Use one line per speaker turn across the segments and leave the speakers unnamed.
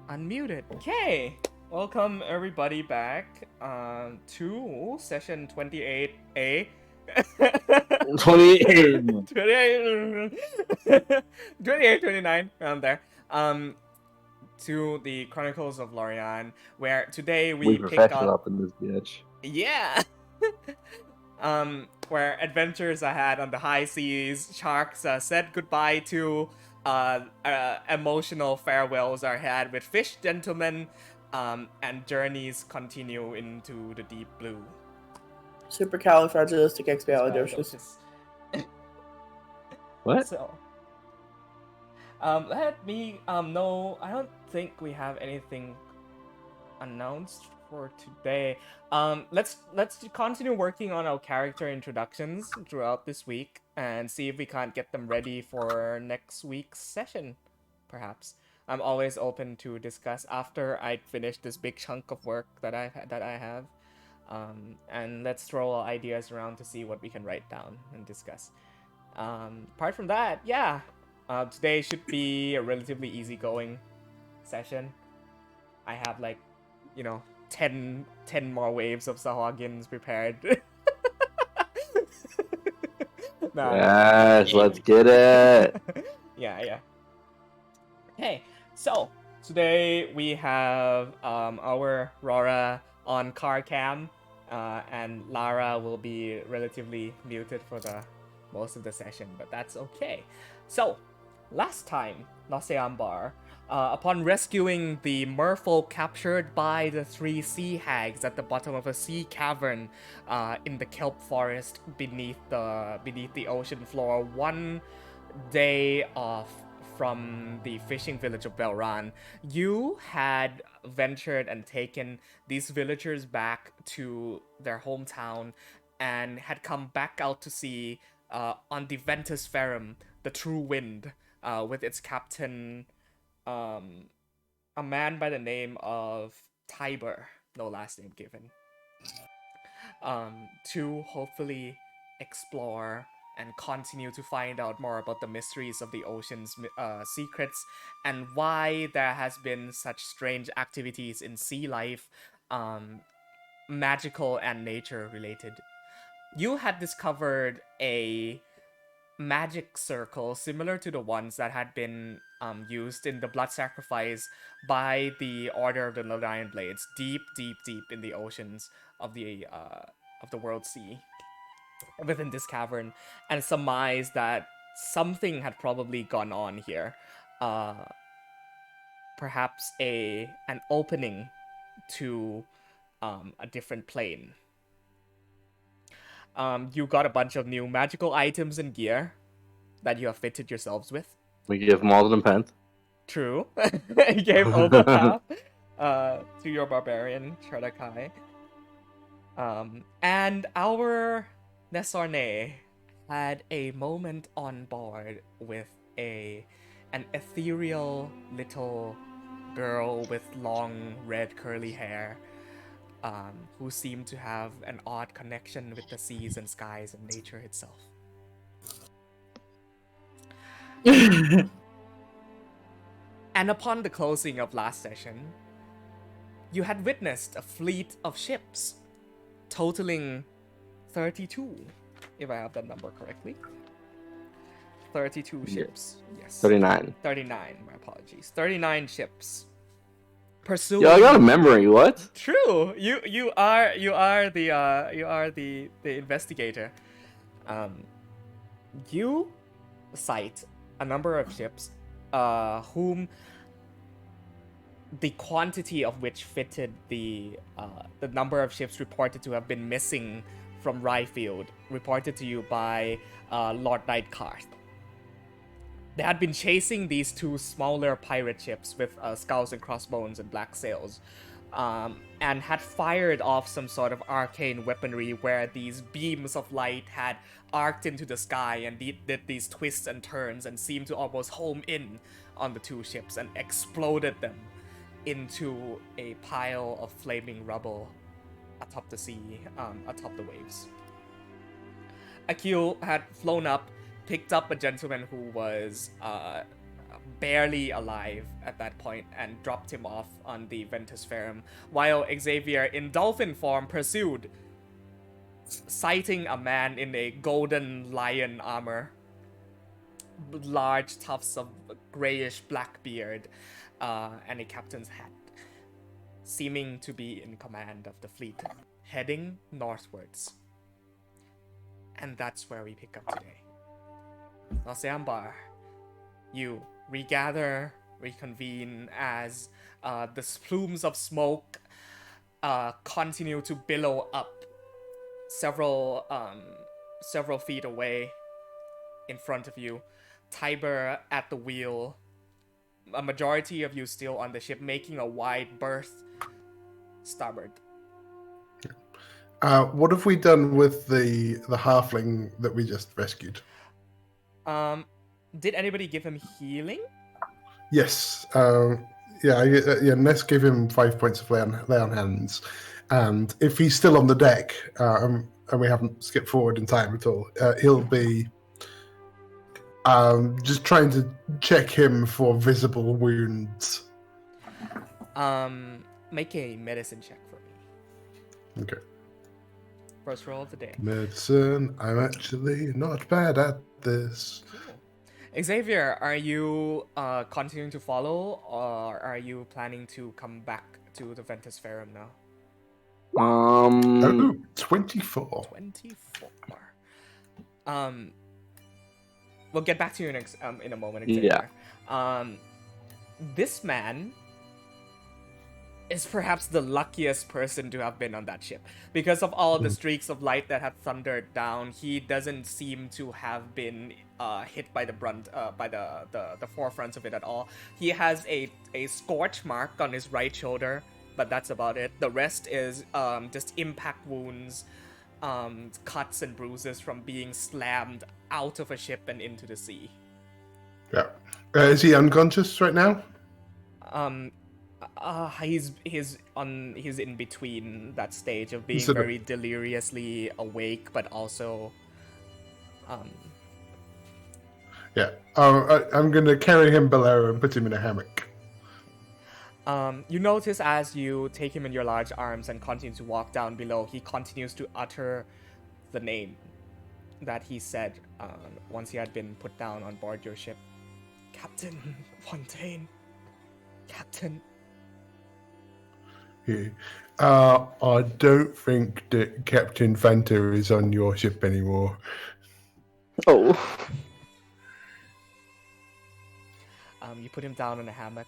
Unmuted. Okay. Welcome everybody back to session 28A.
28.
28, 28, 29, around there. Um, to the Chronicles of Lorei'an, where today
We
we pick
professional
up.
up in this bitch.
Yeah! Where adventures are had on the high seas, sharks said goodbye to, emotional farewells are had with fish gentlemen, and journeys continue into the deep blue.
Supercalifragilisticexpialidocious.
What?
So, let me know. I don't think we have anything announced for today. Let's continue working on our character introductions throughout this week and see if we can't get them ready for next week's session. Perhaps I'm always open to discuss after I finish this big chunk of work that I have. And let's throw our ideas around to see what we can write down and discuss. Apart from that, yeah, today should be a relatively easygoing session. I have like, 10 more waves of Sahagins prepared. Nah.
Yes, let's get it.
Yeah. Okay, so today we have our Rora on car cam, and Lara will be relatively muted for the most of the session, but that's okay. So, last time, Lorei'an Bar, upon rescuing the merfolk captured by the three sea hags at the bottom of a sea cavern in the kelp forest beneath the ocean floor, one day off from the fishing village of Belran, you had ventured and taken these villagers back to their hometown and had come back out to sea on the Ventus Ferrum, the True Wind, with its captain, um, a man by the name of Tiber, no last name given, to hopefully explore and continue to find out more about the mysteries of the ocean's secrets and why there has been such strange activities in sea life, magical and nature related. You had discovered a magic circle similar to the ones that had been used in the blood sacrifice by the Order of the Lorei'an Blades, deep, deep, deep in the oceans of the world sea, within this cavern, and surmise that something had probably gone on here. Uh, Perhaps an opening to a different plane. You got a bunch of new magical items and gear that you have fitted yourselves with.
We give them all to the pen.
True. You gave overpath to your barbarian, Chardakai. And our Nesarne had a moment on board with an ethereal little girl with long red curly hair, who seemed to have an odd connection with the seas and skies and nature itself. And upon the closing of last session, you had witnessed a fleet of ships, totaling 32, if I have that number correctly. 32 ships. Yes.
39.
39, my apologies. 39 ships. Pursuing.
Yo, I got a memory. What?
True. You are the investigator. You cite a number of ships, whom the quantity of which fitted the number of ships reported to have been missing from Ryefield, reported to you by Lord Nightcarth. They had been chasing these two smaller pirate ships with skulls and crossbones and black sails, and had fired off some sort of arcane weaponry where these beams of light had arced into the sky and did these twists and turns and seemed to almost home in on the two ships and exploded them into a pile of flaming rubble atop the sea, atop the waves. Akil had flown up, picked up a gentleman who was barely alive at that point and dropped him off on the Ventus Ferrum, while Xavier, in dolphin form, pursued, sighting a man in a golden lion armor, large tufts of grayish black beard, and a captain's hat, seeming to be in command of the fleet, heading northwards. And that's where we pick up today. Lorei'an Bar, you regather, reconvene as the plumes of smoke continue to billow up several feet away in front of you. Tiber at the wheel, a majority of you still on the ship, making a wide berth starboard.
What have we done with the halfling that we just rescued?
Did anybody give him healing?
Yes. Ness gave him 5 points of lay on hands, and if he's still on the deck, and we haven't skipped forward in time at all, he'll be just trying to check him for visible wounds.
Make a medicine check for me.
Okay.
First roll of the day.
Medicine. I'm actually not bad at this.
Cool. Xavier, are you continuing to follow, or are you planning to come back to the Ventus Ferrum now?
24.
24. We'll get back to you in a moment, Xavier.
Yeah.
This man is perhaps the luckiest person to have been on that ship. Because of all the streaks of light that had thundered down, he doesn't seem to have been hit by the forefronts of it at all. He has a scorch mark on his right shoulder, but that's about it. The rest is just impact wounds, cuts and bruises from being slammed out of a ship and into the sea.
Yeah. Is he unconscious right now?
He's in between that stage of being
Sort of-
very deliriously awake, but also,
Yeah. I'm going to carry him below and put him in a hammock.
You notice as you take him in your large arms and continue to walk down below, he continues to utter the name that he said once he had been put down on board your ship. Captain Fontaine. Captain.
Yeah. I don't think that Captain Fanta is on your ship anymore.
Oh.
You put him down in a hammock.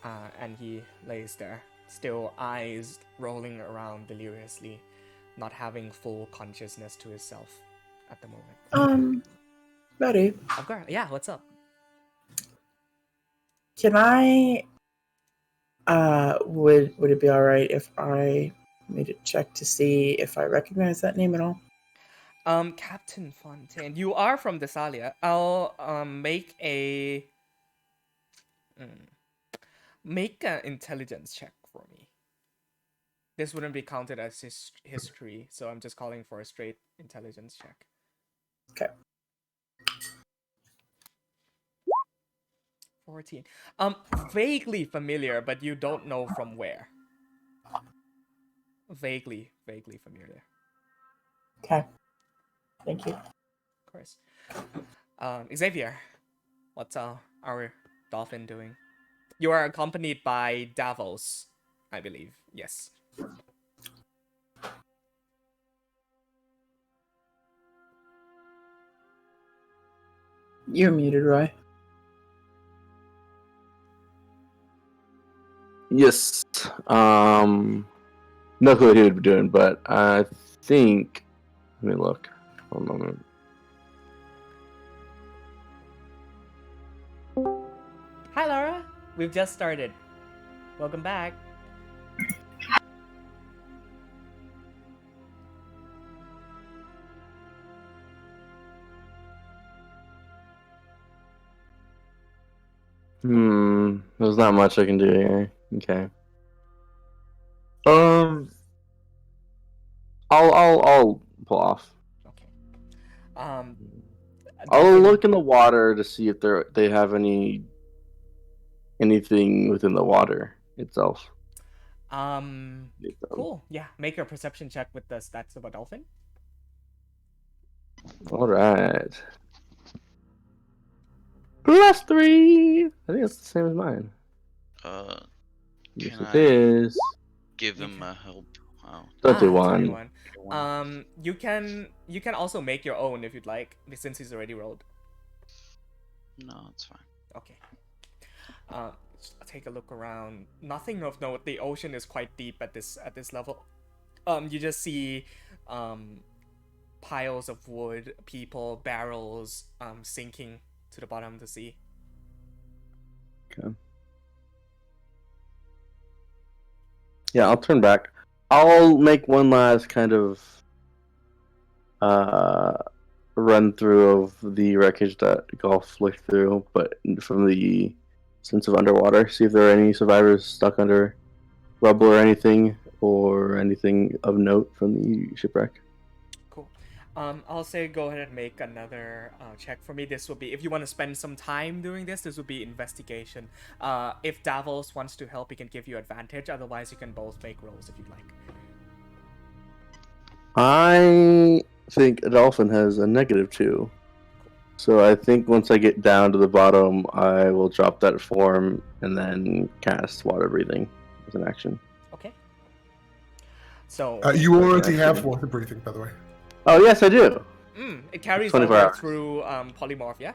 And he lays there, still eyes rolling around deliriously, not having full consciousness to himself at the moment.
Betty,
Of course, yeah, what's up?
can I, would it be alright if I made a check to see if I recognize that name at all?
Captain Fontaine, you are from Thessalia. I'll make an intelligence check for me. This wouldn't be counted as history, so I'm just calling for a straight intelligence check.
Okay.
14. Vaguely familiar, but you don't know from where. Vaguely familiar.
Okay. Thank you.
Of course. Xavier, what's our dolphin doing? You are accompanied by Davos, I believe. Yes.
You're muted, Roy.
Yes. No clue what he would be doing, but I think. Let me look. One moment.
Hi, Laura. We've just started. Welcome back.
There's not much I can do here. Okay. I'll pull off.
Okay.
I'll
dolphin.
look in the water to see if they have anything within the water itself.
Cool. Yeah, make a perception check with the stats of a dolphin.
All right. +3. I think that's the same as mine. Yes,
Can
it
I
is.
give
You
him
can-
a help? Wow.
21.
21. You can also make your own if you'd like, since he's already rolled.
No, it's fine.
Okay. Just take a look around. Nothing of note. The ocean is quite deep at this level. You just see piles of wood, people, barrels, sinking to the bottom of the sea.
Okay. Yeah, I'll turn back. I'll make one last kind of run through of the wreckage that Golf flicked through, but from the sense of underwater. See if there are any survivors stuck under rubble or anything of note from the shipwreck.
Cool. I'll say go ahead and make another check for me. This will be, if you want to spend some time doing this will be investigation. If Davos wants to help, he can give you advantage. Otherwise, you can both make rolls if you'd like.
I think a dolphin has a -2. So I think once I get down to the bottom, I will drop that form and then cast water breathing as an action.
Okay. So
You already have water breathing, by the way.
Oh, yes, I do.
it carries
24
over
hours.
through polymorph, yeah?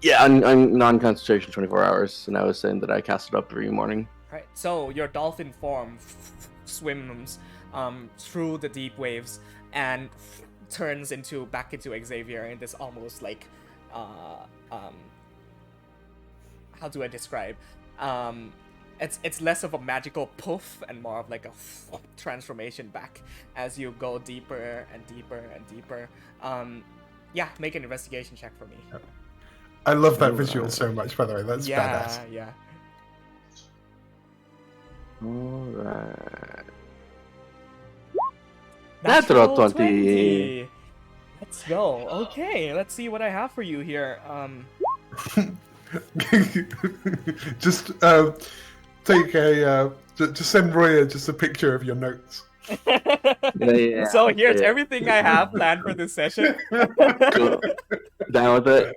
Yeah, I'm non-concentration 24 hours, and I was saying that I cast it up every morning.
Right. So your dolphin form swims through the deep waves and turns back into Xavier in this almost like how do I describe? It's less of a magical poof and more of like a transformation back as you go deeper and deeper and deeper. Yeah, make an investigation check for me.
I love that visual so much, by the way. That's
Yeah,
badass.
yeah.
Alright.
Natural
Natural 20.
Let's go. Okay, let's see what I have for you here.
Just take just send Roya just a picture of your notes.
Yeah,
So here's
yeah.
everything I have planned for this session.
Cool. Down with it.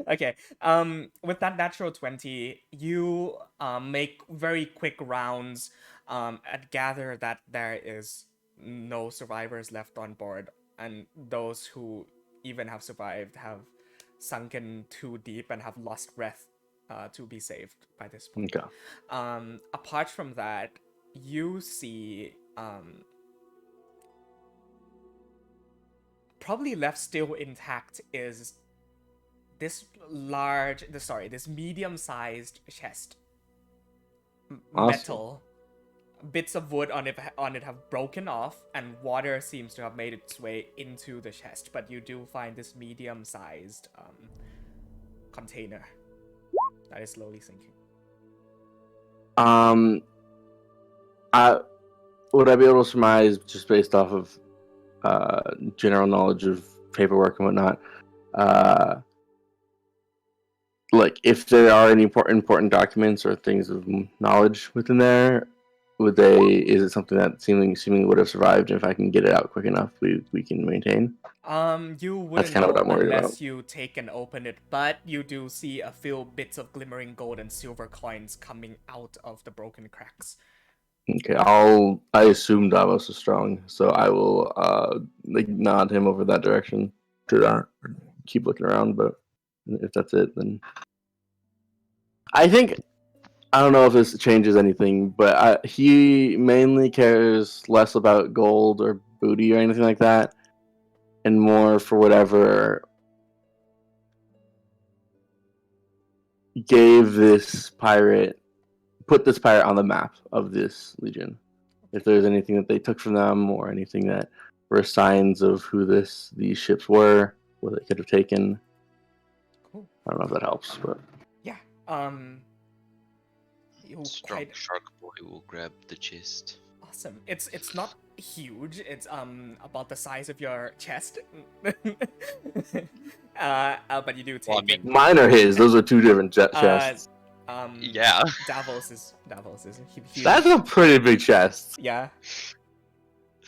Okay. With that natural 20, you make very quick rounds and gather that there is no survivors left on board, and those who even have survived have sunken too deep and have lost breath to be saved by this point.
Okay.
Apart from that, you see probably left still intact is this medium-sized chest.
Awesome.
Metal. Bits of wood on it have broken off, and water seems to have made its way into the chest, but you do find this medium-sized container that is slowly sinking.
Would I be able to surmise, just based off of general knowledge of paperwork and whatnot, like if there are any important documents or things of knowledge within there, is it something that seemingly would have survived? And if I can get it out quick enough, we can maintain.
You wouldn't
kind of what
know
I'm worried
unless
about.
you take and open it, but you do see a few bits of glimmering gold and silver coins coming out of the broken cracks.
Okay, I assume Davos is strong, so I will nod him over that direction to keep looking around, but if that's it, then I think, I don't know if this changes anything, but he mainly cares less about gold or booty or anything like that, and more for whatever put this pirate on the map of this legion. If there's anything that they took from them or anything that were signs of who these ships were, what they could have taken.
Cool.
I don't know if that helps, but
Yeah. You
Strong
quite
shark boy will grab the chest.
awesome. It's not huge. It's about the size of your chest. But you do take
Well, I mean,
Mine are his. Those are two different chests.
yeah.
Davos is huge.
That's a pretty big chest.
Yeah.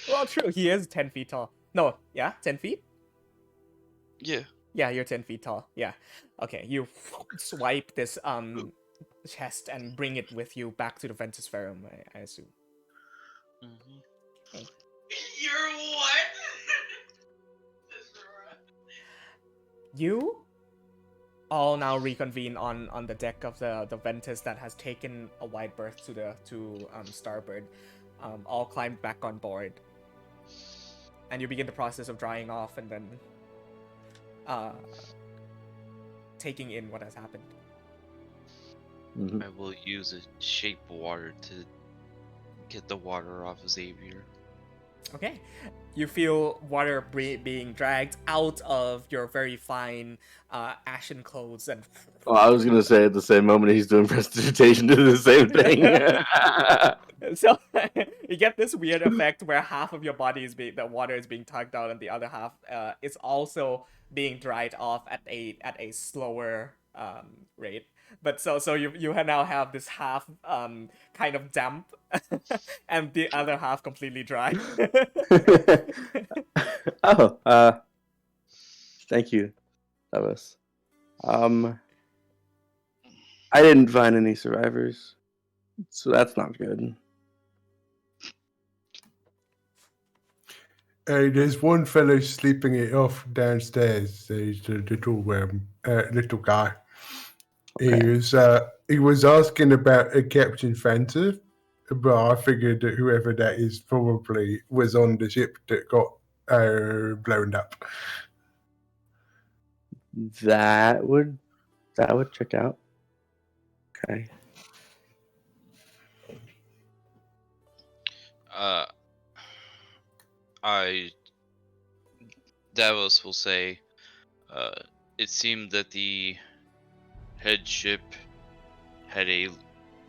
Well, true. He is 10 feet tall. No, yeah, 10 feet.
Yeah.
Yeah, you're 10 feet tall. Yeah. Okay, you swipe this chest and bring it with you back to the Ventus Ferrum, I assume.
Mm-hmm.
You're what?
You all now reconvene on the deck of the Ventus that has taken a wide berth to starboard. All climbed back on board, and you begin the process of drying off and then taking in what has happened.
Mhm.
I will use a shape water to get the water off of Xavier.
Okay, you feel water being dragged out of your very fine ashen clothes and
Well, I was gonna say at the same moment he's doing prestidigitation, do the same thing.
so you get this weird effect where half of your body is the water is being tugged out and the other half is also being dried off at a slower rate. But so you now have this half kind of damp and the other half completely dry.
Oh, thank you. That was. I didn't find any survivors, so that's not good.
There's one fellow sleeping it off downstairs. He's a little guy.
Okay.
He was asking about a Captain Fanta, but I figured that whoever that is probably was on the ship that got blown up.
That would check out. Okay.
Davos will say, it seemed that the head ship had a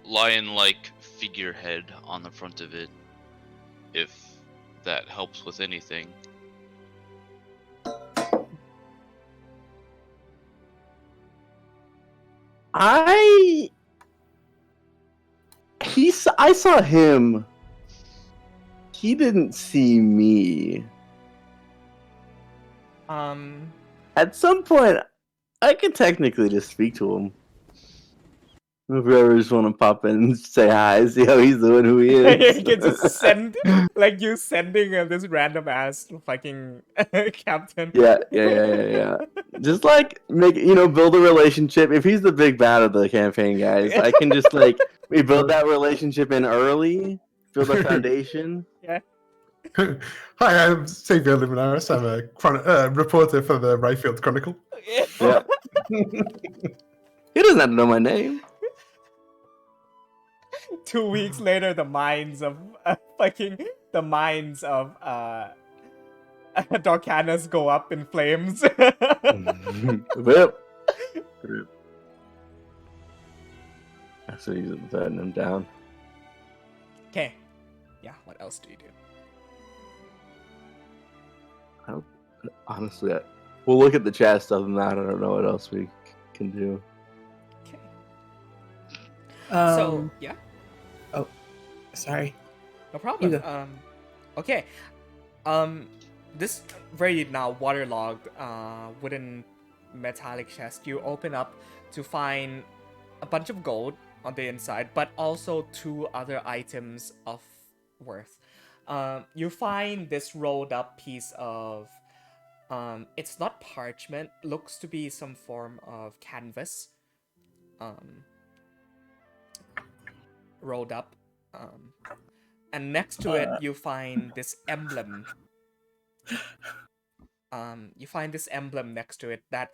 lion-like figurehead on the front of it, if that helps with anything.
I saw him. He didn't see me.
At
some point, I could technically just speak to him. If you ever just want to pop in and say hi, see how he's doing, who he is.
You can just send, like you sending this random ass fucking captain.
Yeah. Just like build a relationship. If he's the big bad of the campaign, guys, I can just we build that relationship in early, build a foundation.
Yeah.
Hi, I'm Xavier Luminaris. I'm a reporter for the Rayfield Chronicle.
Yeah. He doesn't have to know my name.
2 weeks later, the minds of Dorcanas go up in flames.
Whip. So he's letting him down.
Okay. Yeah, what else do you do?
Honestly, we'll look at the chest. Other than that, I don't know what else we can do.
Okay.
So,
So, yeah,
sorry.
no problem.
You go.
Okay. This very now waterlogged wooden metallic chest you open up to find a bunch of gold on the inside, but also 2 other items of worth. You find this rolled up piece of it's not parchment, looks to be some form of canvas. Rolled up. And next to it you find this emblem. You find this emblem next to it that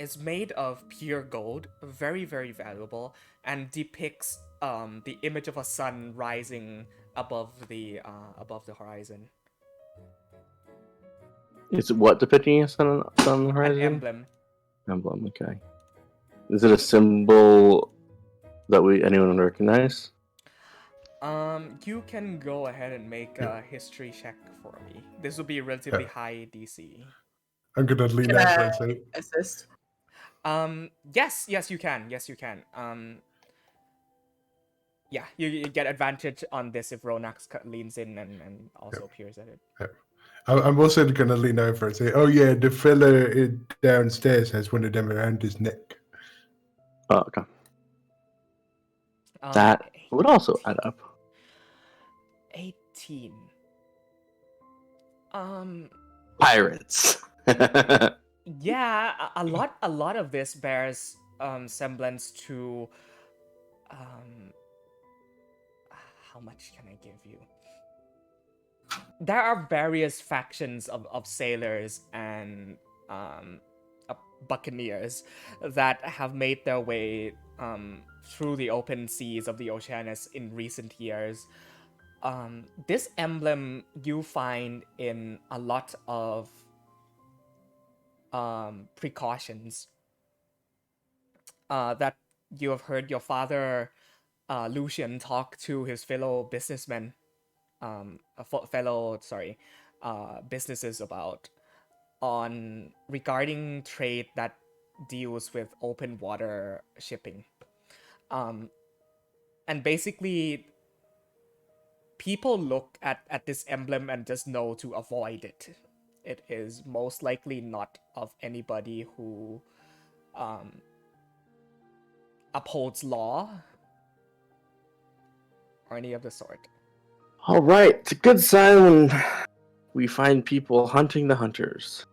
is made of pure gold, very, very valuable, and depicts the image of a sun rising above the horizon.
Is it what depicting a sun on the horizon?
An emblem.
Emblem, okay. Is it a symbol that anyone would recognize?
You can go ahead and make a history check for me. This will be a relatively high DC.
I'm gonna lean
Can
over
I
and say,
assist?
Yes, you can. Yes, you can. Yeah, you get advantage on this if Ronax leans in and also appears at it.
I'm also gonna lean over and say, "Oh yeah, the fella downstairs has one of them around his neck."
Oh, okay. That would also add up.
18.
Pirates.
Yeah, a lot of this bears semblance to how much can I give you? There are various factions of sailors and buccaneers that have made their way through the open seas of the Oceanus in recent years. This emblem you find in a lot of precautions that you have heard your father Lucian talk to his fellow businessmen, businesses about on regarding trade that deals with open water shipping. And basically, people look at this emblem and just know to avoid it. It is most likely not of anybody who upholds law or any of the sort.
All right, it's a good sign when we find people hunting the hunters.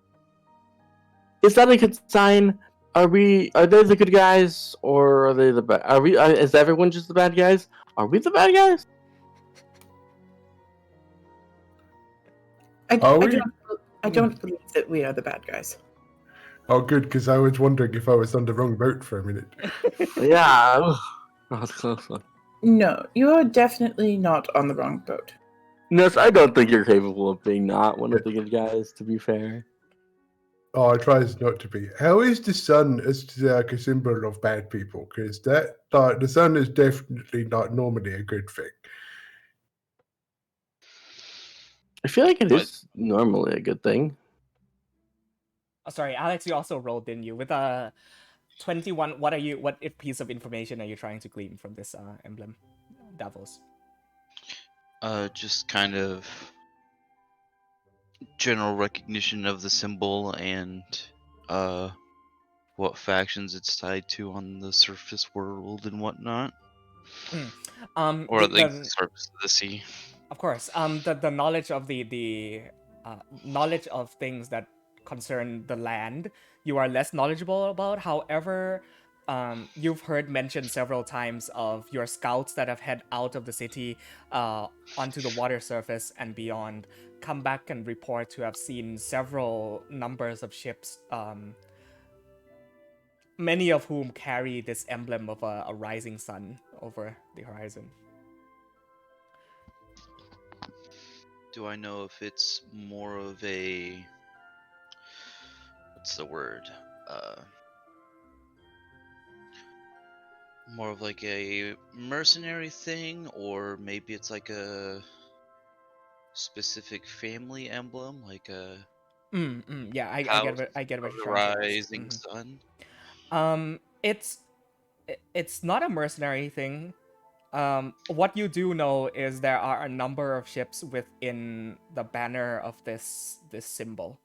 Is that a good sign? Are they the good guys or are they the bad? Is everyone just the bad guys? Are we the bad guys?
I
Are we?
don't believe that we are the bad guys.
Oh, good, because I was wondering if I was on the wrong boat for a minute.
Yeah. Oh, that's close one.
No, you are definitely not on the wrong boat.
Ness, I don't think you're capable of being not one of the good guys, to be fair.
Oh, I tries not to be. How is the sun as like a symbol of bad people? Because the sun is definitely not normally a good thing.
I feel like it
What?
is normally a good thing.
Oh, sorry, Alex, you also rolled, didn't you? With a 21, what piece of information are you trying to glean from this emblem, Davos?
Just kind of general recognition of the symbol and what factions it's tied to on the surface world and whatnot, or at least the surface of the sea.
Of course, the knowledge of the knowledge of things that concern the land you are less knowledgeable about. However, you've heard mentioned several times of your scouts that have head out of the city onto the water surface and beyond come back and report to have seen several numbers of ships, many of whom carry this emblem of a rising sun over the horizon.
Do I know if it's more of a, what's the word? More of like a mercenary thing, or maybe it's like a specific family emblem, like a
Yeah, I
house
get what
of
you're
the
trying to
rising
ask.
sun.
It's not a mercenary thing. What you do know is there are a number of ships within the banner of this symbol.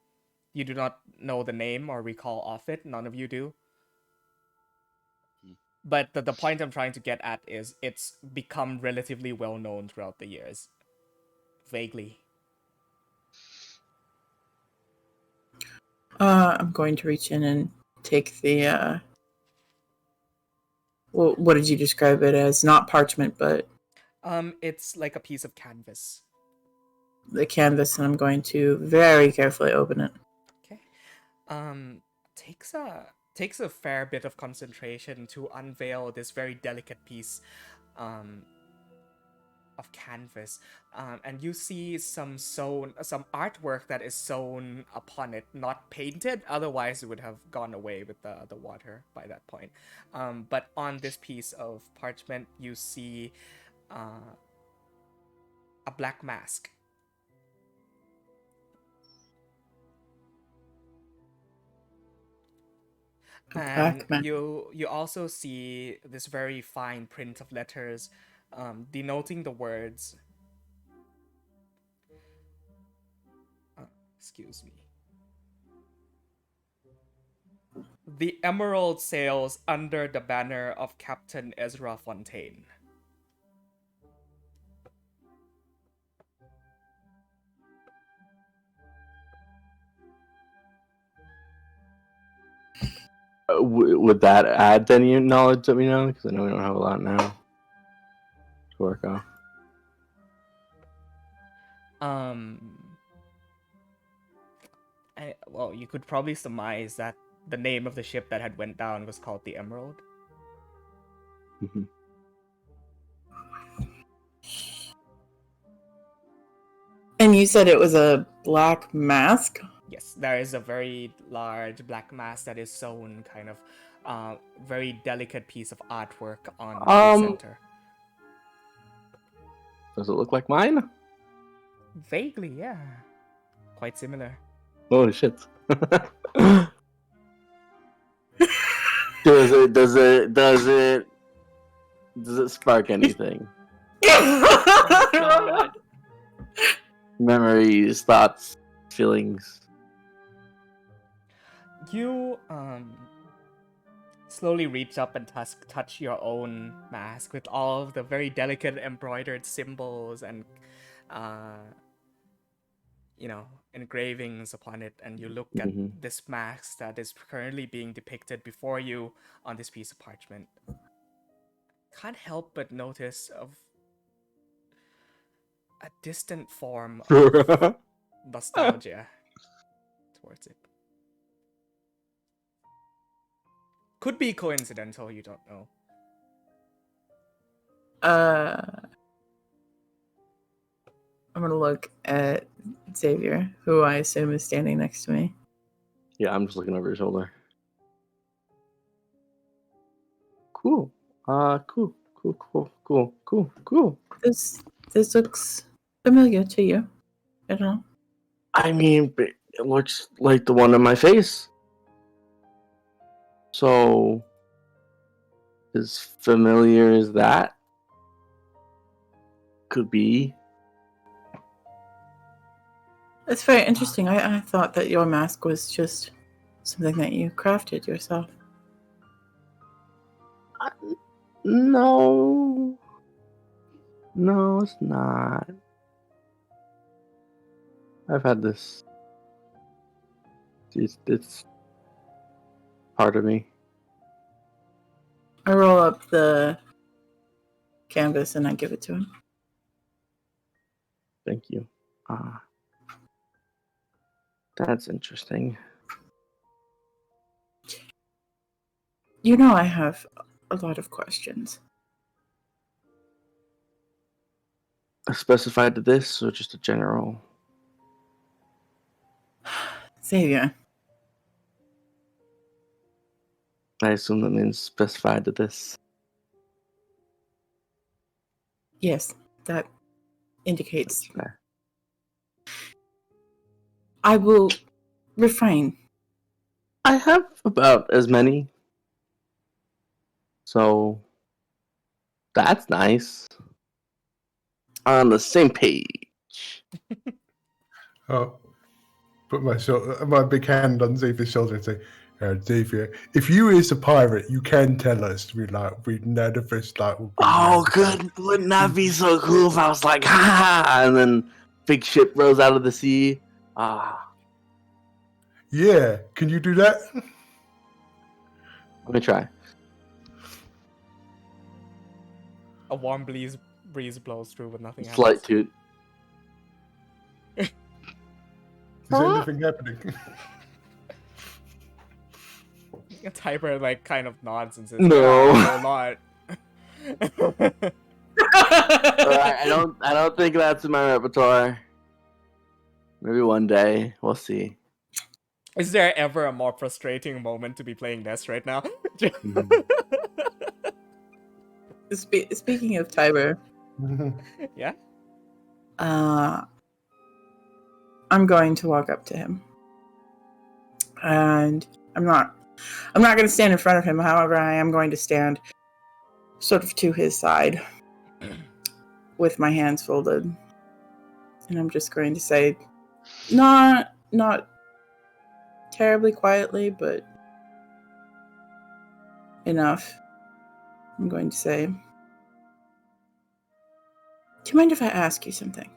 You do not know the name or recall of it. None of you do. But the point I'm trying to get at is it's become relatively well known throughout the years. Vaguely.
I'm going to reach in and take the. Well, what did you describe it as? Not parchment, but
It's like a piece of canvas.
the canvas, and I'm going to very carefully open it.
Okay. Takes a fair bit of concentration to unveil this very delicate piece of canvas, and you see some artwork that is sewn upon it, not painted. Otherwise, it would have gone away with the water by that point. But on this piece of parchment, you see a black mask. And
Black man.
you also see this very fine print of letters denoting the words. Excuse me. The Emerald sails under the banner of Captain Ezra Fontaine.
Would that add any knowledge that we know? Because I know we don't have a lot now to work off.
Well, you could probably surmise that the name of the ship that had went down was called the Emerald.
Mhm.
And you said it was a black mask?
Yes, there is a very large black mask that is sewn, kind of very delicate piece of artwork on the center.
Does it look like mine?
Vaguely, yeah. Quite similar.
Holy shit. Does it spark anything?
God.
Memories, thoughts, feelings.
You slowly reach up and touch your own mask with all of the very delicate embroidered symbols and engravings upon it, and you look at this mask that is currently being depicted before you on this piece of parchment. Can't help but notice of a distant form of nostalgia towards it. Could be coincidental, you don't know.
I'm gonna look at Xavier, who I assume is standing next to me.
Yeah, I'm just looking over your shoulder. Cool. Cool.
This looks familiar to you. I don't know.
I mean, it looks like the one on my face. So, as familiar as that could be.
It's very interesting. I thought that your mask was just something that you crafted yourself.
No, it's not. I've had this. It's part of me.
I roll up the canvas and I give it to him.
Thank you. That's interesting.
You know I have a lot of questions.
Specified to this or just a general?
Xavier,
I assume that means specified to this.
yes, that indicates.
That's fair.
I will refrain.
I have about as many. So that's nice. On the same page.
Oh, put my big hand on Xavier's shoulder and say, Xavier, if you is a pirate, you can tell us. We none of us will be
Oh, good. Wouldn't that be so cool if I was like, ha ha, and then big ship rose out of the sea?
Yeah, can you do that?
Let me try.
A warm breeze blows through, but nothing happens.
Slight toot.
Is anything happening?
Tiber kind of nods and says,
No.
"Yeah, a lot."
I don't think that's in my repertoire. Maybe one day. We'll see.
Is there ever a more frustrating moment to be playing this right now?
Speaking of Tiber,
Yeah?
I'm going to walk up to him, and I'm not going to stand in front of him. However, I am going to stand sort of to his side with my hands folded, and I'm just going to say, not terribly quietly, but enough. I'm going to say, do you mind if I ask you something?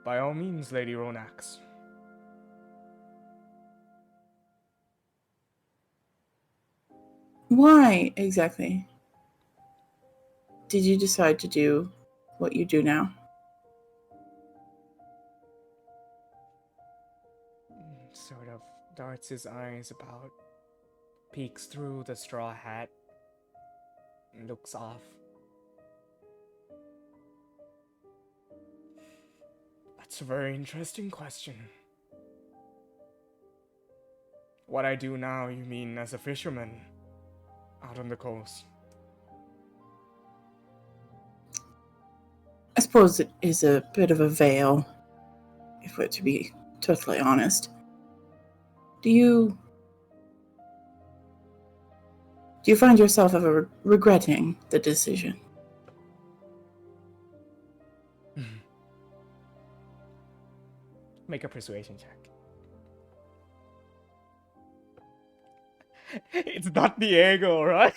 By all means, Lady Ronax.
Why exactly did you decide to do what you do now?
Sort of darts his eyes about, peeks through the straw hat, and looks off. That's a very interesting question. What I do now, you mean as a fisherman out on the coast?
I suppose it is a bit of a veil, if we're to be totally honest. Do you find yourself ever regretting the decision?
Make a persuasion check. It's not Diego, right?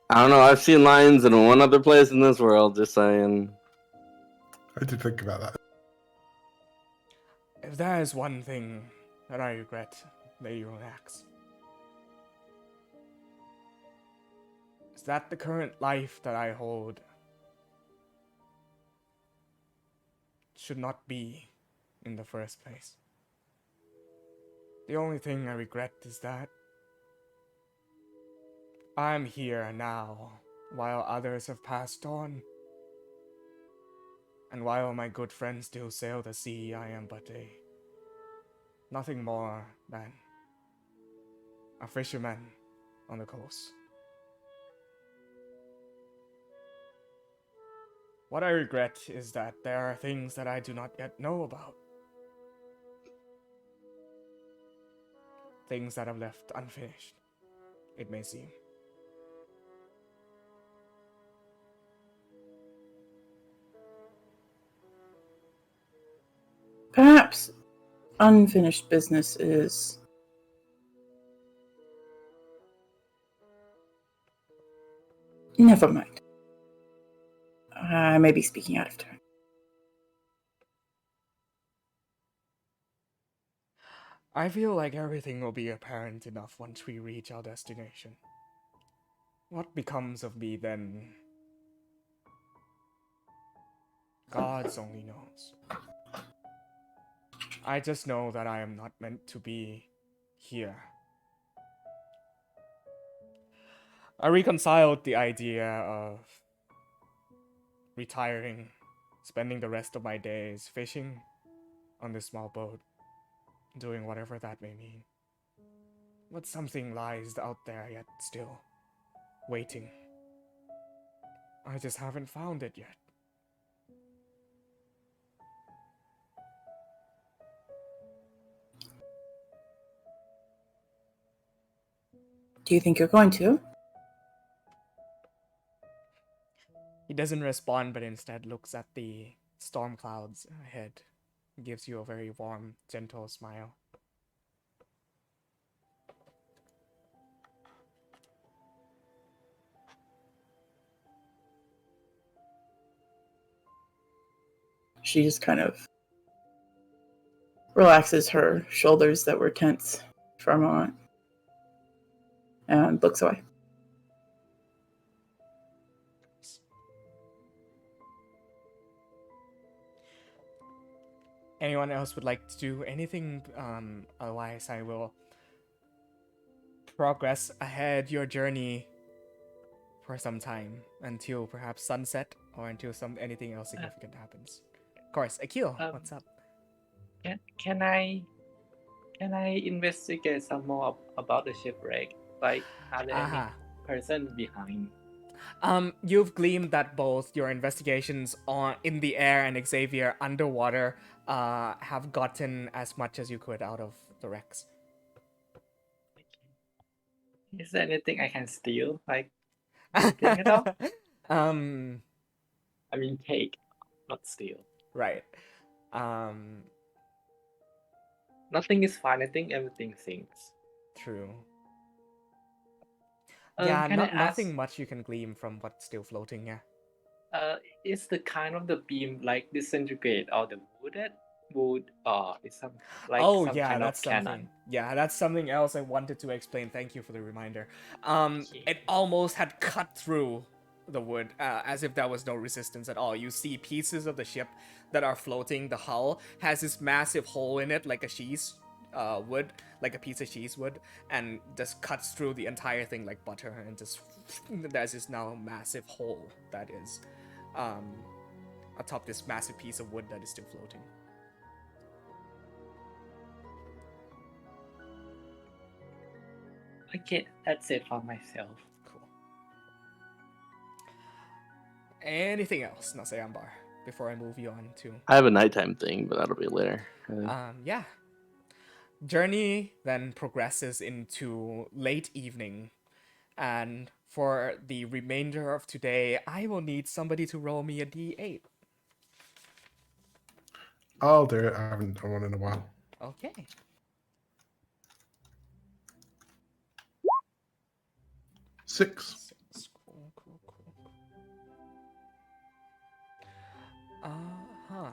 I don't know. I've seen lions in one other place in this world. Just saying.
I did think about that.
If there is one thing that I regret, Lady Ronax, is that the current life that I hold should not be in the first place. The only thing I regret is that I'm here now while others have passed on. And while my good friends still sail the sea, I am but nothing more than a fisherman on the coast. What I regret is that there are things that I do not yet know about. Things that I've left unfinished, it may seem.
Perhaps unfinished business is... Never mind. I may be speaking out of turn.
I feel like everything will be apparent enough once we reach our destination. What becomes of me then? Gods only knows. I just know that I am not meant to be here. I reconciled the idea of retiring, spending the rest of my days fishing on this small boat, doing whatever that may mean. But something lies out there yet still, waiting. I just haven't found it yet.
Do you think you're going to?
He doesn't respond, but instead looks at the storm clouds ahead. Gives you a very warm, gentle smile.
She just kind of relaxes her shoulders that were tense for a moment and looks away.
Anyone else would like to do anything? Otherwise, I will progress ahead your journey for some time until perhaps sunset or until anything else significant happens. Of course, Akil, what's up?
Can I investigate some more about the shipwreck? Like, are there any person behind?
You've gleamed that both your investigations on in the air and Xavier underwater have gotten as much as you could out of the wrecks.
Is there anything I can steal? Like anything at all?
um,
I mean, take, not steal.
right. Um,
Nothing is fine. I think everything sinks.
true. Yeah,
Can I
not
ask?
nothing much you can glean from what's still floating. Yeah.
Is the kind of the beam like disintegrate or the wood? Is some like
Oh
some
yeah,
kind of
that's something.
cannon?
Yeah, that's something else I wanted to explain. Thank you for the reminder.
Yeah.
It almost had cut through the wood, as if there was no resistance at all. You see pieces of the ship that are floating. The hull has this massive hole in it, like a cheese wood, like a piece of cheese wood, and just cuts through the entire thing like butter, and just there's this now massive hole that is atop this massive piece of wood that is still floating.
Okay, that's it for myself.
Cool. Anything else, Naseambar, before I move you on to
I have a nighttime thing, but that'll be later. I think.
yeah. Journey then progresses into late evening, and for the remainder of today, I will need somebody to roll me a d8.
I'll do it. I haven't done one in a while.
Okay.
6.
6. Cool. Uh-huh.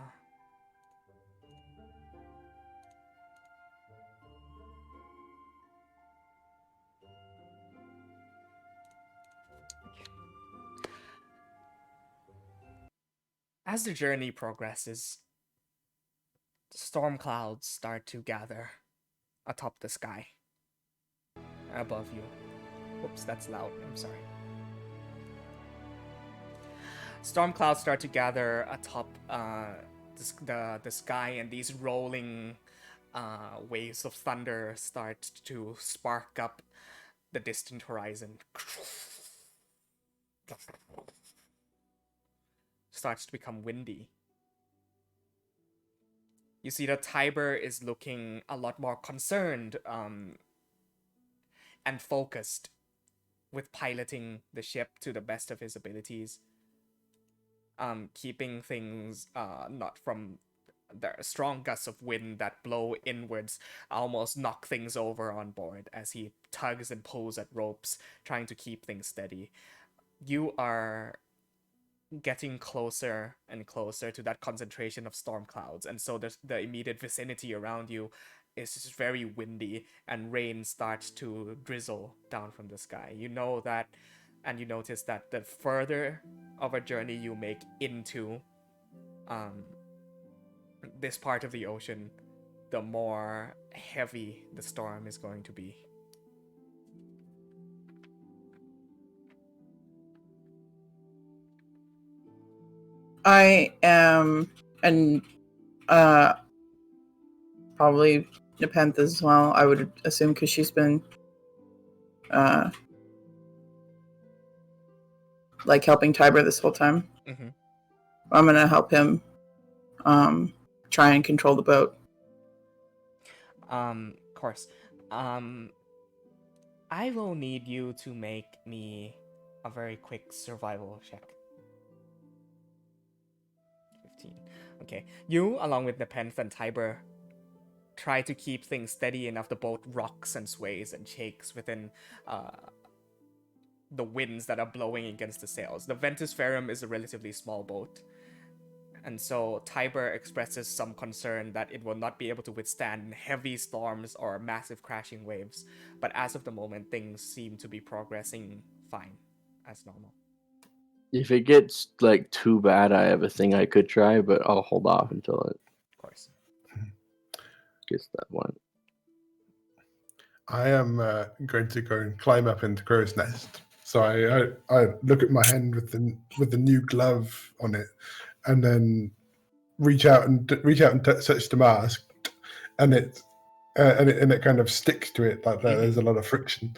As the journey progresses, storm clouds start to gather atop the sky above you. Whoops, that's loud. I'm sorry. Storm clouds start to gather atop the sky, and these rolling waves of thunder start to spark up the distant horizon. Starts to become windy. You see that Tiber is looking a lot more concerned and focused with piloting the ship to the best of his abilities. Keeping things not from the strong gusts of wind that blow inwards, almost knock things over on board as he tugs and pulls at ropes, trying to keep things steady. You are getting closer and closer to that concentration of storm clouds, and so the immediate vicinity around you is just very windy, and rain starts to drizzle down from the sky. You know that, and you notice that the further of a journey you make into this part of the ocean, the more heavy the storm is going to be.
I am, and probably Nepenthe as well, I would assume, because she's been like helping Tiber this whole time.
Mm-hmm.
I'm gonna help him try and control the boat.
Of course. I will need you to make me a very quick survival check. 15. Okay. You, along with Nepenthe and Tiber, try to keep things steady enough. The boat rocks and sways and shakes within the winds that are blowing against the sails. The Ventus Ferrum is a relatively small boat, and so Tiber expresses some concern that it will not be able to withstand heavy storms or massive crashing waves. But as of the moment, things seem to be progressing fine, as normal.
If it gets like too bad, I have a thing I could try, but I'll hold off until it
Of course.
gets that one.
I am going to go and climb up into Crow's Nest. So I look at my hand with the new glove on it, and then reach out and touch the mask, and it kind of sticks to it like that. There's a lot of friction.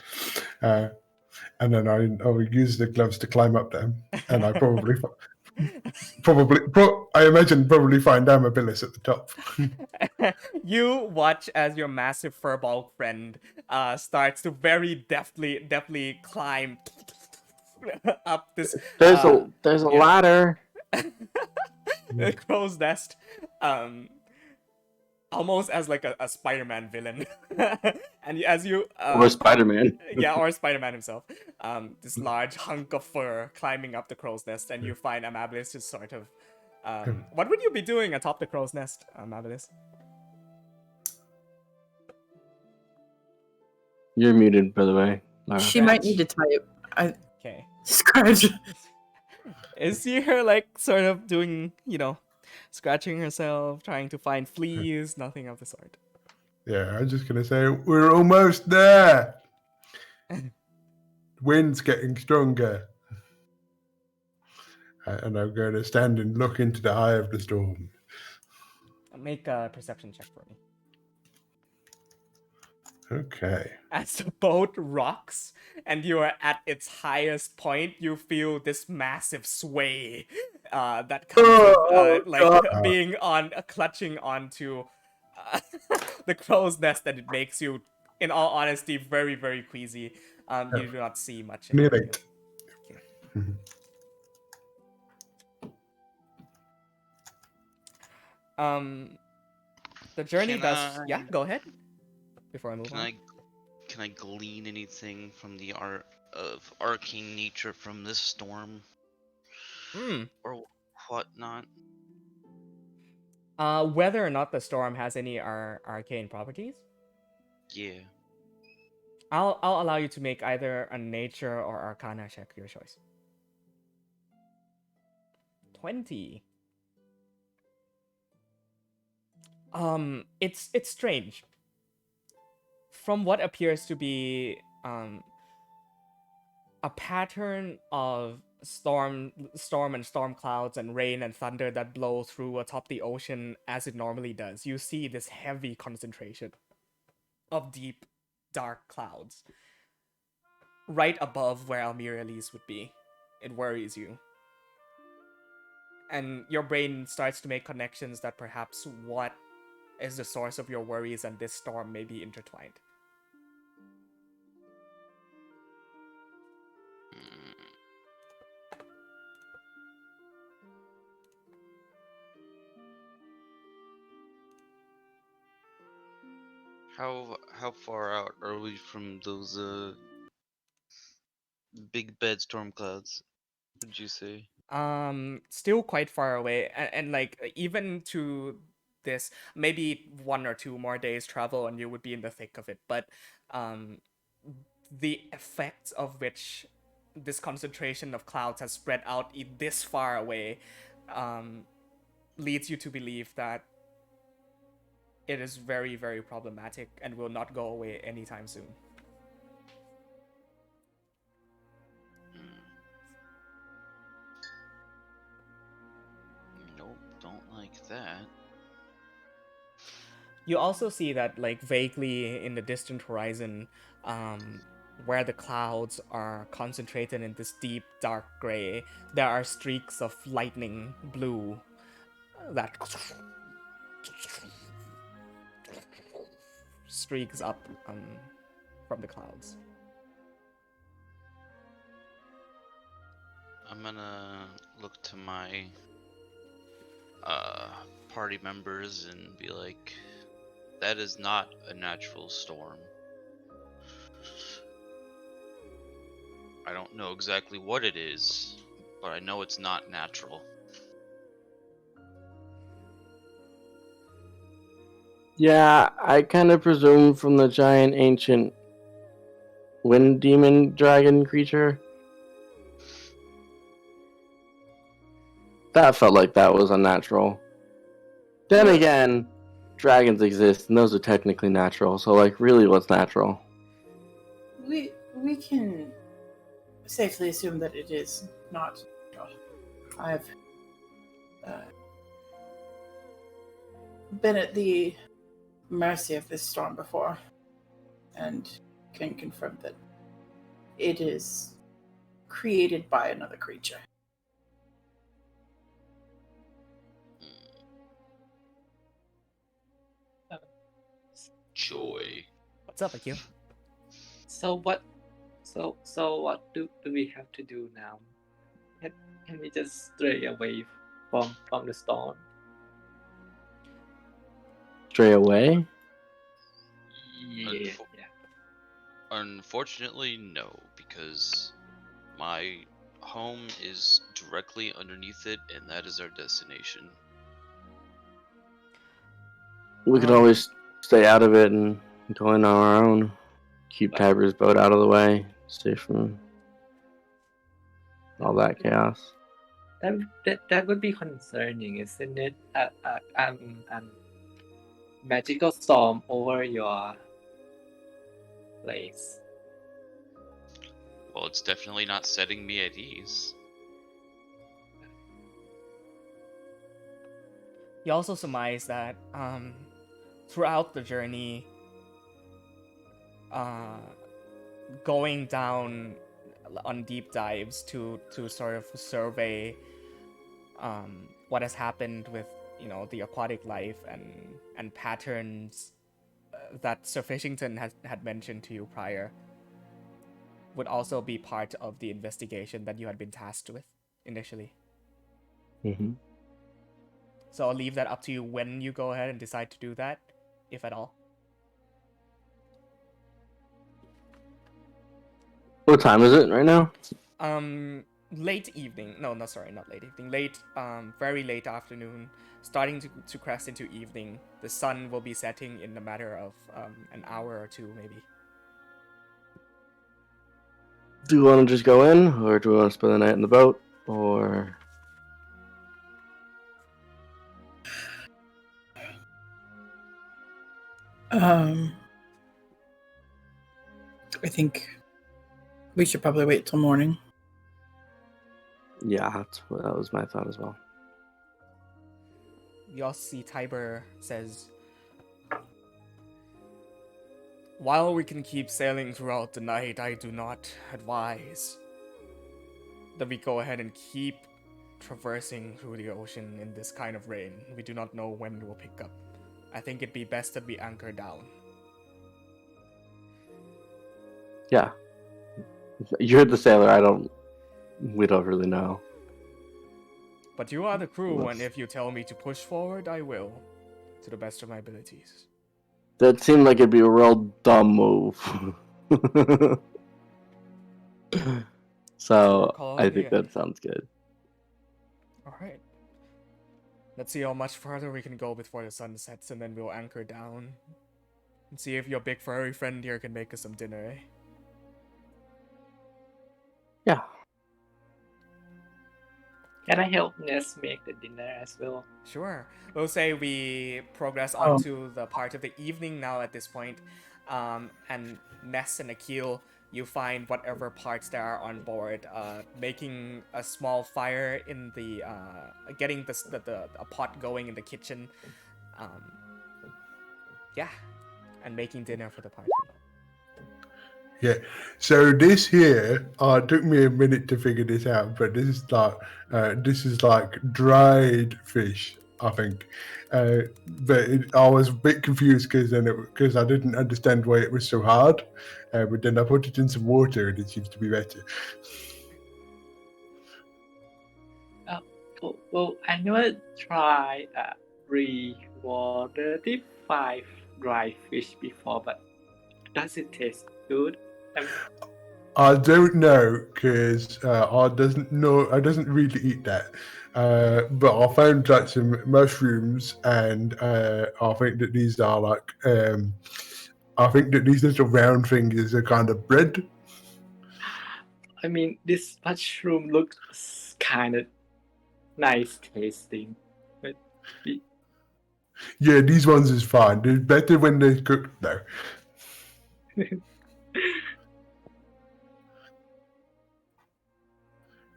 and then I will use the gloves to climb up them, and I probably I imagine probably find Amabilis at the top.
You watch as your massive furball friend starts to very deftly climb up this
There's a
yeah.
ladder.
the crow's nest, almost as like a Spider-Man villain. And as you
Or Spider-Man.
yeah, or Spider-Man himself, this large hunk of fur climbing up the crow's nest, and you find Amabilis just sort of what would you be doing atop the crow's nest, Amabilis?
You're muted, by the way. Lara.
She might need to type.
Okay.
Scratch.
Is she her like sort of doing, scratching herself, trying to find fleas, nothing of the sort?
Yeah, I'm just gonna say we're almost there. Wind's getting stronger, and I'm going to stand and look into the eye of the storm.
Make a perception check for me.
Okay.
As the boat rocks and you are at its highest point, you feel this massive sway that comes with being clutching onto the crow's nest, that it makes you, in all honesty, very, very queasy. You do not see much.
Near 8.
Okay. The journey Yeah, go ahead. Before I move on.
Can I glean anything from the art of arcane nature from this storm? Or whatnot?
Whether or not the storm has any arcane properties?
Yeah.
I'll allow you to make either a nature or arcana check, your choice. 20. It's strange. From what appears to be a pattern of storm and storm clouds and rain and thunder that blow through atop the ocean as it normally does, you see this heavy concentration of deep, dark clouds right above where Almiralis would be. It worries you. And your brain starts to make connections that perhaps what is the source of your worries and this storm may be intertwined.
How far out are we from those big bed storm clouds, would you say?
Still quite far away, and like even to this, maybe 1 or 2 more days travel and you would be in the thick of it. But the effects of which this concentration of clouds has spread out this far away leads you to believe that it is very, very problematic and will not go away anytime soon.
Nope, don't like that.
You also see that, like, vaguely in the distant horizon, where the clouds are concentrated in this deep, dark gray, there are streaks of lightning blue that streaks up from the clouds.
I'm gonna look to my party members and be like, that is not a natural storm. I don't know exactly what it is, but I know it's not natural.
Yeah, I kind of presume from the giant ancient wind demon dragon creature. That felt like that was unnatural. Then again, dragons exist, and those are technically natural. So, like, really, what's natural?
We can safely assume that it is not. I've been at the mercy of this storm before, and can confirm that it is created by another creature.
Joy.
What's up, Akil?
So what? So what do we have to do now? Can we just stray away from the storm?
Stray away?
Yeah.
Unfortunately, no, because my home is directly underneath it, and that is our destination.
We could always stay out of it and go in on our own. Keep Tiber's boat out of the way. Stay from all that chaos.
That would be concerning, isn't it? Magical storm over your place.
Well, it's definitely not setting me at ease.
You also surmise that throughout the journey, going down on deep dives to sort of survey what has happened with the aquatic life and patterns that Sir Fishington had mentioned to you prior would also be part of the investigation that you had been tasked with initially.
Mm-hmm.
So I'll leave that up to you when you go ahead and decide to do that, if at all.
What time is it right now?
Late evening. No, sorry, not late evening. Very late afternoon, starting to crest into evening. The sun will be setting in a matter of an hour or two, maybe.
Do you want to just go in, or do we want to spend the night in the boat, or?
I think we should probably wait till morning.
Yeah, that was my thought as well.
You also see Tiber says, "While we can keep sailing throughout the night, I do not advise that we go ahead and keep traversing through the ocean in this kind of rain. We do not know when it will pick up. I think it'd be best that we anchor down."
Yeah. You're the sailor, we don't really know.
But you are the crew, and if you tell me to push forward, I will, to the best of my abilities.
That seemed like it'd be a real dumb move. So, I think that sounds good.
Alright. Let's see how much further we can go before the sun sets, and then we'll anchor down. And see if your big furry friend here can make us some dinner, eh?
Yeah.
Can I help Ness make the dinner as well?
Sure. We'll say we progress onto the part of the evening now at this point. And Ness and Akil, you find whatever parts there are on board, making a small fire in the, getting a pot going in the kitchen. Yeah. And making dinner for the party.
Yeah, so this here took me a minute to figure this out, but this is like dried fish, I think. But I was a bit confused because I didn't understand why it was so hard. But then I put it in some water and it seems to be better.
Well, I never tried re-water-five dry fish before, but does it taste good?
I don't know because I doesn't really eat that. But I found like some mushrooms, and I think that these are like I think that these little round things are kind of bread.
I mean, this mushroom looks kind of nice tasting, but
Yeah, these ones is fine. They're better when they're cooked though.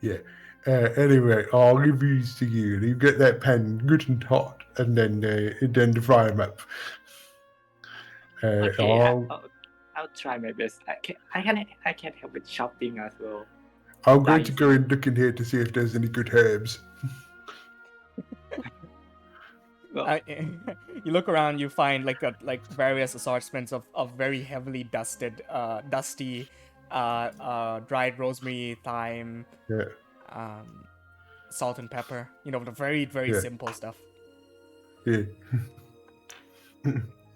Yeah. Anyway, I'll give these to you. You get that pan good and hot, and then to fry them up.
okay. I'll try my best. I can't help with shopping as well.
I'm going to
Nice.
go and look in here to see if there's any good herbs.
Well,
You look around, you find like various assortments of very heavily dusty, dried rosemary, thyme,
Yeah,
salt and pepper. You know, the very
Yeah.
simple stuff.
yeah.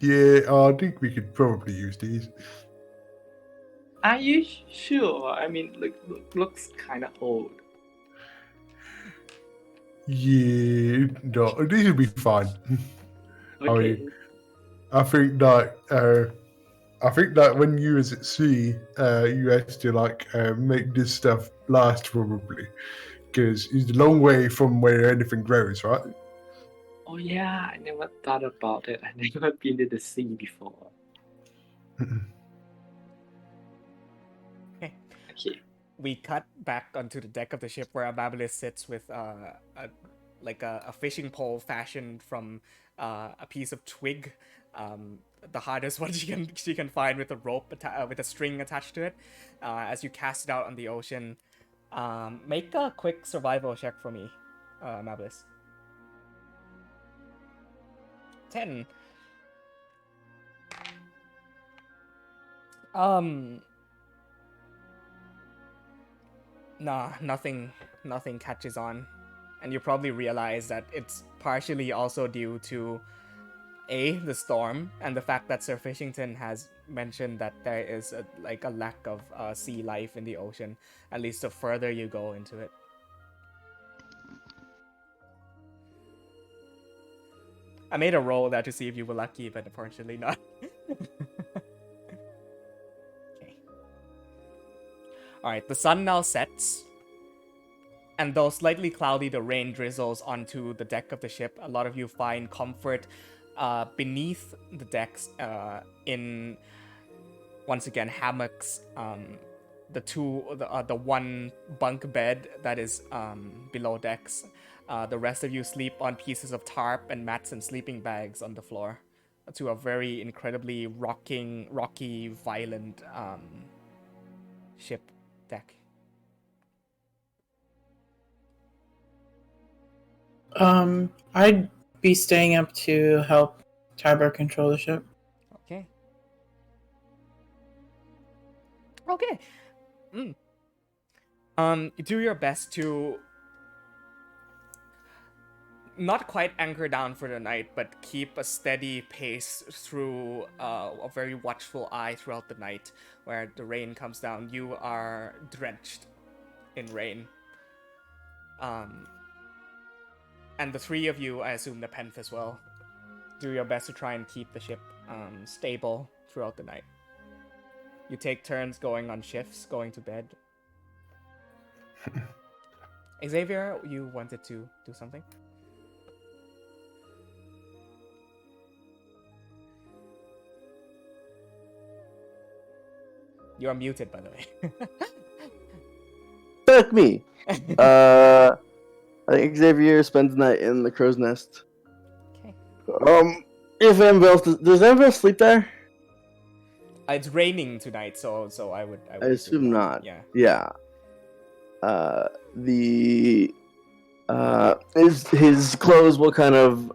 Yeah, I think we could probably use these.
are you sure? I mean, looks kind of old.
Yeah, no, these will be fine.
Okay.
I think that when you was at sea, you had to make this stuff last probably, because it's a long way from where anything grows, right?
Oh yeah, I never thought about it. I never been to the sea before.
Okay.
Okay.
We cut back onto the deck of the ship where Amabilis sits with a fishing pole fashioned from a piece of twig, the hardest one she can find, with a rope with a string attached to it. As you cast it out on the ocean, make a quick survival check for me, Amabilis. 10. Nah, nothing catches on. And you probably realize that it's partially also due to the storm, and the fact that Sir Fishington has mentioned that there is a lack of sea life in the ocean, at least the further you go into it. I made a roll there to see if you were lucky, but unfortunately not. Okay. Alright, the sun now sets. And though slightly cloudy, the rain drizzles onto the deck of the ship. A lot of you find comfort beneath the decks in, once again, hammocks. The one bunk bed that is below decks. The rest of you sleep on pieces of tarp and mats and sleeping bags on the floor, to a very incredibly rocky, violent ship deck.
I'd be staying up to help Tiber control the ship.
Okay. You do your best to not quite anchor down for the night, but keep a steady pace through a very watchful eye throughout the night. Where the rain comes down, you are drenched in rain. And the three of you, I assume the Penth as well, do your best to try and keep the ship stable throughout the night. You take turns going on shifts, going to bed. Xavier, you wanted to do something? You are muted, by the way.
Fuck me. I think Xavier spends the night in the crow's nest.
Okay.
If Anvil does Anvil sleep there?
It's raining tonight, so I would
I assume not.
Yeah.
Yeah. His clothes will kind of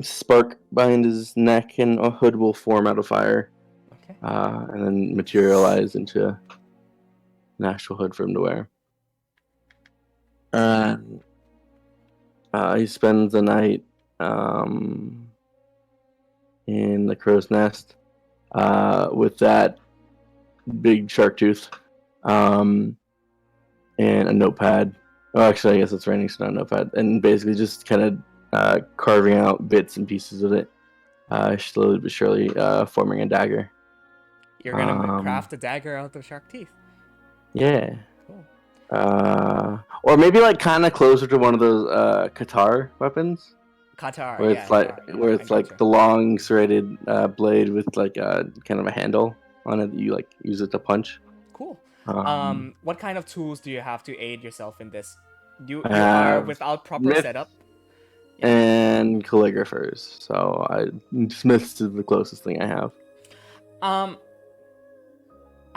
spark behind his neck, and a hood will form out of fire.
Okay.
And then materialize into an actual hood for him to wear. And he spends the night in the crow's nest with that big shark tooth and a notepad. Oh, actually, I guess it's raining, so not a notepad. And basically just kind of carving out bits and pieces of it, slowly but surely forming a dagger.
You're gonna craft a dagger out of shark teeth.
Yeah.
Cool.
Or maybe like kind of closer to one of those Qatar weapons,
Qatar,
where
yeah.
it's like
yeah,
where
I
it's like
gotcha.
the long serrated blade with like kind of a handle on it that you like use it to punch.
Cool.
Um,
What kind of tools do you have to aid yourself in this? You
I
are
have
without proper
smith
setup.
and calligraphers, so Smith's is the closest thing I have.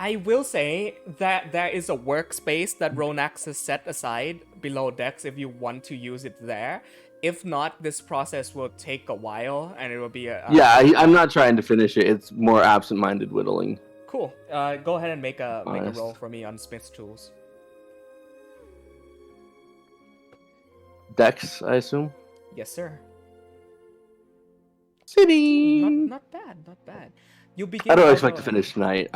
I will say that there is a workspace that Ronax has set aside below decks if you want to use it there. If not, this process will take a while, and it will be
I'm not trying to finish it. It's more absent-minded whittling.
Cool. Go ahead and make a
Honest.
roll for me on Smith's tools.
Dex, I assume.
Yes, sir.
City.
Not bad, not bad. You begin.
I don't
I'll
expect
go
to finish tonight.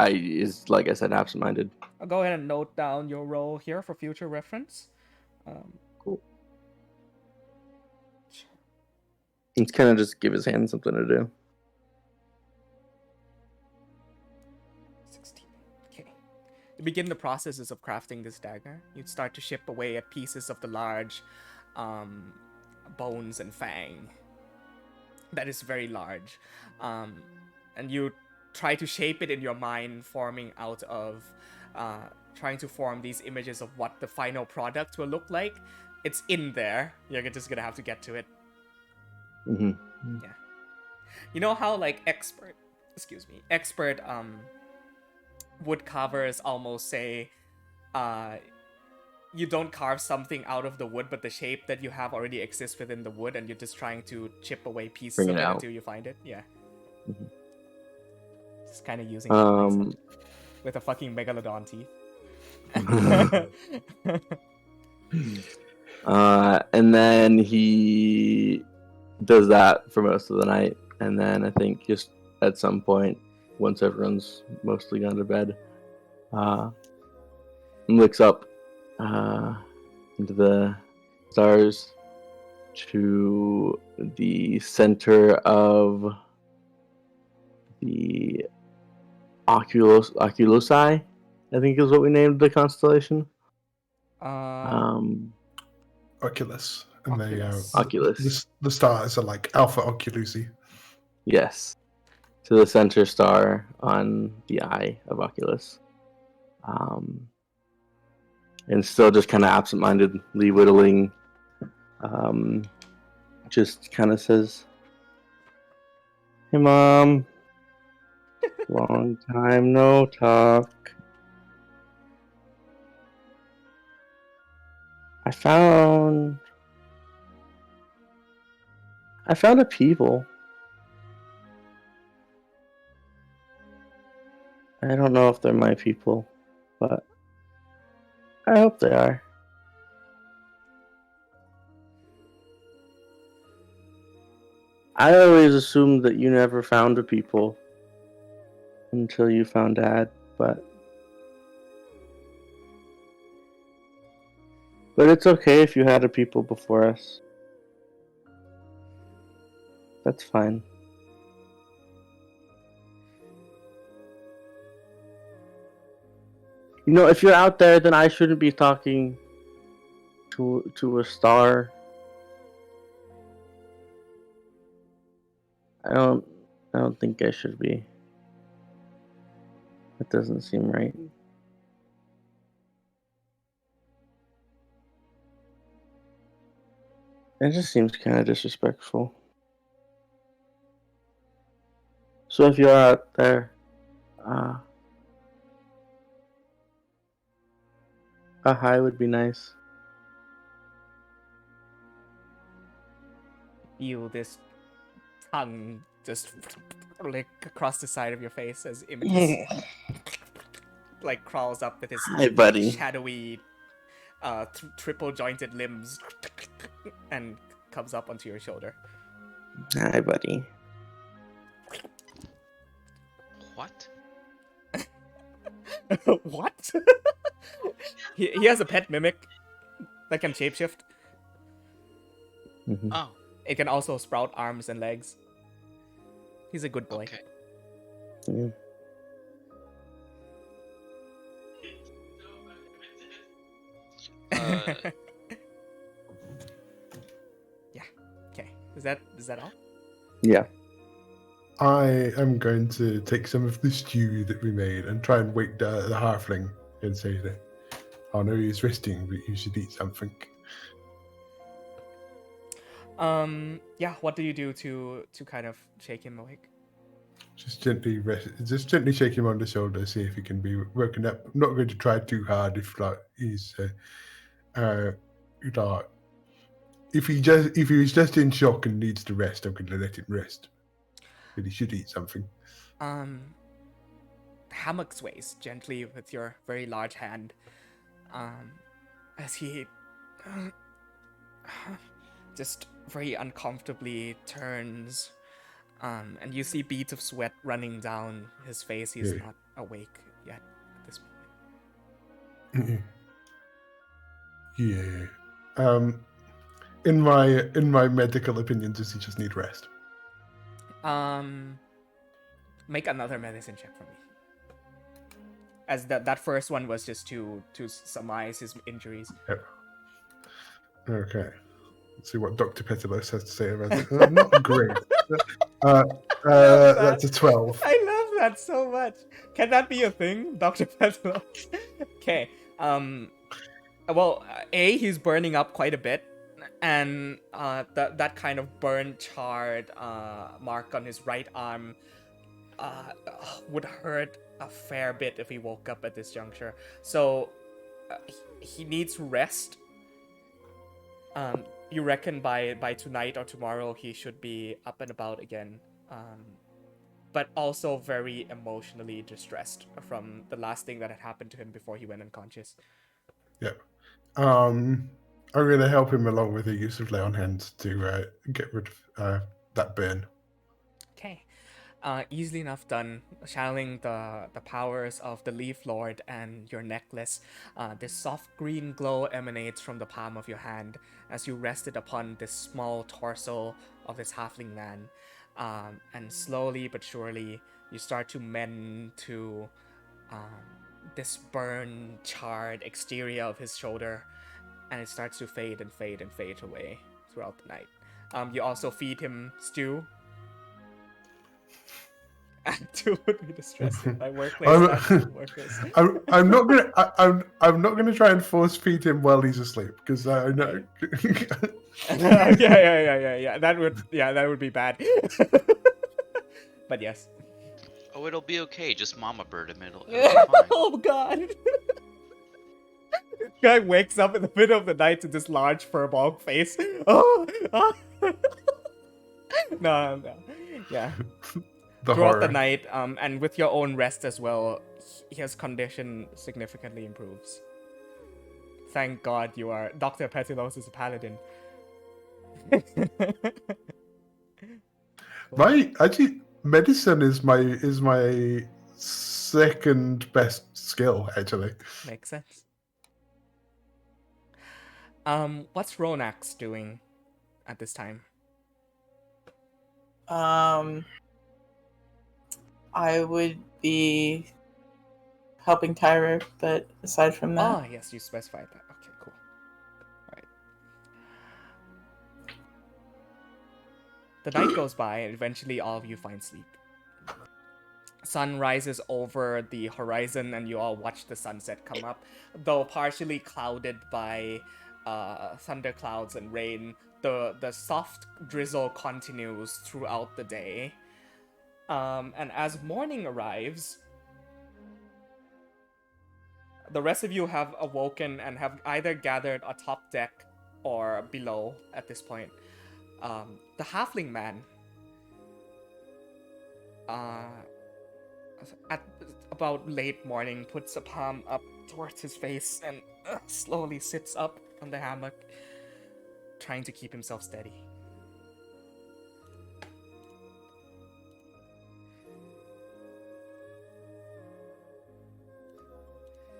Like I said, absent-minded.
I'll go ahead and note down your roll here for future reference.
Cool. It's kind of just give his hand something to do.
16. Okay. You begin the processes of crafting this dagger. You start to chip away at pieces of the large bones and fang. That is very large. And you try to shape it in your mind, forming out of trying to form these images of what the final product will look like. It's in there. You're just gonna have to get to it.
Mm-hmm.
Yeah. You know how like expert wood carvers almost say you don't carve something out of the wood, but the shape that you have already exists within the wood, and you're just trying to chip away pieces
Bring
of
it
it
out.
until you find it. Yeah.
Mhm.
Just kind of using that mindset. With a fucking megalodon teeth.
And then he does that for most of the night, and then I think just at some point, once everyone's mostly gone to bed, looks up into the stars to the center of the Oculosi, I think is what we named the constellation.
Oculus. And
Oculus.
Oculus.
The stars are like Alpha Oculusi.
Yes. To the center star on the eye of Oculus. And still just kind of absent-mindedly whittling. Just kind of says, "Hey, Mom. Long time no talk. I found a people. I don't know if they're my people, but I hope they are. I always assumed that you never found a people until you found Dad, but it's okay if you had a people before us. That's fine. You know, if you're out there, then I shouldn't be talking to a star. I don't think I should be. That doesn't seem right. It just seems kind of disrespectful. So if you're out there, a hi would be nice.
Feel this tongue just lick across the side of your face as Images like crawls up with his
Hi, buddy.
shadowy triple jointed limbs and comes up onto your shoulder.
Hi, buddy.
What?
What? he has a pet mimic that can shapeshift.
Mm-hmm.
Oh,
It can also sprout arms and legs. He's a good boy.
okay.
Yeah.
Yeah. Okay. Is that all?
Yeah.
I am going to take some of the stew that we made and try and wake the halfling and say that, "I know he's resting, but you should eat something."
Yeah, what do you do to kind of shake him awake?
Just gently shake him on the shoulder, see if he can be woken up. I'm not going to try too hard if like he's like if he was just in shock and needs to rest, I'm going to let him rest. But he should eat something.
Hammock sways gently with your very large hand, as he just very uncomfortably turns, and you see beads of sweat running down his face. He's
Yeah.
not awake yet at this moment.
Yeah. In my medical opinion, does he just need rest?
Make another medicine check for me. As that first one was just to surmise his injuries.
Yep. Okay. Let's see what Dr. Petilos has to say about it. Not great. That's a 12.
I love that so much. Can that be a thing, Dr. Petlo? Okay. Well, he's burning up quite a bit, and that kind of burn charred mark on his right arm would hurt a fair bit if he woke up at this juncture. So he needs rest. You reckon by tonight or tomorrow he should be up and about again, but also very emotionally distressed from the last thing that had happened to him before he went unconscious.
Yep. I'm going to help him along with the use of lay on hands to get rid of that burn.
Okay. Easily enough done. Channeling the powers of the Leaf Lord and your necklace. This soft green glow emanates from the palm of your hand as you rest it upon this small torso of this halfling man. And slowly but surely, you start to mend to this burn, charred exterior of his shoulder, and it starts to fade and fade and fade away throughout the night. You also feed him stew. And two would be distressing. My workplace.
I'm not gonna try and force feed him while he's asleep because I know.
yeah. That would be bad. But yes.
Oh, it'll be okay. Just mama bird him. It'll be fine.
Oh god. Guy wakes up in the middle of the night to this large furball face. Oh. No. Yeah. Throughout the night, and with your own rest as well, his condition significantly improves. Thank God you are. Dr. Petilos is a paladin.
Medicine is my second best skill, actually.
Makes sense. What's Ronax doing at this time?
I would be helping Tyra, but aside from that...
Oh, yes, you specified that. Okay, cool. Alright. The night goes by, and eventually all of you find sleep. Sun rises over the horizon, and you all watch the sunset come up. Though partially clouded by thunderclouds and rain, the soft drizzle continues throughout the day. And as morning arrives, the rest of you have awoken and have either gathered atop deck or below at this point. The halfling man, at about late morning, puts a palm up towards his face and slowly sits up on the hammock, trying to keep himself steady.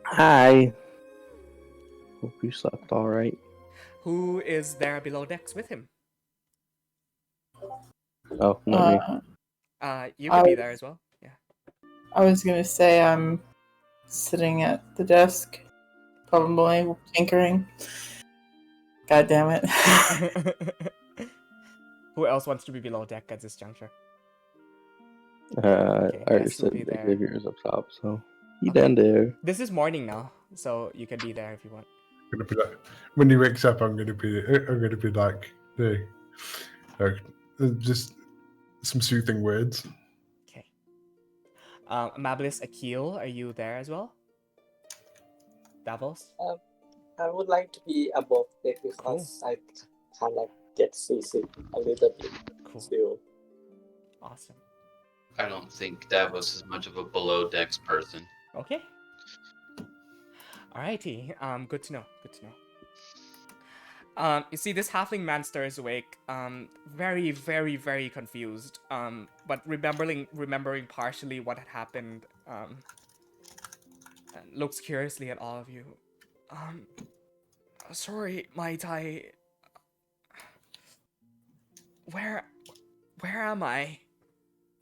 Hi. Hope you slept all right.
Who is there below decks with him?
Oh, not me.
You could be there as well. Yeah.
I was gonna say I'm sitting at the desk, probably tinkering. God damn it.
Who else wants to be below deck at this juncture?
I already
Ness will
said
be there.
Xavier's up top, so he
Okay.
down there.
This is morning now, so you can be there if you want.
I'm gonna be like, when he wakes up, I'm gonna be like, hey, just some soothing words.
Okay. Amabilis, Akil, are you there as well? Davos?
I would like to be above deck because I kind of get seasick a little bit
Cool.
still.
Awesome.
I don't think Davos is much of a below decks person.
Okay. Alrighty. Good to know. Good to know. You see, this halfling man stirs awake, very, very, very confused. But remembering partially what had happened, and looks curiously at all of you. Sorry, might I? Where am I?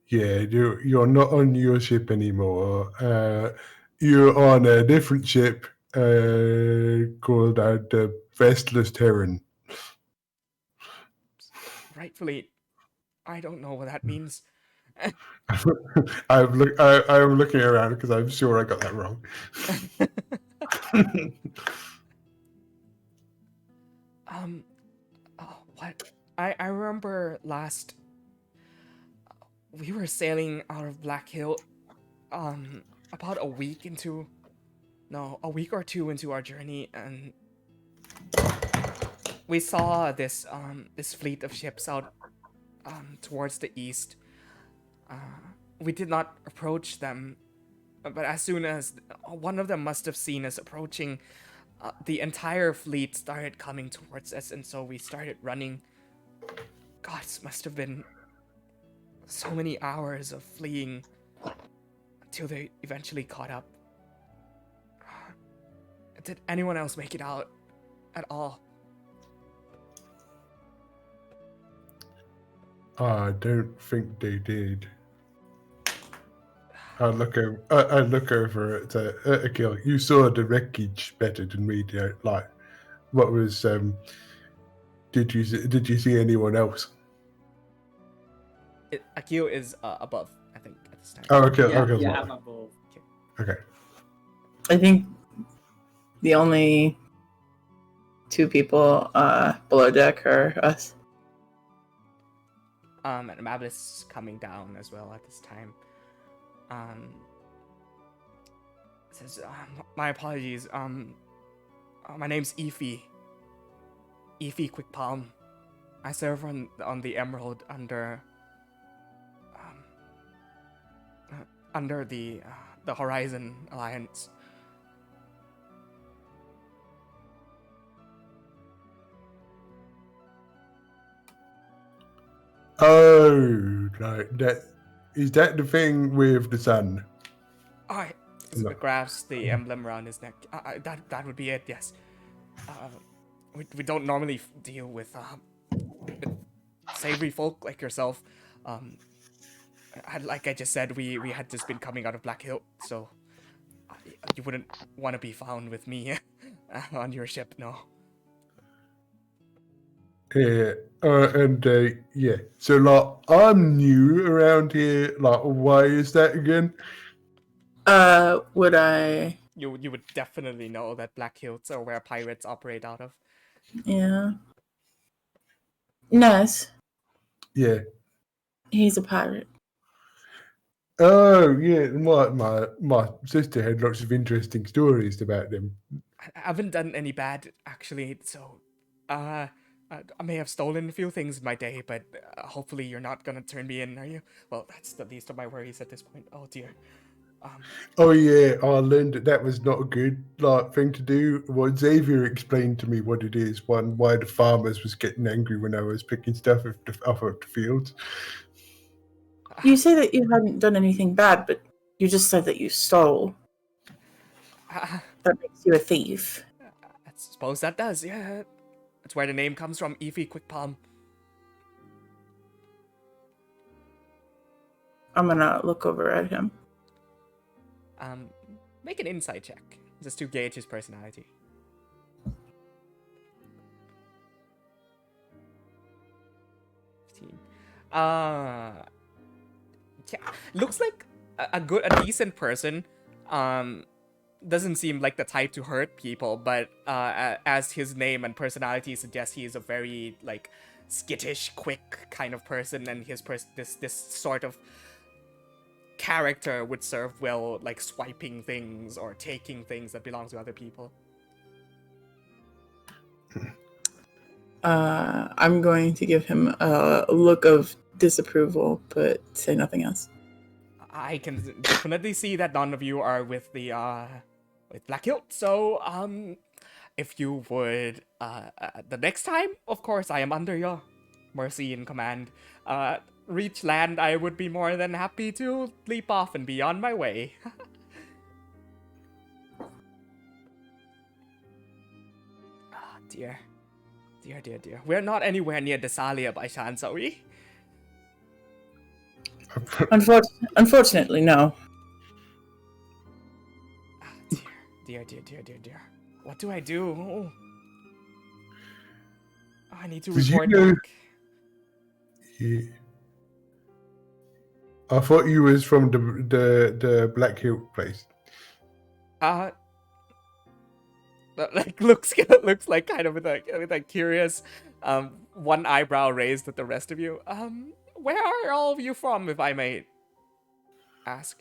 Yeah, you're not on your ship anymore. You're on a different ship called the Vestless Terran.
Rightfully, I don't know what that means.
I'm looking around because I'm sure I got that wrong.
What? I remember last we were sailing out of Black Hill, about a week or two into our journey, and we saw this fleet of ships out towards the east. We did not approach them, but as soon as one of them must have seen us approaching, the entire fleet started coming towards us, and so we started running. God, it must have been so many hours of fleeing until they eventually caught up. Did anyone else make it out at all?
I don't think they did. I look over at Akil. You saw the wreckage better than we did. Like, what was? Did you see anyone else?
Akio is above, I think, at this time.
Oh, okay.
Yeah,
Okay.
I'm above.
Okay.
I think the only two people below deck are us.
And Amabilis is coming down as well at this time. Says, my apologies. My name's Efi. Efi Quickpalm. I serve on the Emerald under the Horizon Alliance.
Oh, like that. Is that the thing with the sun?
Alright.
No.
Grabs the emblem around his neck. That would be it. Yes. We don't normally deal with savory folk like yourself. Like I just said, we had just been coming out of Black Hill, so you wouldn't want to be found with me on your ship, no.
Yeah. Yeah. So like, I'm new around here. Like, why is that again?
Would I?
You would definitely know that Black Hills are where pirates operate out of.
Yeah. Ness,
Yeah.
he's a pirate.
Oh, yeah. My sister had lots of interesting stories about them.
I haven't done any bad, actually, so I may have stolen a few things in my day, but hopefully you're not gonna turn me in, are you? Well, that's the least of my worries at this point. Oh dear.
Oh yeah, I learned that was not a good thing to do. What Xavier explained to me what it is. One, why the farmers was getting angry when I was picking stuff off of the fields.
You say that you hadn't done anything bad, but you just said that you stole. That makes you a thief.
I suppose that does, yeah. That's where the name comes from, Efi Quickpalm.
I'm gonna look over at him.
Make an insight check, just to gauge his personality. 15. Yeah, looks like a decent person. Doesn't seem like the type to hurt people, but as his name and personality suggest, he is a very skittish, quick kind of person, and his this sort of character would serve well, like swiping things or taking things that belong to other people.
I'm going to give him a look of disapproval, but say nothing else.
I can definitely see that none of you are with the with Black Hilt. So if you would the next time, of course, I am under your mercy and command. Reach land, I would be more than happy to leap off and be on my way. Ah, dear. Dear. We're not anywhere near Desalia by chance, are we?
Unfortunately, no.
Ah, dear. What do I do? Oh, I need to
Did you
report
know-
back.
I thought you was from the Black Hill place.
Like looks like kind of with a curious one eyebrow raised at the rest of you. Where are all of you from, if I may ask?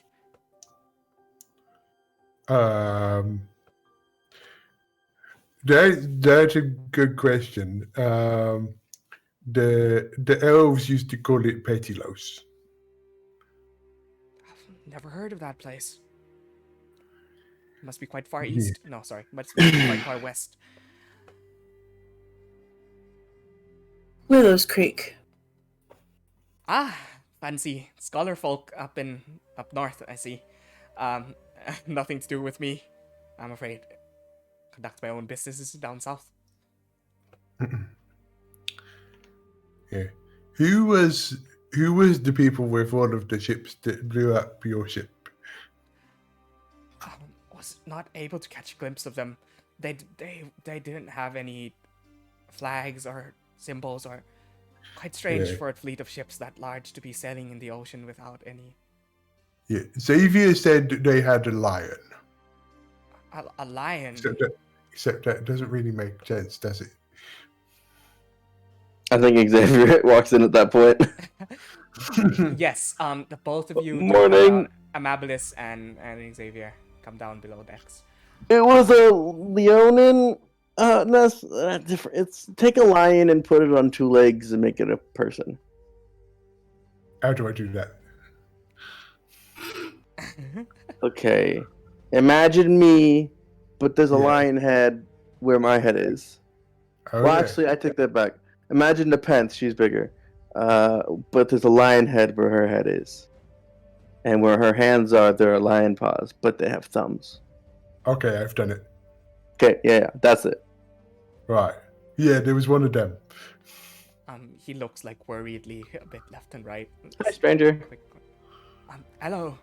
That's a good question. The elves used to call it Petilos.
I've never heard of that place. Must be quite far
Yeah.
east. No, sorry, must be quite far west.
Willows Creek.
Ah, fancy scholar folk up north, I see. Nothing to do with me, I'm afraid. Conduct my own businesses down south.
Yeah. Who was the people with all of the ships that blew up your ship?
Was not able to catch a glimpse of them. They didn't have any flags or symbols, or quite strange
Yeah.
for a fleet of ships that large to be sailing in the ocean without any.
Yeah. Xavier said that they had a lion.
A lion.
Except that doesn't really make sense, does it?
I think Xavier walks in at that point.
Yes. The both of you.
Morning.
Amabilis and Xavier come down below decks.
It was a Leonin. That's different. It's take a lion and put it on two legs and make it a person.
How do I do that?
Okay. Imagine me, but there's a
Yeah.
lion head where my head is.
Oh,
Well,
yeah.
actually, I take that back. Imagine the pants. She's bigger. But there's a lion head where her head is. And where her hands are, there are lion paws, but they have thumbs.
Okay, I've done it.
Okay, yeah, that's it.
Right. Yeah, there was one of them.
He looks like worriedly a bit left and right.
Hi, stranger.
Quick. Hello,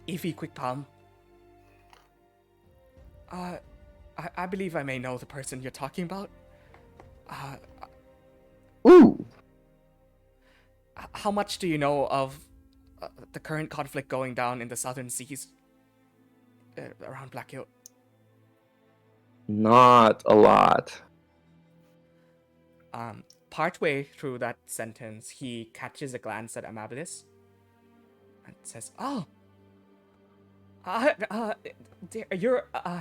Evie Quick Palm. I believe I may know the person you're talking about.
Ooh.
How much do you know of the current conflict going down in the southern seas around Black Hill?
Not a lot.
Partway through that sentence, he catches a glance at Amabilis and says, "Oh, dear,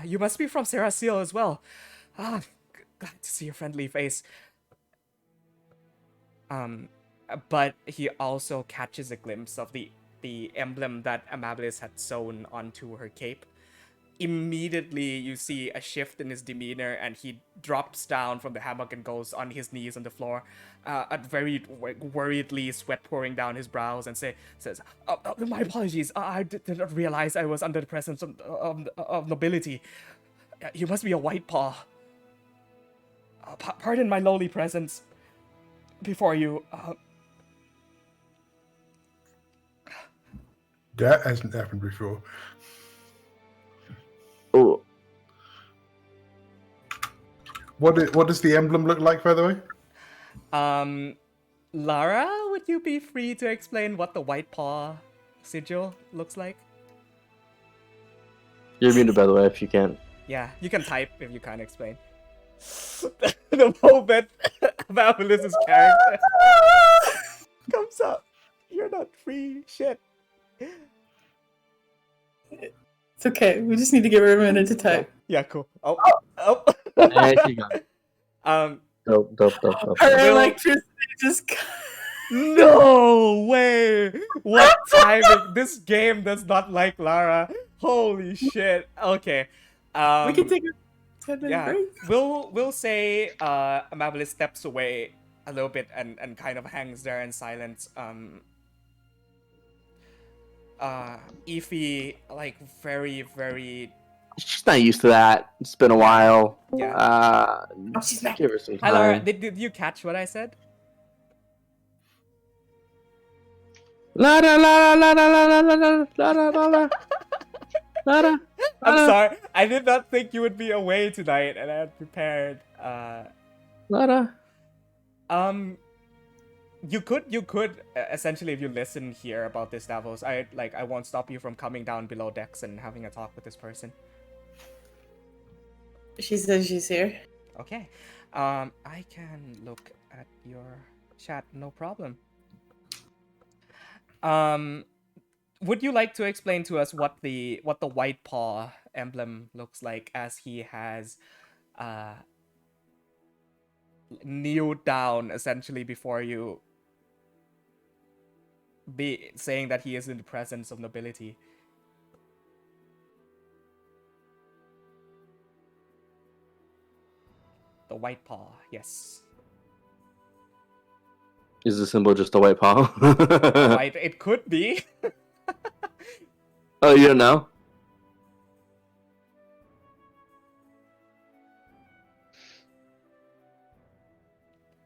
you must be from Serasil as well. Glad to see your friendly face." But he also catches a glimpse of the emblem that Amabilis had sewn onto her cape. Immediately, you see a shift in his demeanor, and he drops down from the hammock and goes on his knees on the floor, very worriedly, sweat pouring down his brows, and says, "My apologies. I did not realize I was under the presence of nobility. You must be a white paw. Pardon my lowly presence before you."
That hasn't happened before.
Oh,
What does the emblem look like, by the way?
Lara, would you be free to explain what the white paw sigil looks like?
you're muted, by the way, if you can.
Yeah, you can type if you can't explain. The moment Amabilis' character comes up, you're not free. Shit.
It's okay. We just need to give her a minute to type.
Yeah, cool. Oh.
There she goes.
Um,
Dope.
Her
Will-
electricity just.
no way! What timing? This game does not like Lara. Holy shit. Okay.
We can take a 10-minute
Yeah.
break.
We'll say Amabilis steps away a little bit and kind of hangs there in silence. Ify, like, very, very.
She's not used to that. It's been a while.
Yeah.
Oh, she's back.
Give her some
Hi, Lara.
time.
Did you catch what I said?
Lara.
I'm sorry. I did not think you would be away tonight, and I had prepared.
Lara.
You could essentially, if you listen here about this, Davos, I won't stop you from coming down below decks and having a talk with this person.
She says she's here.
Okay. I can look at your chat, no problem. Would you like to explain to us what the white paw emblem looks like, as he has kneeled down essentially before you, be saying that he is in the presence of nobility? The white paw, yes.
Is the symbol just a white paw?
Right, it could be.
Oh, you don't know?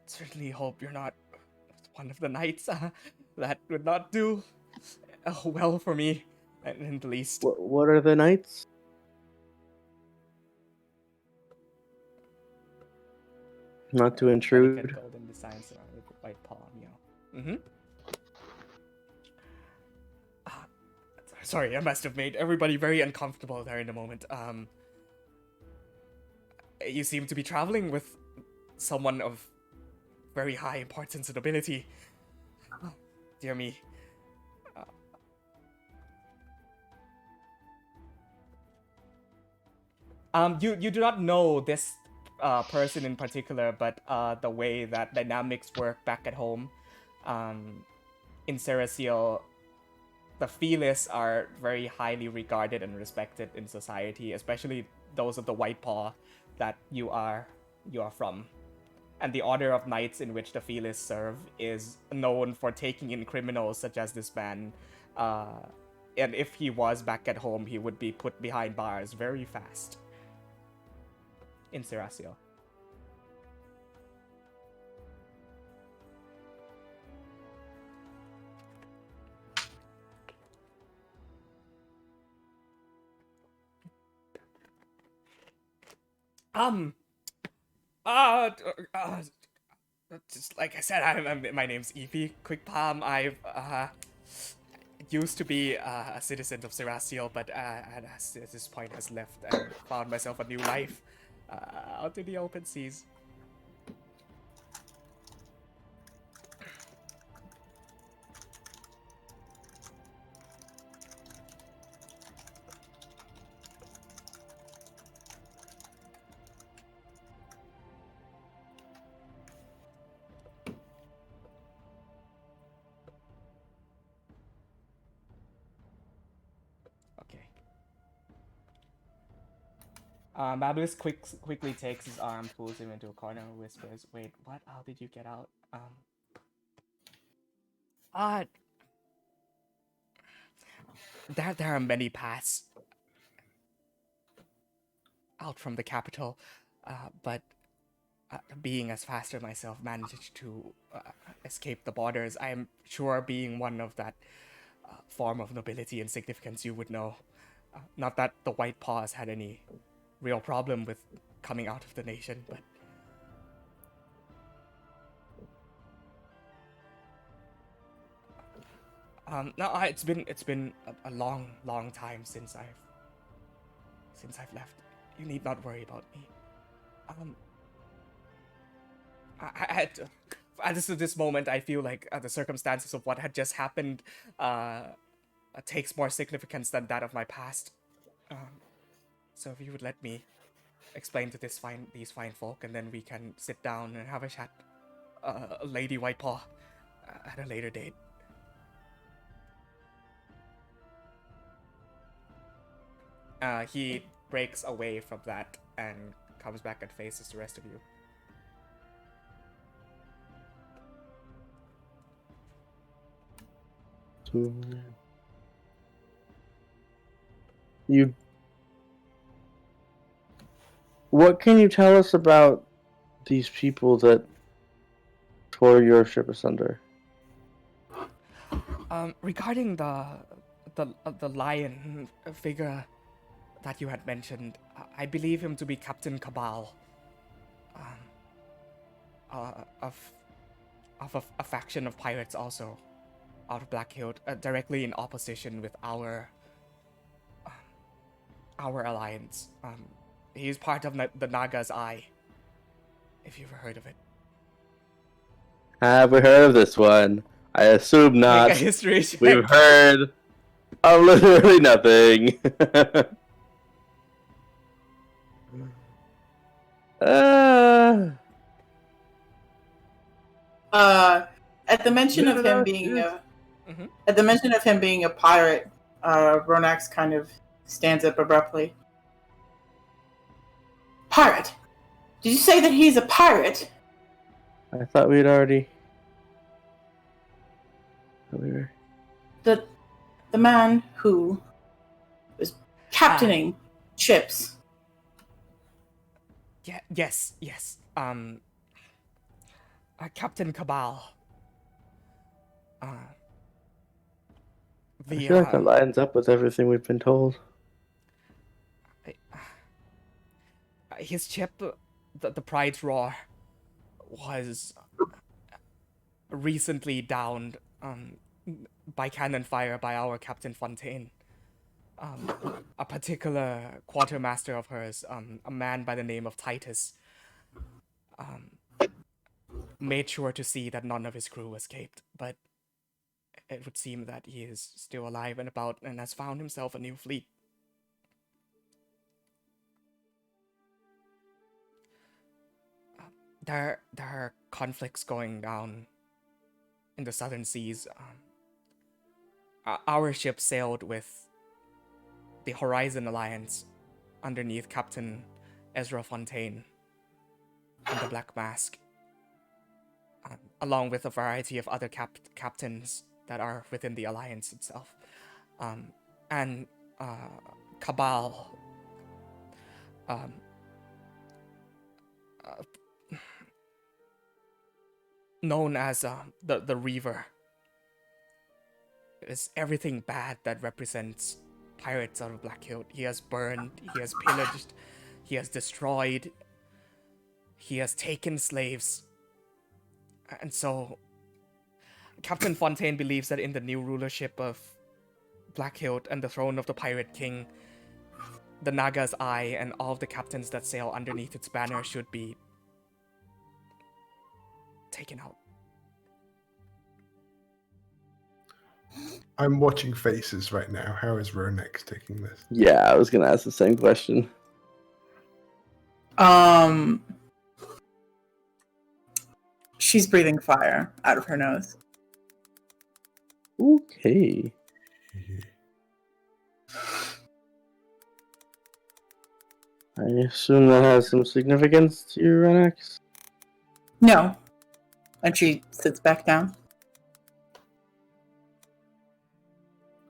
Certainly hope you're not one of the knights. That would not do well for me, in the least.
What are the knights? Not to intrude.
Delicate golden designs surrounded with white paw, meow. Sorry, I must have made everybody very uncomfortable there in a moment. You seem to be traveling with someone of very high importance and ability. Oh, dear me. You do not know this person in particular, but the way that dynamics work back at home, in Serasil, the Felis are very highly regarded and respected in society, especially those of the White Paw that you are from. And the Order of Knights in which the Felis serve is known for taking in criminals such as this man. And if he was back at home, he would be put behind bars very fast. In Serasil. Just like I said, my name's Evie Quickpalm. I've used to be a citizen of Serasil, but at this point has left and found myself a new life out in the open seas. Mablis quickly takes his arm, pulls him into a corner, whispers, "Wait, what? How did you get out?" There are many paths out from the capital, but being as faster myself, managed to escape the borders. I am sure being one of that form of nobility and significance you would know. Not that the White Paws had any real problem with coming out of the nation, but no, it's been a long time since I've left. You need not worry about me. At this moment, I feel like the circumstances of what had just happened takes more significance than that of my past. So if you would let me explain to these fine folk, and then we can sit down and have a chat, Lady Whitepaw, at a later date. He breaks away from that and comes back and faces the rest of you.
So, you. What can you tell us about these people that tore your ship asunder?
Regarding the lion figure that you had mentioned, I believe him to be Captain Cabal, of a faction of pirates also out of Black Hilt, directly in opposition with our alliance. He's part of the Naga's Eye, if you've heard of it.
Have we heard of this one? I assume not.
Make a history check.
We've heard of literally nothing.
At the mention of him being a at the mention of him being a pirate, Ronax kind of stands up abruptly. Pirate? Did you say that he's a pirate?
I thought we'd already.
The man who was captaining ships.
Yeah. Yes. Captain Cabal.
I feel like that lines up with everything we've been told.
His ship, the Pride's Roar, was recently downed by cannon fire by our Captain Fontaine. A particular quartermaster of hers, a man by the name of Titus, made sure to see that none of his crew escaped, but it would seem that he is still alive and about and has found himself a new fleet. There are conflicts going down in the southern seas. Our ship sailed with the Horizon Alliance underneath Captain Ezra Fontaine and the Black Mask, along with a variety of other captains that are within the Alliance itself. And Cabal, known as the Reaver, is everything bad that represents pirates out of Black Hilt. He has burned, he has pillaged, he has destroyed, he has taken slaves. And so Captain Fontaine believes that in the new rulership of Black Hilt and the throne of the Pirate King, the Naga's Eye and all of the captains that sail underneath its banner should be taken out.
I'm watching faces right now. How is Ronex taking this?
Yeah, I was gonna ask the same question.
She's breathing fire out of her nose.
Okay. I assume that has some significance to you, Renex?
No. And she sits back down.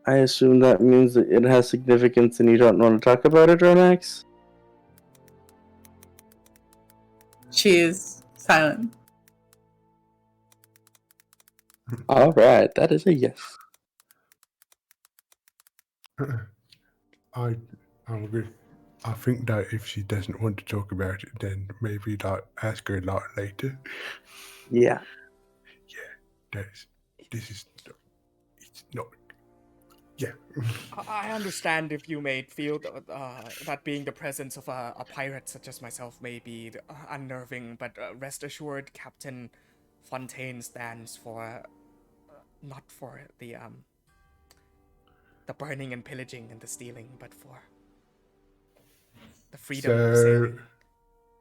I assume that means that it has significance and you don't want to talk about it, Renex?
She is silent.
Alright, that is a yes.
I'm good. I think that if she doesn't want to talk about it, then maybe ask her a lot later.
Yeah.
It's not. Yeah.
I understand if you may feel that being the presence of a pirate such as myself may be unnerving, but rest assured, Captain Fontaine stands for not for the the burning and pillaging and the stealing, but for the freedom of sailing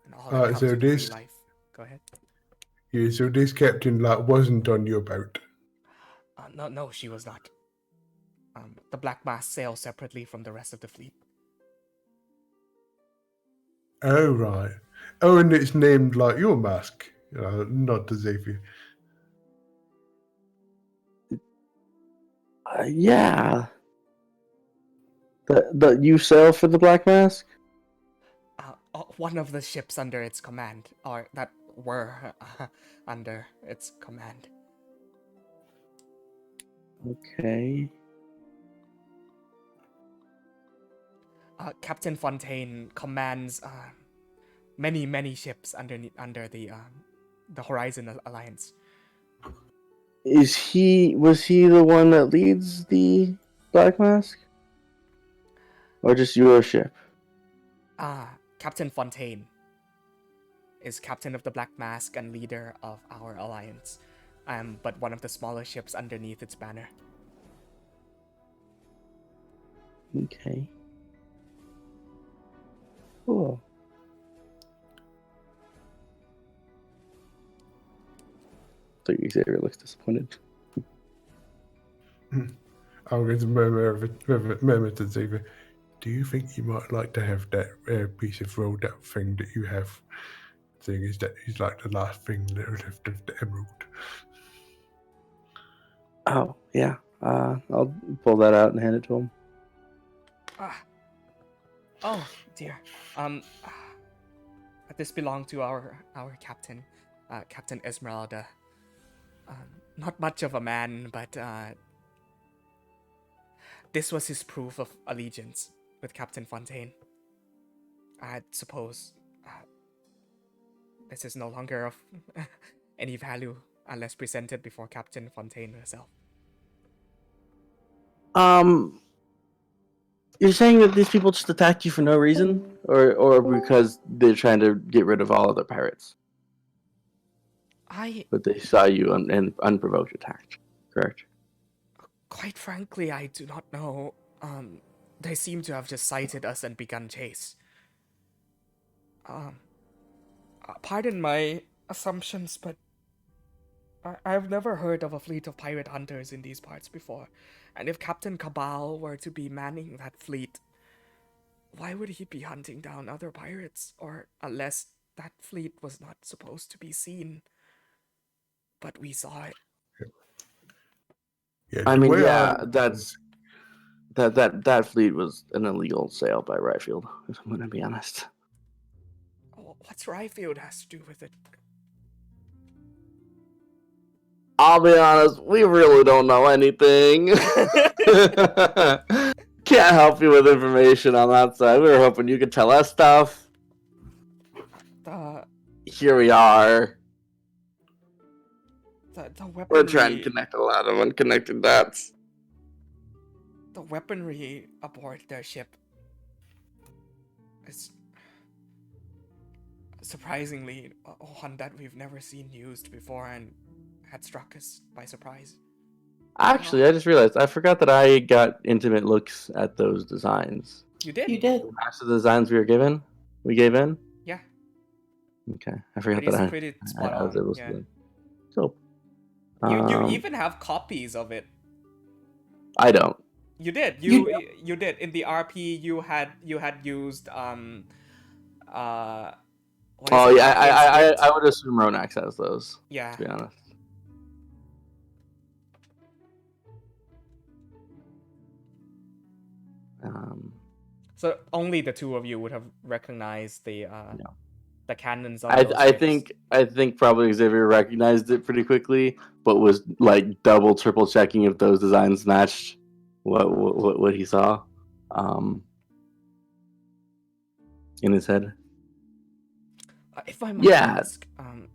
and all that comes
so
with free
this-
life. Go ahead.
Yeah, so this captain wasn't on your boat.
No, she was not. The Black Mass sails separately from the rest of the fleet.
Oh right. Oh, and it's named like your mask. Not to Xavier.
Yeah. You sail for the Black Mask?
One of the ships under its command, or that were under its command.
Okay.
Captain Fontaine commands many ships under the Horizon Alliance.
Was he the one that leads the Black Mask? Or just your ship?
Captain Fontaine is captain of the Black Mask and leader of our alliance, but one of the smaller ships underneath its banner.
Okay. Cool. So Xavier looks disappointed.
I'm going to murmur to Xavier. Do you think you might like to have that piece of rolled up thing that you have? Thing is that is like the last thing left of the emerald.
Oh, yeah. I'll pull that out and hand it to him.
Oh dear. This belonged to our captain, Captain Esmeralda. Not much of a man, but this was his proof of allegiance with Captain Fontaine. I suppose this is no longer of any value unless presented before Captain Fontaine herself.
You're saying that these people just attacked you for no reason, or because they're trying to get rid of all other pirates? But they saw you and unprovoked attacked, correct?
Quite frankly, I do not know. They seem to have just sighted us and begun chase. Pardon my assumptions, but I've never heard of a fleet of pirate hunters in these parts before. And if Captain Cabal were to be manning that fleet, why would he be hunting down other pirates? Or unless that fleet was not supposed to be seen, but we saw it.
Yeah,
I mean,
where
yeah,
are-
that fleet was an illegal sail by Ryfield, if I'm going to be honest.
What's Ryfield has to do with it?
I'll be honest, we really don't know anything. Can't help you with information on that side. We were hoping you could tell us stuff. Here we are.
The weaponry...
We're trying to connect a lot of unconnected dots.
The weaponry aboard their ship is surprisingly one that we've never seen used before and had struck us by surprise.
Actually, I just realized I forgot that I got intimate looks at those designs.
You did?
You did.
The rest of the designs we gave in.
Yeah.
Okay, I forgot
Pretty,
that
pretty
I
spot
was
on.
able
Yeah.
to. So,
You even have copies of it.
I don't.
You did. You did. In the RP, you had used what is
Oh
it?
yeah,
Instinct.
I would assume Ronax has those.
Yeah.
To be honest.
So only the two of you would have recognized the cannons on those
I
ships.
think probably Xavier recognized it pretty quickly, but was like double, triple checking if those designs matched what he saw, in his head.
If I might ask,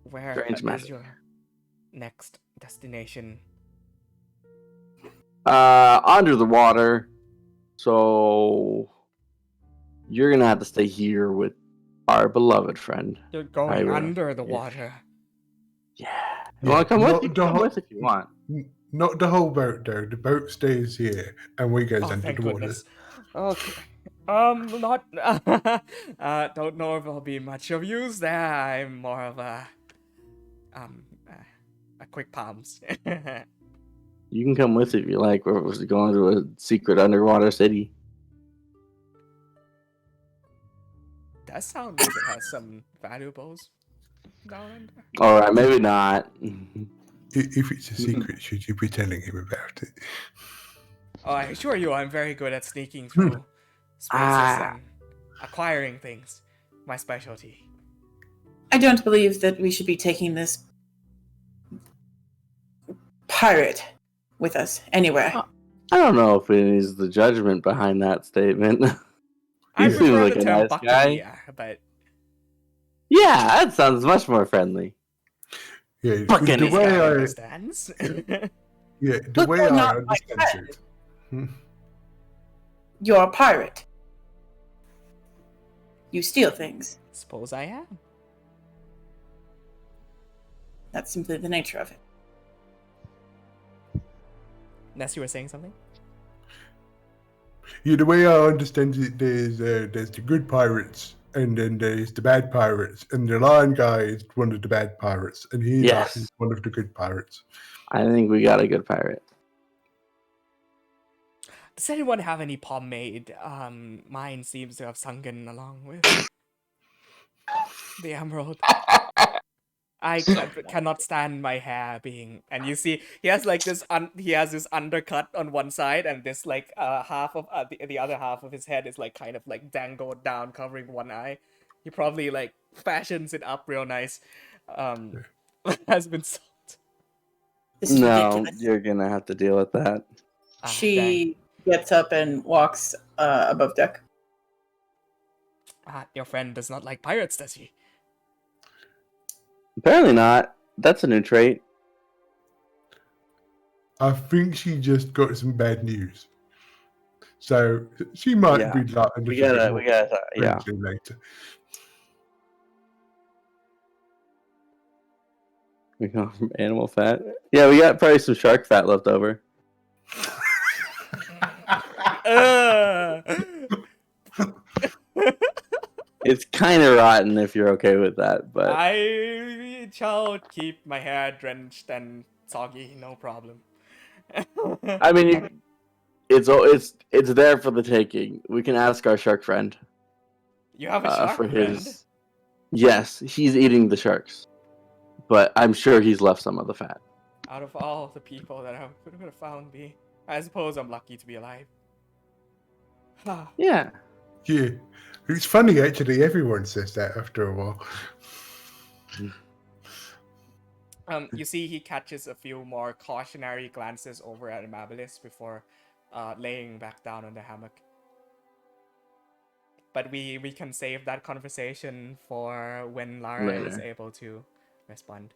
where
Strange
is
magic.
your next destination?
Under the water, so you're gonna have to stay here with our beloved friend.
You're going
will.
under the
Yeah.
water.
Yeah. You want to come with? You can
don't
come with if you want.
Not the whole boat, though. The boat stays here, and we goes
Oh,
under
thank
the water.
goodness. Okay. Not. Don't know if I'll be much of use there. I'm more of a quick palms.
You can come with if you like. We're going to a secret underwater city.
That sounds like it has some valuables down under.
All right, maybe not.
If it's a secret, should you be telling him about it?
Oh, I assure you, I'm very good at sneaking through spaces and acquiring things. My specialty.
I don't believe that we should be taking this pirate with us anywhere.
I don't know if it is the judgment behind that statement.
I
seems
prefer
like
the
a
term
nice guy.
buccaneer, but
Yeah, that sounds much more friendly.
Yeah,
Fucking
the
this
way
guy
I
understands.
yeah the
But
way
you're
I
not my
understand it.
You're a pirate. You steal things.
Suppose I am.
That's simply the nature of it.
Ness, you were saying something?
Yeah, the way I understand it, there's the good pirates, and then there's the bad pirates, and the lion guy is one of the bad pirates, and he's
Yes.
one of the good pirates.
I think we got a good pirate.
Does anyone have any pomade? Mine seems to have sunken along with the emerald. I cannot stand my hair being, and you see, he has like this. He has this undercut on one side, and this like half of the other half of his head is like kind of like dangled down, covering one eye. He probably like fashions it up real nice. Has been sold.
This is
No,
ridiculous.
you're gonna have to deal with that.
She gets up and walks above deck.
Your friend does not like pirates, does he?
Apparently not. That's a new trait.
I think she just got some bad news, so she might
Yeah.
be like a
We
little bit
gotta,
more
yeah.
friendly later.
We go from animal fat. Yeah, we got probably some shark fat left over. It's kind of rotten if you're okay with that, but
I shall keep my hair drenched and soggy, no problem.
I mean, it's there for the taking. We can ask our shark friend.
You have a shark
for
friend?
his. Yes, he's eating the sharks, but I'm sure he's left some of the fat.
Out of all the people that could have found me, I suppose I'm lucky to be alive.
Yeah.
Yeah, it's funny actually. Everyone says that after a while.
You see, he catches a few more cautionary glances over at Amabilis before laying back down on the hammock. But we can save that conversation for when Lara is
Later.
able to respond.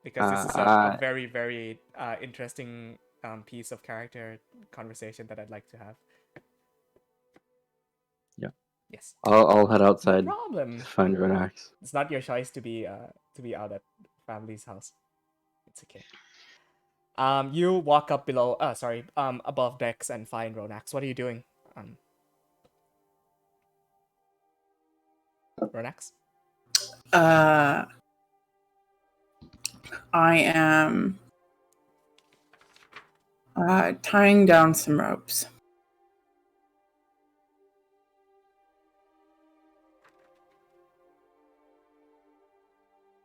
Because this is a very, very interesting piece of character conversation that I'd like to have.
Yeah.
Yes.
I'll head outside.
No problem.
To find Ronax.
It's not your choice to be out at family's house. It's okay. You walk up below. Above decks and find Ronax. What are you doing? Ronax.
I am tying down some ropes.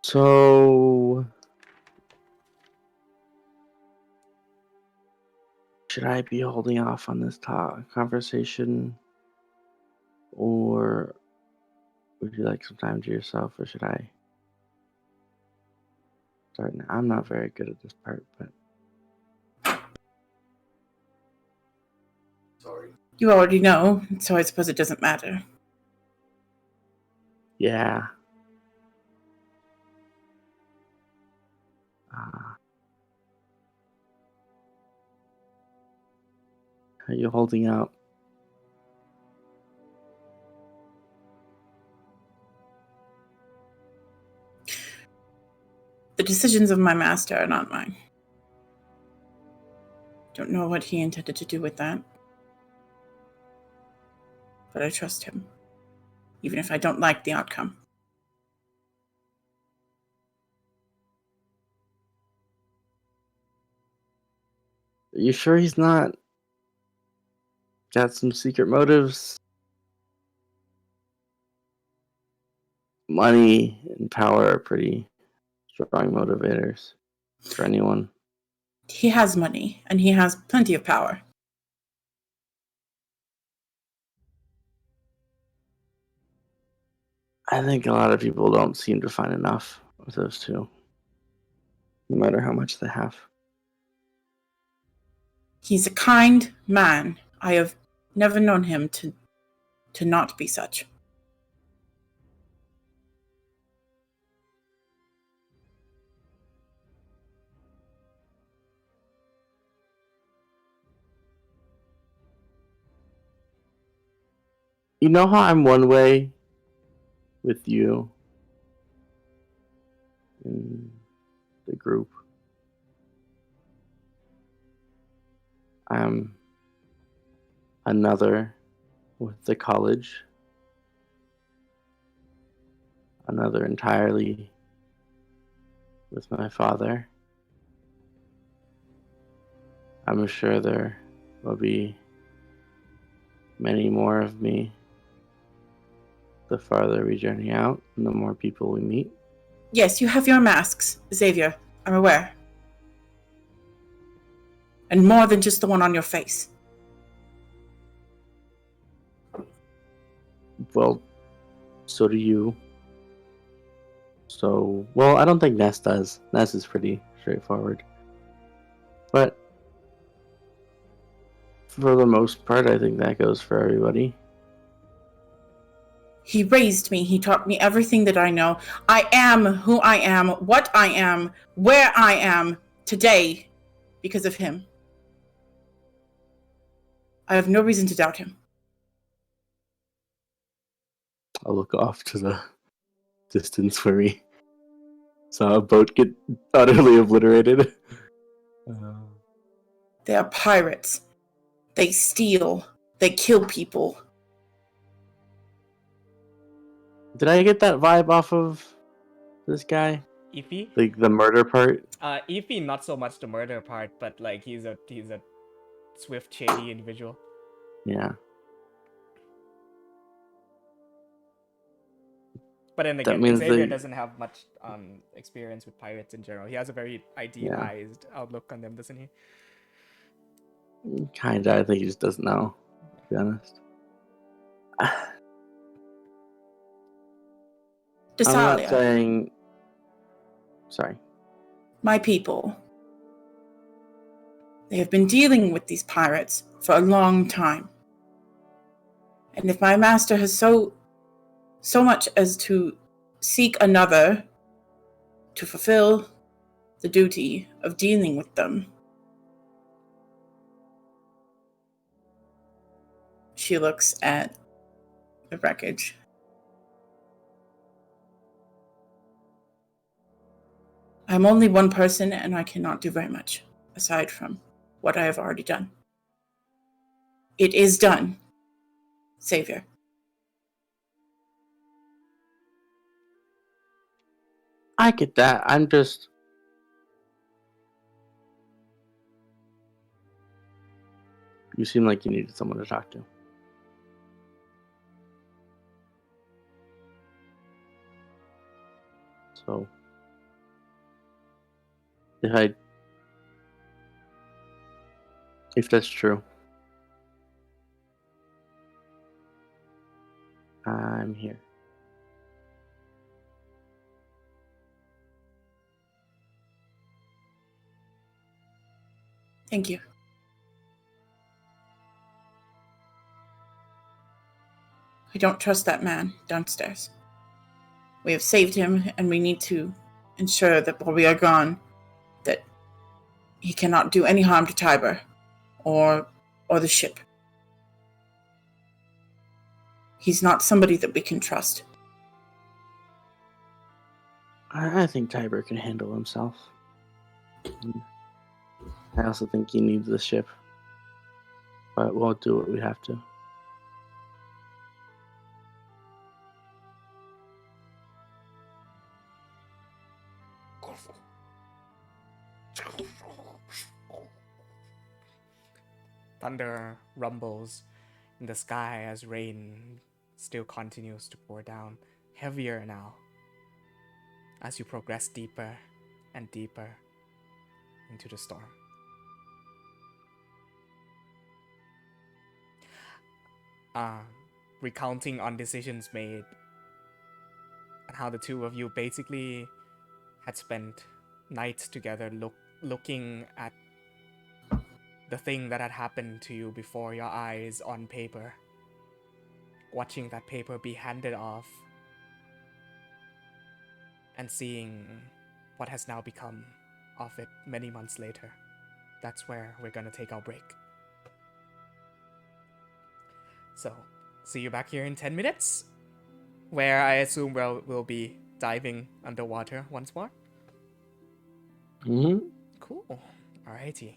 So, should I be holding off on this conversation, or would you like some time to yourself, or should I start now? I'm not very good at this part, but
Sorry.
You already know, so I suppose it doesn't matter.
yeah. Are you holding out?
The decisions of my master are not mine. Don't know what he intended to do with that. But I trust him, even if I don't like the outcome.
Are you sure he's not got some secret motives? Money and power are pretty strong motivators for anyone.
He has money, and he has plenty of power.
I think a lot of people don't seem to find enough with those two, no matter how much they have.
He's a kind man. I have never known him to not be such.
You know how I'm one way with you in the group? I'm another with the college. Another entirely with my father. I'm sure there will be many more of me the farther we journey out and the more people we meet.
Yes, you have your masks, Xavier. I'm aware. And more than just the one on your face.
Well, so do you. So, well, I don't think Ness does. Ness is pretty straightforward. But for the most part, I think that goes for everybody.
He raised me. He taught me everything that I know. I am who I am, what I am, where I am today because of him. I have no reason to doubt him.
I'll look off to the distance where we saw a boat get utterly obliterated.
They are pirates. They steal. They kill people.
Did I get that vibe off of this guy?
Ify?
Like the murder part?
Ify, not so much the murder part, but like he's a swift, shady individual.
Yeah.
But then
That
again,
means
Xavier
they-
doesn't have much experience with pirates in general. He has a very idealized outlook on them, doesn't he?
Kinda. I think he just doesn't know, to be honest. I'm not
Desalia,
saying... Sorry.
my people. They have been dealing with these pirates for a long time. And if my master has so much as to seek another to fulfill the duty of dealing with them, she looks at the wreckage. I'm only one person, and I cannot do very much, aside from what I have already done. It is done, Savior.
I get that. I'm just... You seem like you needed someone to talk to. So... If that's true, I'm here.
Thank you. I don't trust that man downstairs. We have saved him, and we need to ensure that while we are gone, that he cannot do any harm to Tiber or the ship. He's not somebody that we can trust.
I think Tiber can handle himself. I also think he needs the ship. But we'll do what we have to.
Thunder rumbles in the sky as rain still continues to pour down, heavier now, as you progress deeper and deeper into the storm. Recounting on decisions made and how the two of you basically had spent nights together looking at the thing that had happened to you before your eyes on paper, watching that paper be handed off, and seeing what has now become of it many months later. That's where we're gonna take our break. So, see you back here in 10 minutes, where I assume we'll be diving underwater once more.
Mm-hmm.
Cool. Alrighty.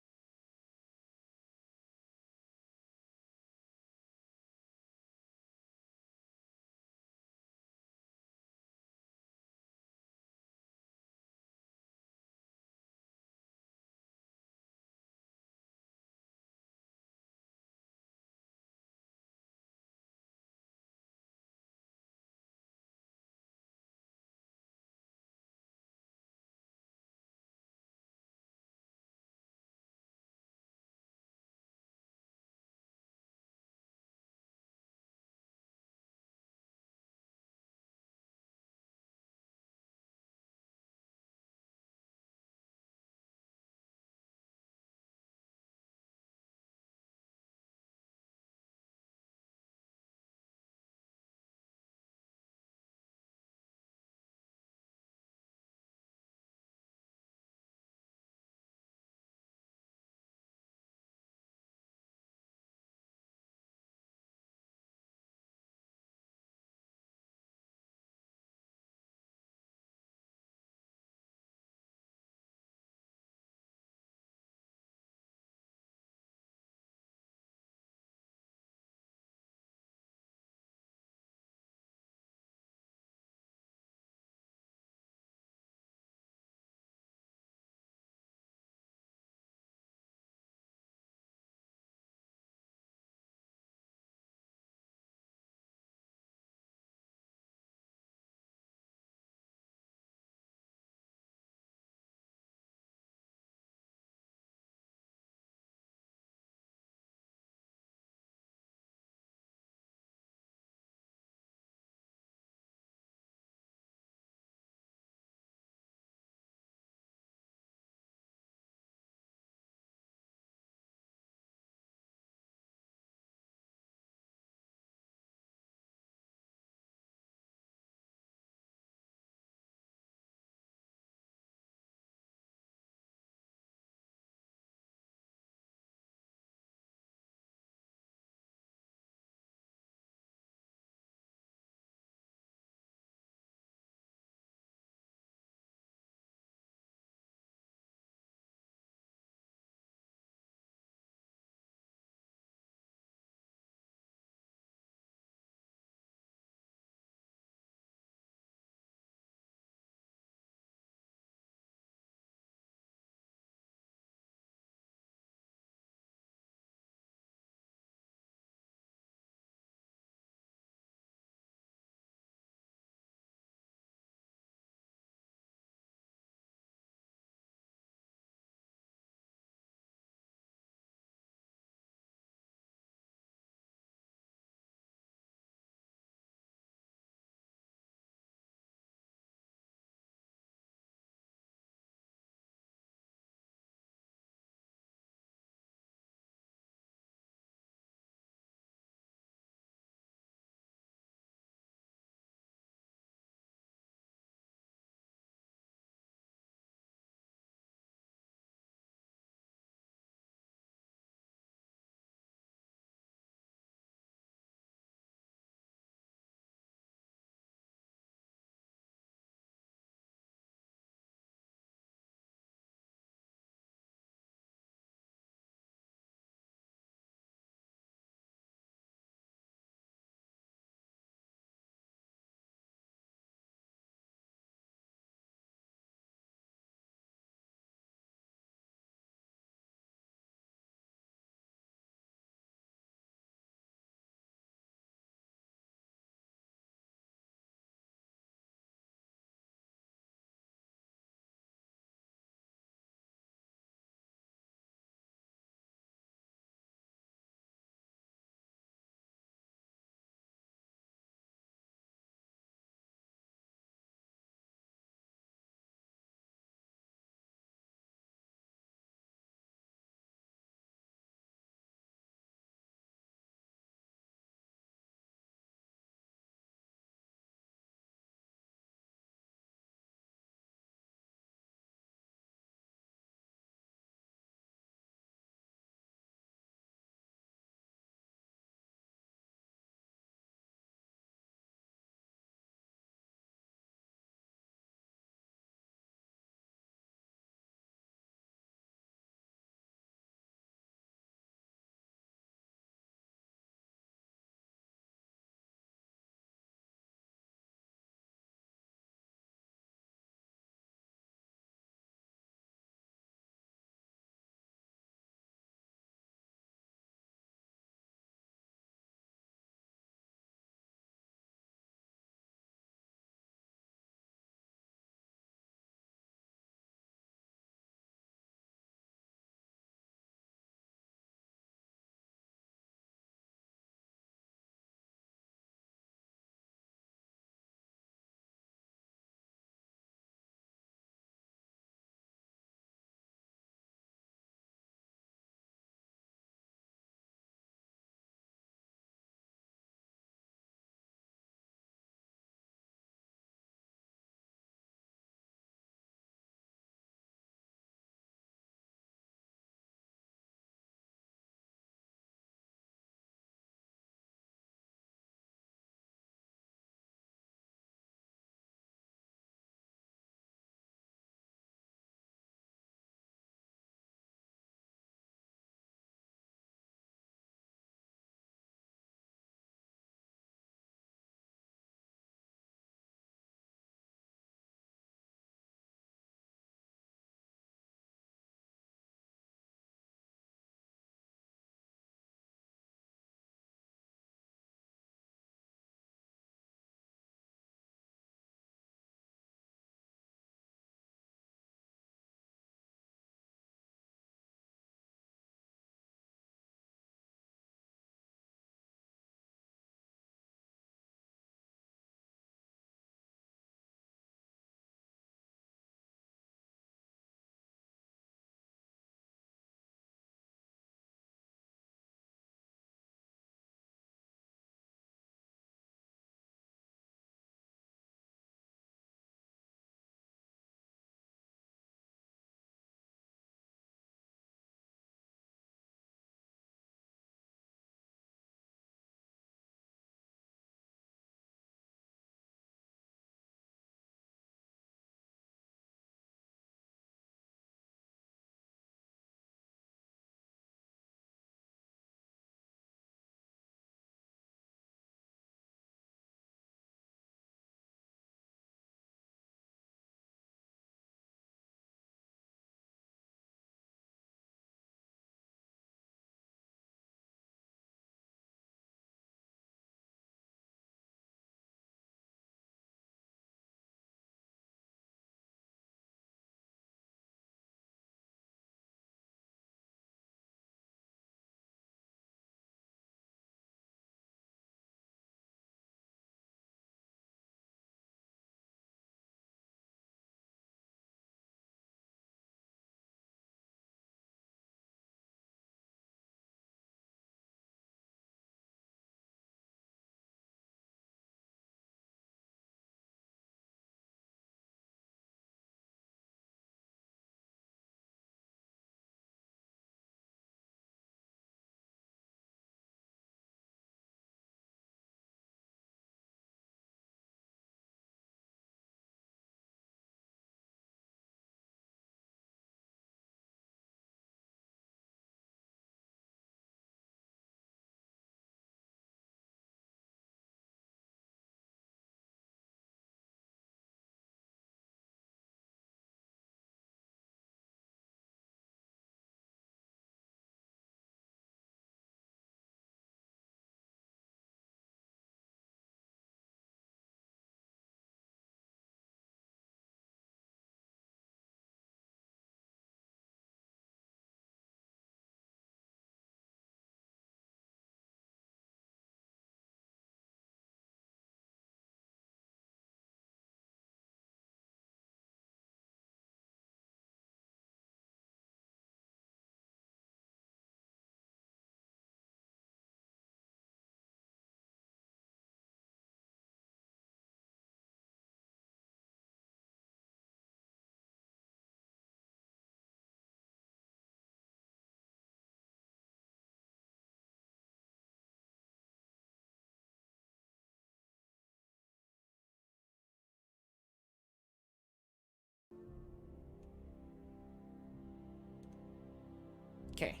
Okay.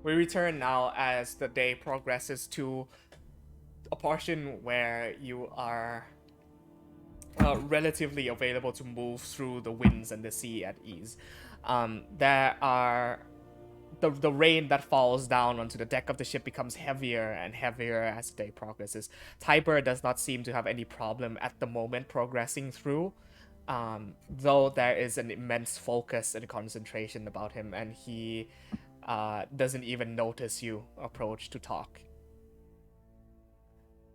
We return now as the day progresses to a portion where you are relatively available to move through the winds and the sea at ease. There are the rain that falls down onto the deck of the ship becomes heavier and heavier as the day progresses. Tiber does not seem to have any problem at the moment progressing through, though there is an immense focus and concentration about him, and he doesn't even notice you approach to talk,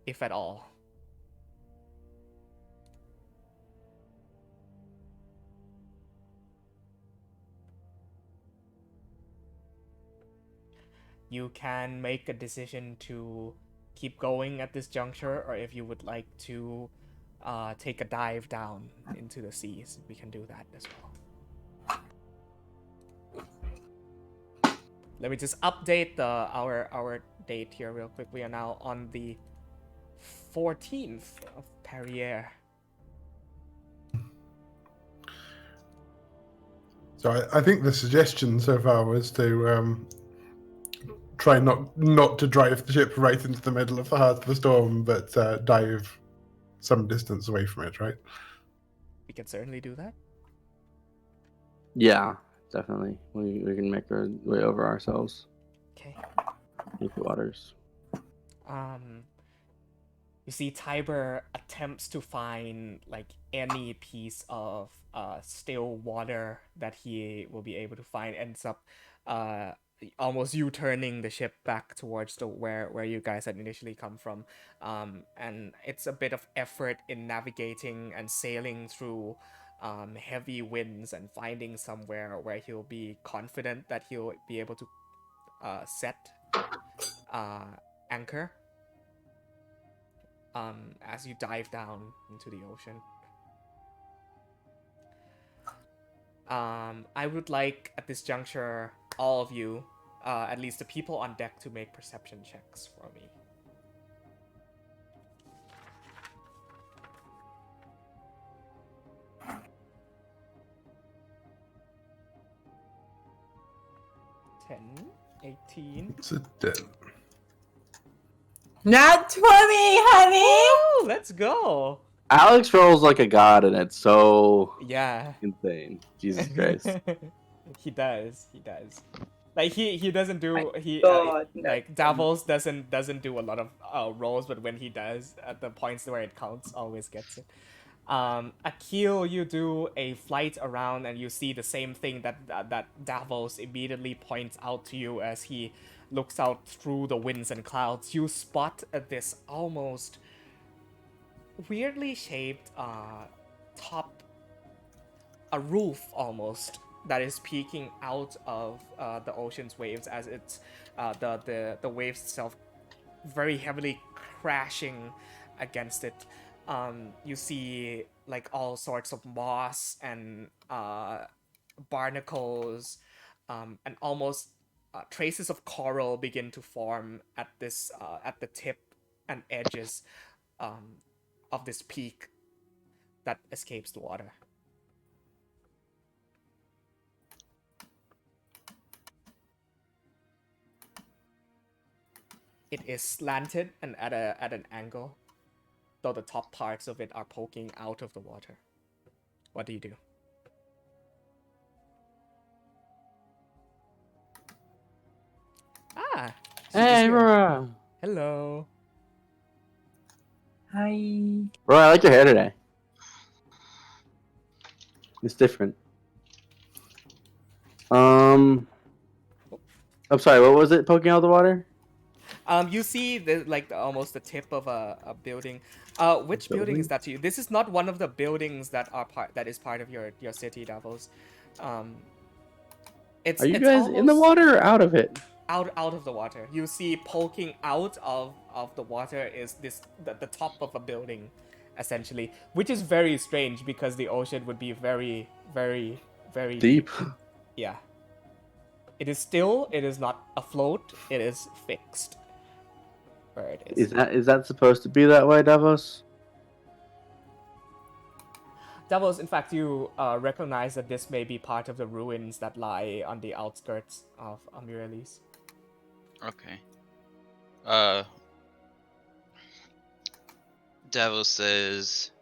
if at all. You can make a decision to keep going at this juncture, or if you would like to take a dive down into the seas, we can do that as well. Let me just update our date here real quick. We are now on the 14th of Perrier.
So I think the suggestion so far was to try not to drive the ship right into the middle of the heart of the storm, but dive some distance away from it, right?
We can certainly do that.
Yeah, definitely. We can make our way over ourselves.
Okay.
Into the waters.
You see Tiber attempts to find like any piece of still water that he will be able to find, ends up almost U-turning the ship back towards the where you guys had initially come from. And it's a bit of effort in navigating and sailing through heavy winds and finding somewhere where he'll be confident that he'll be able to set anchor as you dive down into the ocean. I would like, at this juncture, all of you, at least the people on deck, to make perception checks for me. $10, 18.
It's a den.
Not 20, honey!
Woo, let's go!
Alex rolls like a god, and it's so
Yeah.
insane. Jesus Christ.
He does. Like he doesn't do
God,
like Davos doesn't do a lot of rolls, but when he does, at the points where it counts, always gets it. Akil, you do a flight around and you see the same thing that Davos immediately points out to you as he looks out through the winds and clouds. You spot this almost weirdly shaped top, a roof almost, that is peeking out of the ocean's waves as it's the waves itself very heavily crashing against it. You see like all sorts of moss and barnacles and almost traces of coral begin to form at this at the tip and edges of this peak that escapes the water. It is slanted and at an angle, though the top parts of it are poking out of the water. What do you do? Ah! she's just
Hey,
here.
Rora.
Hello.
Hi.
Bro, I like your hair today. It's different. I'm sorry, what was it poking out of the water?
You see almost the tip of a building. Which building is
Building?
that to you? This is not one of the buildings that is part of your city, Davos. It's
Are you
it's
guys in the
almost
water or out of it?
out of the water. You see poking out of the water is the top of a building, essentially, which is very strange because the ocean would be very, very, very
Deep.
Yeah. It is still. It is not afloat. It is fixed. Where it is.
Is that supposed to be that way, Davos?
Devils, in fact, you recognize that this may be part of the ruins that lie on the outskirts of Amiralis.
Okay. Davos says,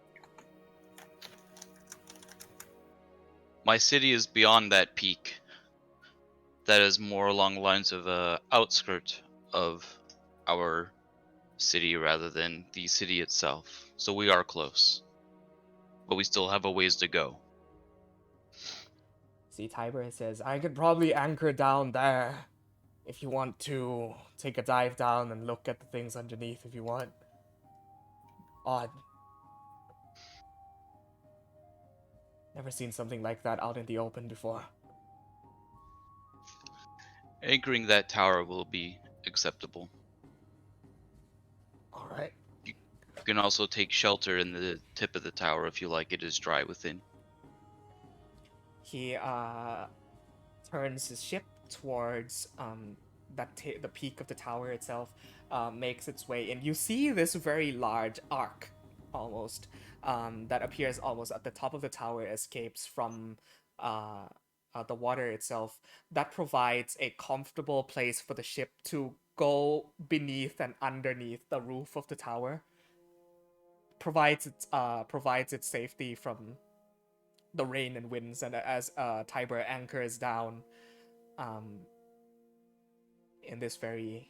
my city is beyond that peak. That is more along the lines of outskirt of our city rather than the city itself. So we are close. But we still have a ways to go.
See, Tiber says, I could probably anchor down there if you want to take a dive down and look at the things underneath if you want. Odd. Never seen something like that out in the open before.
Anchoring that tower will be acceptable.
Alright.
You can also take shelter in the tip of the tower if you like. It is dry within.
He turns his ship towards the peak of the tower itself, makes its way in. You see this very large arc, almost, that appears almost at the top of the tower, escapes from the water itself. That provides a comfortable place for the ship to go beneath and underneath the roof of the tower. Provides its safety from the rain and winds, and as Tiber anchors down in this very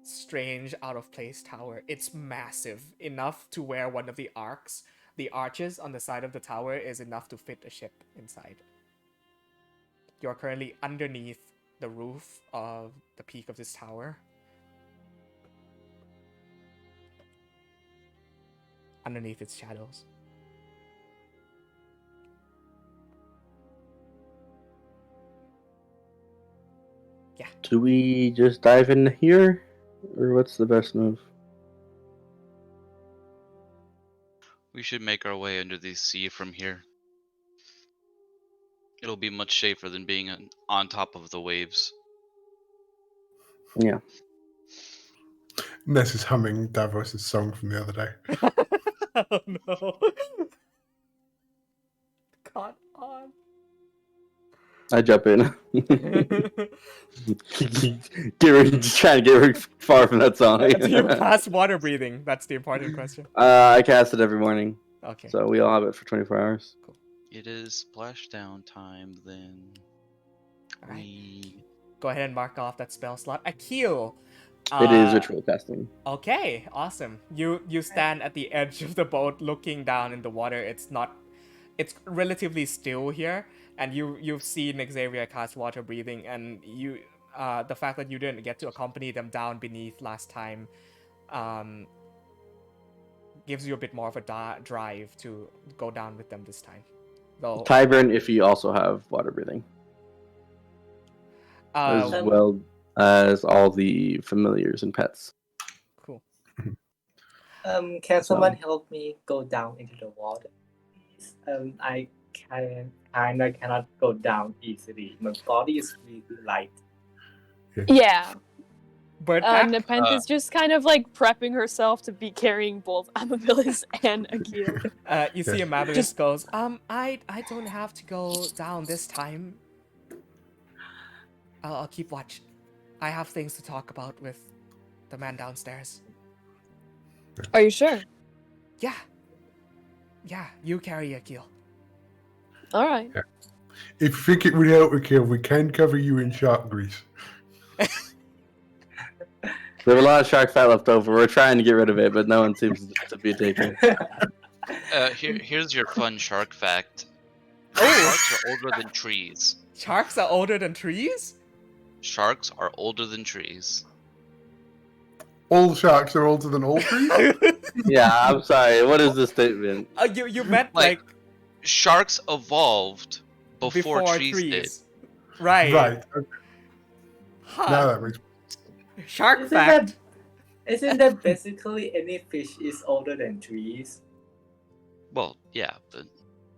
strange, out of place tower. It's massive, enough to where one of the arches on the side of the tower is enough to fit a ship inside. You're currently underneath the roof of the peak of this tower. Underneath its shadows. Yeah.
Do we just dive in here? Or what's the best move?
We should make our way under the sea from here. It'll be much safer than being on top of the waves.
Yeah.
Ness is humming Davos' song from the other day.
Oh no. Caught on.
I jump in. Just trying to get her far from that song.
Do you pass water breathing? That's the important question.
I cast it every morning.
Okay.
So we all have it for 24 hours.
Cool.
It is splashdown time then.
Alright.
We...
Go ahead and mark off that spell slot. Akil.
It is ritual casting.
Okay, awesome. You stand at the edge of the boat looking down in the water. It's relatively still here, and you've seen Xavier cast water breathing, and the fact that you didn't get to accompany them down beneath last time gives you a bit more of a drive to go down with them this time. Though
Tiber and Iffy also have water breathing. As well as all the familiars and pets.
Cool.
Can someone help me go down into the water? I cannot go down easily. My body is really light.
Yeah.
But
Nepenthe is just kind of like prepping herself to be carrying both Amabilis and Akil.
you see Amabilis goes, I don't have to go down this time. I'll keep watch. I have things to talk about with the man downstairs.
Are you sure?
Yeah. Yeah, you carry Akil.
Alright.
Yeah. If you think it would help, Akil, we can cover you in shark grease.
We have a lot of shark fat left over. We're trying to get rid of it, but no one seems to be taking it.
Here's your fun shark fact.
Oh.
Sharks are older than trees.
Sharks are older than trees?
Sharks are older than trees.
All sharks are older than all trees?
Yeah, I'm sorry. What is this statement?
You meant
Like, sharks evolved before
before
trees did.
Right.
Right. Okay.
Huh.
Now that makes
Shark
Isn't
fact.
Isn't that basically any fish is older than trees?
Well, yeah, but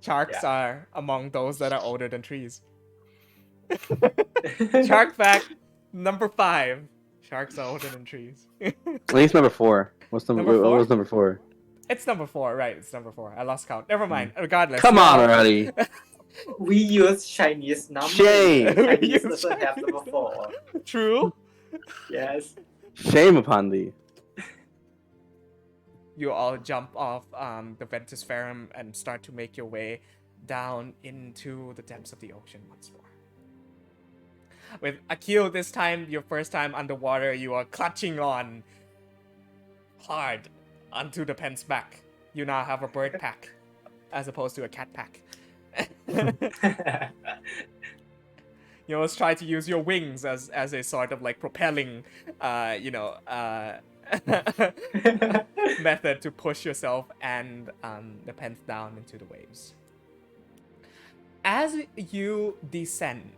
Sharks are among those that are older than trees. Shark fact number 5. Sharks are older than trees.
I think it's number 4. What was number 4?
It's number 4, right? It's number 4. I lost count. Never mind. Regardless.
Come on
now-
already.
We use Chinese numbers.
Shame.
Chinese
We use
doesn't have
Chinese
number 4.
True.
Yes.
Shame upon thee.
You all jump off the Ventus Ferrum and start to make your way down into the depths of the ocean once more. With Akil this time, your first time underwater, you are clutching on hard onto the pen's back. You now have a bird pack as opposed to a cat pack. You always try to use your wings as a sort of like propelling, method to push yourself and the pens down into the waves. As you descend,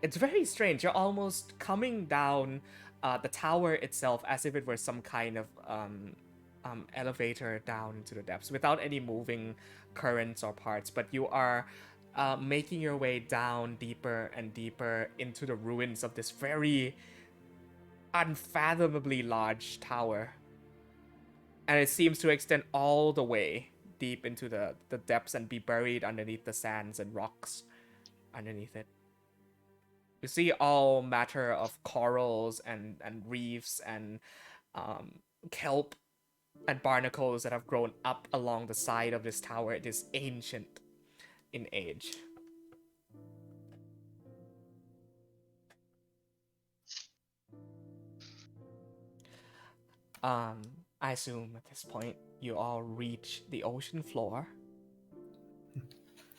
it's very strange. You're almost coming down the tower itself as if it were some kind of elevator down into the depths without any moving currents or parts, but you are making your way down deeper and deeper into the ruins of this very unfathomably large tower. And it seems to extend all the way deep into the depths and be buried underneath the sands and rocks underneath it. You see all matter of corals and reefs and kelp and barnacles that have grown up along the side of this tower. It is ancient in age. I assume at this point you all reach the ocean floor.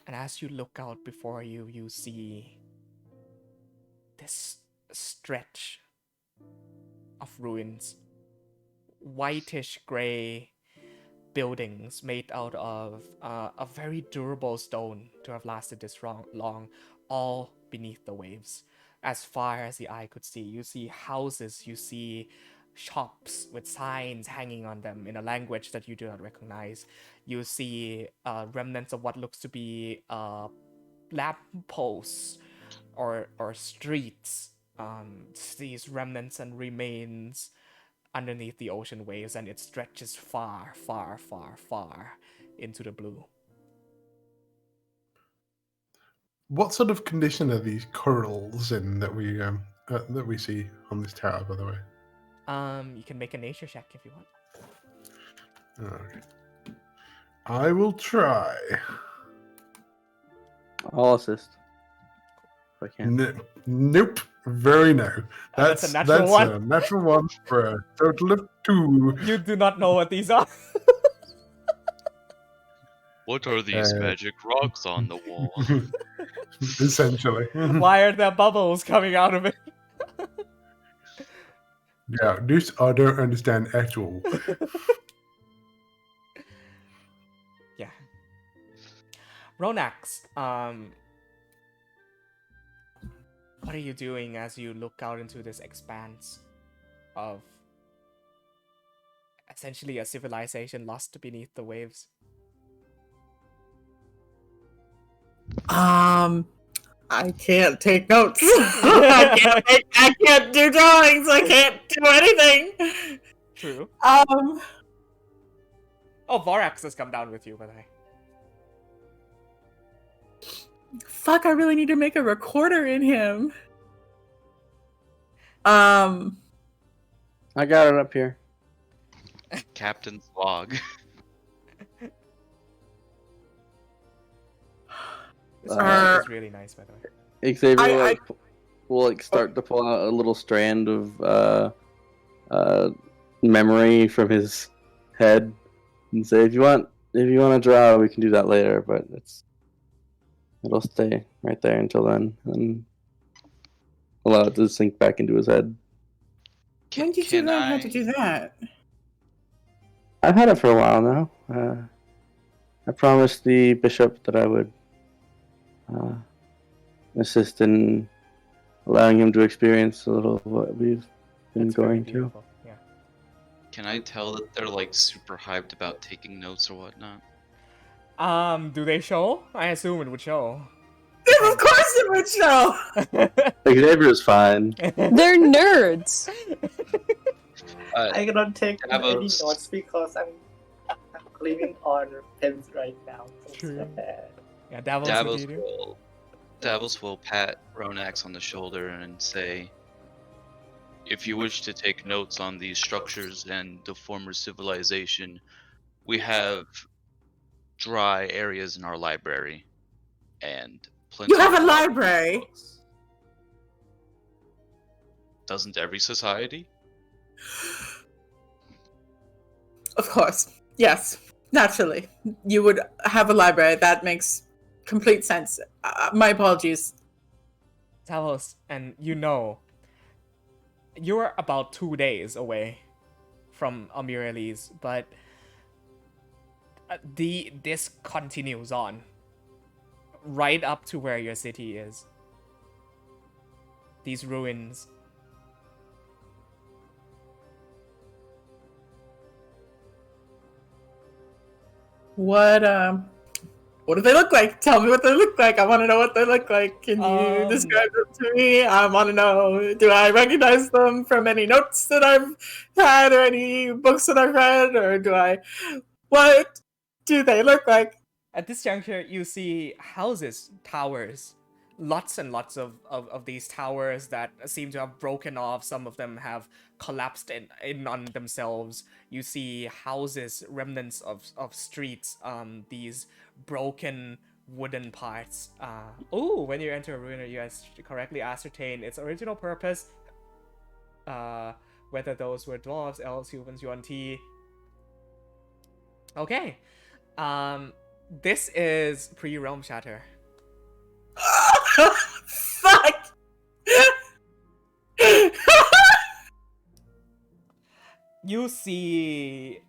And as you look out before you, you see this stretch of ruins. Whitish gray buildings made out of a very durable stone to have lasted this long, all beneath the waves. As far as the eye could see, you see houses, you see shops with signs hanging on them in a language that you do not recognize. You see remnants of what looks to be lampposts or streets. These remnants and remains underneath the ocean waves, and it stretches far, far, far, far into the blue.
What sort of condition are these corals in that we see on this tower, by the way?
You can make a nature check if you want.
Okay. I will try.
I'll assist. If I can.
Nope. Very no.
That's a natural one.
A natural one for a total of 2.
You do not know what these are.
What are these magic rocks on the wall?
Essentially.
Why are there bubbles coming out of it?
Yeah, this I don't understand at all.
Yeah. Ronax, what are you doing as you look out into this expanse of essentially a civilization lost beneath the waves?
I can't take notes. I can't do drawings. I can't do anything.
True.
Um,
Oh, Vorax has come down with you, by the way.
fuck, I really need to make a recorder in him.
I got it up here.
Captain's log.
This is really nice, by the way.
Xavier will start to pull out a little strand of memory from his head and say, if you want to draw, we can do that later, but it'll stay right there until then, and allow it to sink back into his head.
When did you learn how to do that?
I've had it for a while now. I promised the bishop that I would assist in allowing him to experience a little of what we've been
That's very
going through.
beautiful, yeah.
Can I tell that they're like super hyped about taking notes or whatnot?
Do they show? I assume it would show.
Of course it would show!
Xavier is fine.
They're nerds.
I cannot take
Davos.
any notes because I'm cleaning on pins right now. So
True.
sad.
Yeah, Davos, what do you do?
Davos will pat Ronax on the shoulder and say, "If you wish to take notes on these structures and the former civilization, we have dry areas in our library and plenty
You have
of
a
water
library?
books. Doesn't every society?
Of course. Yes. Naturally. You would have a library. That makes complete sense. My apologies.
Davos, and you're about 2 days away from Amirales, but this continues on right up to where your city is. These ruins.
What do they look like? Tell me what they look like. I want to know what they look like. Can you describe them to me? I want to know, do I recognize them from any notes that I've had or any books that I've read? Or what do they look like?
At this juncture, you see houses, towers, lots and lots of these towers that seem to have broken off. Some of them have collapsed in on themselves. You see houses, remnants of streets, these broken wooden parts. When you enter a ruin, you guys correctly ascertain its original purpose. Whether those were dwarves, elves, humans, yuan-ti. Okay. This is pre-Realm Shatter.
Fuck!
You see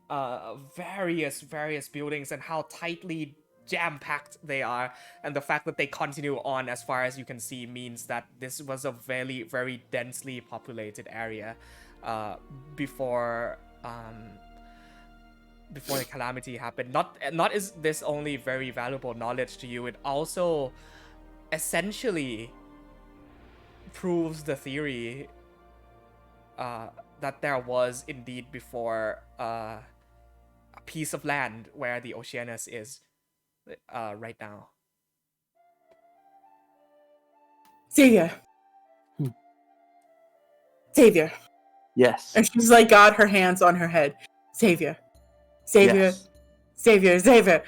various buildings and how tightly jam-packed they are, and the fact that they continue on as far as you can see means that this was a very, very densely populated area before the calamity happened. Not is this only very valuable knowledge to you, it also essentially proves the theory that there was indeed before a piece of land where the Oceanus is right now.
Xavier. Xavier.
Yes.
And she's like got her hands on her head. Xavier. Xavier.
Yes.
Xavier. Xavier.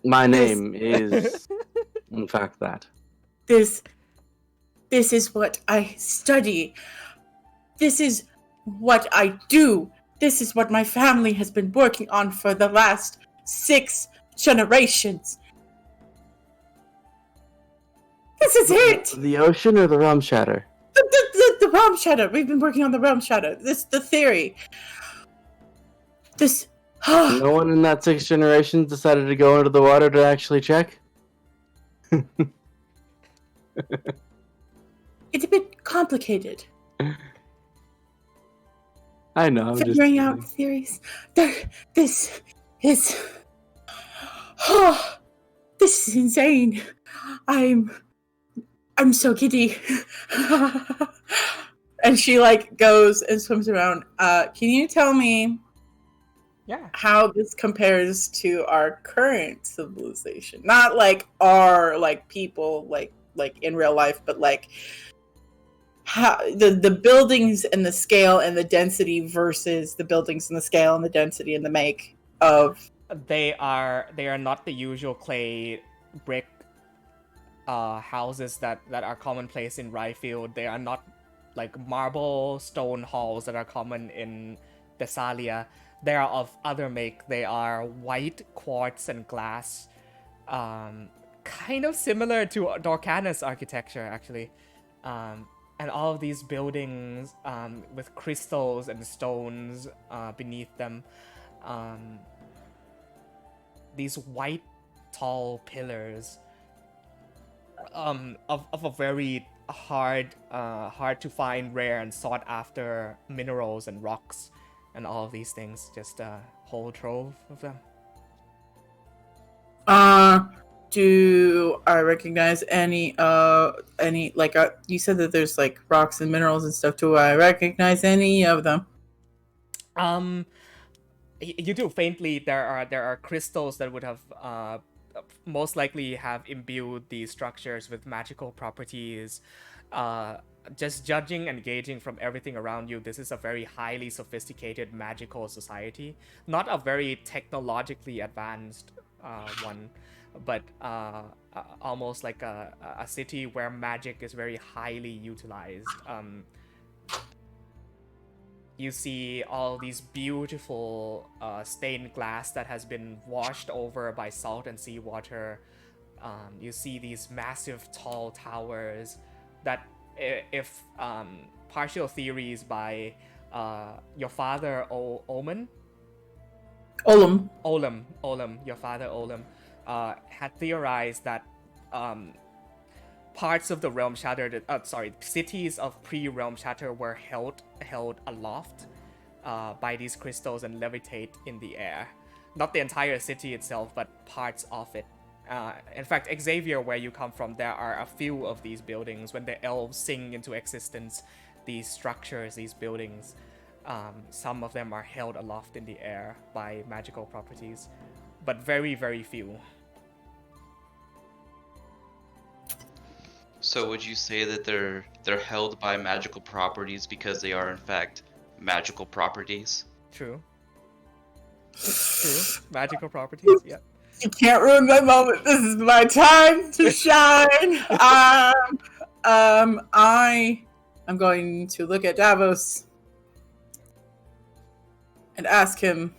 My name is, in fact, that.
This is what I study. This is what I do. This is what my family has been working on for the last 6 generations. This is it.
The ocean or the realm shatter?
The realm shatter. We've been working on the realm shatter. The theory. This.
No one in that 6 generations decided to go into the water to actually check?
It's a bit complicated.
I know. I'm
Figuring
just
out theories. This is. This is insane. I'm so giddy. And she like goes and swims around. Can you tell me how this compares to our current civilization? Not like our like people like in real life, but like how the buildings and the scale and the density versus the buildings and the scale and the density and the make of.
They are not the usual clay brick houses that are commonplace in Ryfield. They are not like marble stone halls that are common in Thessalia. They are of other make. They are white quartz and glass, kind of similar to Dorcana's architecture actually. And all of these buildings with crystals and stones beneath them. These white tall pillars of a very hard to find, rare and sought after minerals and rocks and all of these things. Just a whole trove of them.
Do I recognize any like you said that there's like rocks and minerals and stuff? Do I recognize any of them?
You do faintly. There are crystals that would have most likely have imbued these structures with magical properties. Uh, just judging and gauging from everything around you, this is a very highly sophisticated magical society. Not a very technologically advanced one, but almost like a city where magic is very highly utilized. You see all these beautiful stained glass that has been washed over by salt and seawater. You see these massive tall towers that, if partial theories by your father Omen, Olam, your father Olam, had theorized that parts of the realm shattered, cities of pre-realm shatter were held aloft by these crystals and levitate in the air. Not the entire city itself, but parts of it. In fact, Xavier, where you come from, there are a few of these buildings. When the elves sing into existence these structures, these buildings, some of them are held aloft in the air by magical properties, but very, very few.
So would you say that they're held by magical properties because they are in fact magical properties?
True. Magical properties, yeah.
You can't ruin my moment. This is my time to shine. I am going to look at Davos and ask him,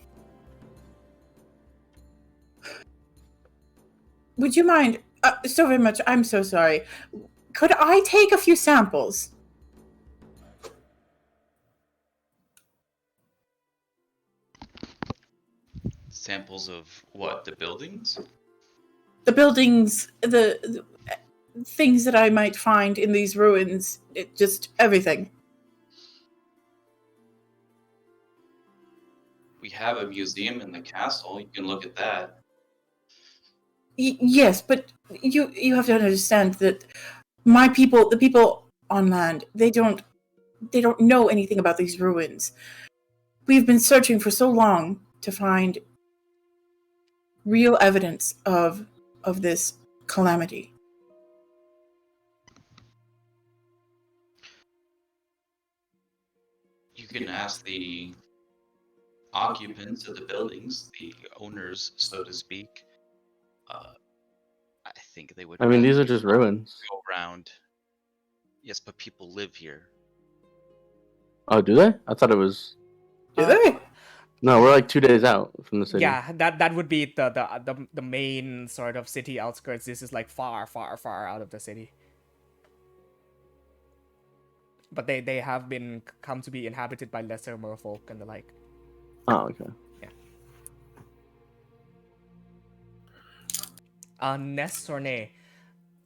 would you mind so very much? I'm so sorry. Could I take a few samples?
Samples of what? The buildings?
The buildings, the things that I might find in these ruins, just everything.
We have a museum in the castle. You can look at that.
Yes, but you have to understand that my people, the people on land, they don't know anything about these ruins. We've been searching for so long to find real evidence of this calamity.
You can ask the occupants of the buildings, the owners, so to speak. I think they would.
I mean, these are just ruins.
Go around. Yes, but people live here.
Oh, do they? I thought it was.
Do they?
No, we're like 2 days out from the city.
Yeah, that would be the main sort of city outskirts. This is like far, far, far out of the city. But they have been come to be inhabited by lesser merfolk and the like.
Oh, okay.
Ness or Nay,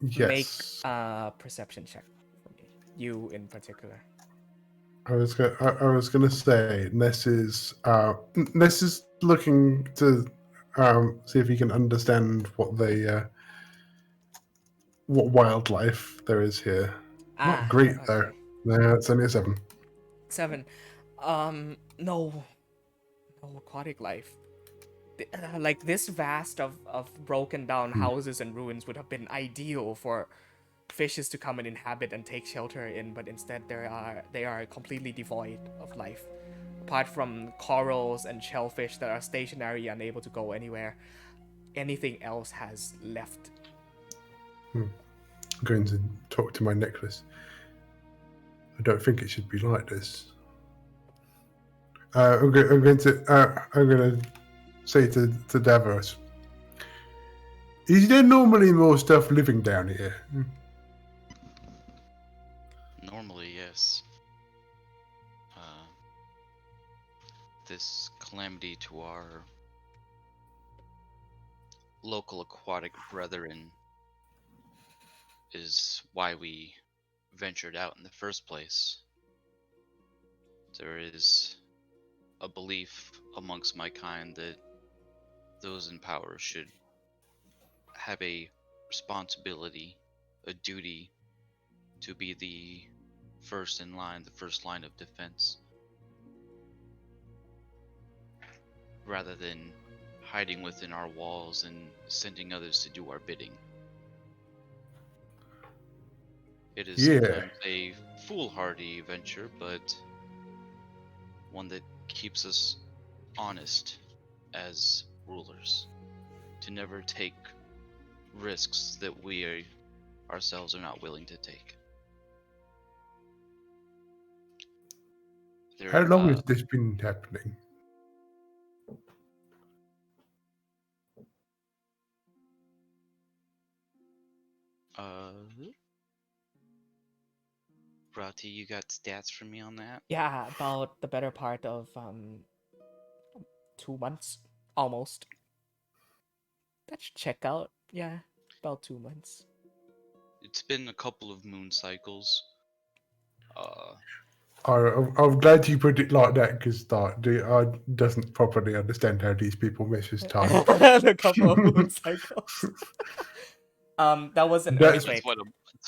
Yes.
make a perception check for me. You in particular.
I was gonna say Ness is looking to see if he can understand what wildlife there is here. Not great though.
Okay.
No, it's only a 7.
7. No aquatic life. Like this vast of broken down houses and ruins would have been ideal for fishes to come and inhabit and take shelter in, but instead they are completely devoid of life. Apart from corals and shellfish that are stationary, unable to go anywhere, anything else has left.
I'm going to talk to my necklace. I don't think it should be like this. I'm going to say to Davos, is there normally more stuff living down here?
Normally, yes. This calamity to our local aquatic brethren is why we ventured out in the first place. There is a belief amongst my kind that those in power should have a responsibility, a duty to be the first in line, the first line of defense. rather than hiding within our walls and sending others to do our bidding. It is
Yeah.
sometimes a foolhardy venture, but one that keeps us honest as rulers, to never take risks that we ourselves are not willing to take.
How long has this been happening?
Rati, you got stats for me on that?
Yeah, about the better part of 2 months, almost. That should check out. Yeah, about 2 months.
It's been a couple of moon cycles.
I'm glad you put it like that because I doesn't properly understand how these people measure time.
A couple of moon cycles. That was an
That's-
earthquake,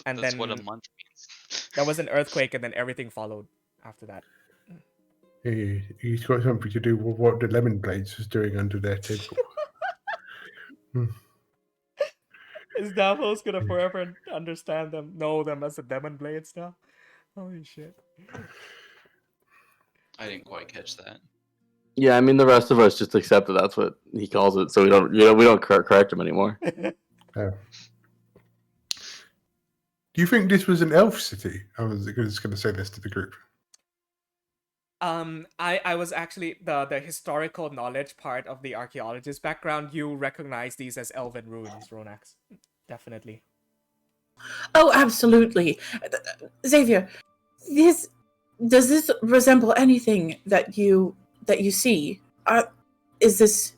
and
That's
then
what a month means.
that was an earthquake, and then everything followed after that.
He's got something to do with what the Lemon Blades was doing under their table.
Is Davos gonna forever understand them, know them as the Demon Blades now? Holy shit!
I didn't quite catch that.
Yeah, I mean the rest of us just accept that that's what he calls it, so we don't correct him anymore.
Do you think this was an elf city? I was just going to say this to the group.
I was actually the historical knowledge part of the archaeologist background. You recognize these as elven ruins, Ronax. Definitely.
Oh, absolutely. Xavier, does this resemble anything that you see? Is this...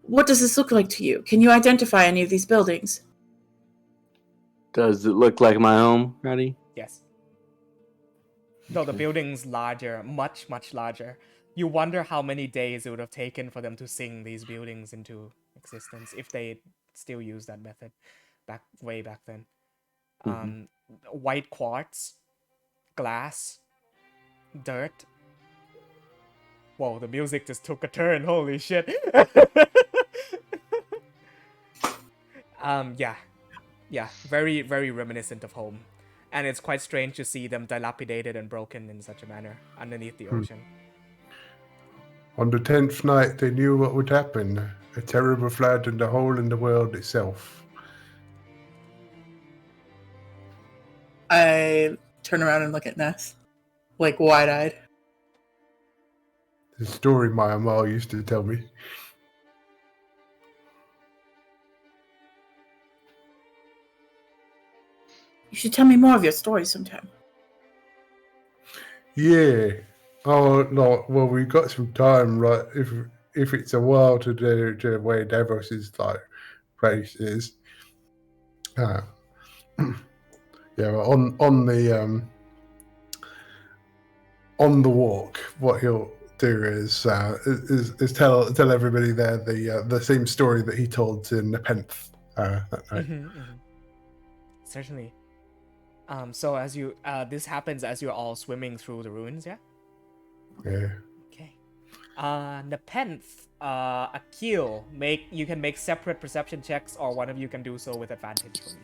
What does this look like to you? Can you identify any of these buildings?
Does it look like my home, Ratty?
Yes. Though the building's larger, much, much larger. You wonder how many days it would have taken for them to sing these buildings into existence if they still use that method way back then. White quartz, glass, dirt. Whoa, the music just took a turn. Holy shit. Yeah, very, very reminiscent of home. And it's quite strange to see them dilapidated and broken in such a manner underneath the ocean.
On the 10th night, they knew what would happen. A terrible flood and a hole in the world itself.
I turn around and look at Ness, like wide-eyed.
The story my mom used to tell me.
You should tell me more of your story sometime.
Yeah. Oh, no. Well, we've got some time, right? If it's a while to do where Davos's place is. Yeah. Well, on the walk, what he'll do is tell everybody there the same story that he told to Nepenthe that night.
Certainly. So as you this happens as you're all swimming through the ruins, yeah?
Yeah.
Okay. Nepenthe, Akil, you can make separate perception checks, or one of you can do so with advantage for me.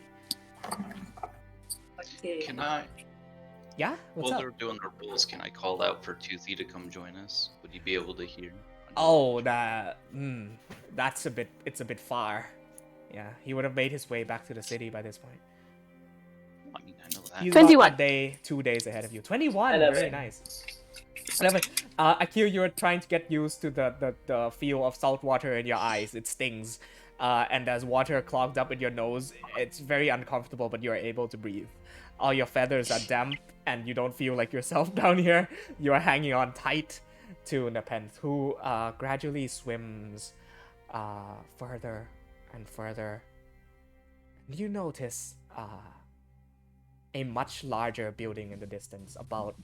Okay.
Can I?
Yeah? What's
While
up?
they're doing the rules, can I call out for Toothy to come join us? Would he be able to hear?
Oh, it's a bit far. Yeah, he would have made his way back to the city by this point.
I mean, I know that.
He's
21.
about 2 days ahead of you. 21,
11.
very nice. 11. Akil, you're trying to get used to the feel of salt water in your eyes. It stings. And as water clogged up in your nose, it's very uncomfortable, but you're able to breathe. All your feathers are damp, and you don't feel like yourself down here. You're hanging on tight to Nepenthe, who gradually swims further and further. And you notice a much larger building in the distance, about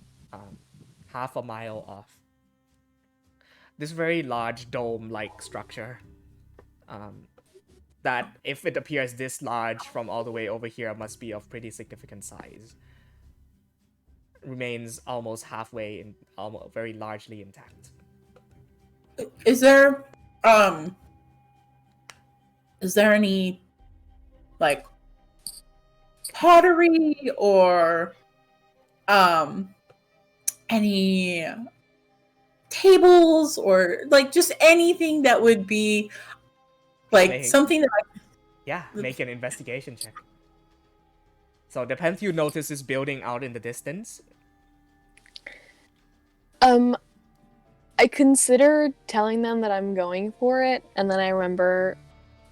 half a mile off. This very large dome-like structure that, if it appears this large from all the way over here, must be of pretty significant size. Remains almost halfway, almost very largely intact.
Is there any like pottery or any tables or like just anything that would be like
Make-
something that
Yeah, make an investigation check. So the depends you notice this building out in the distance.
I considered telling them that I'm going for it, and then I remember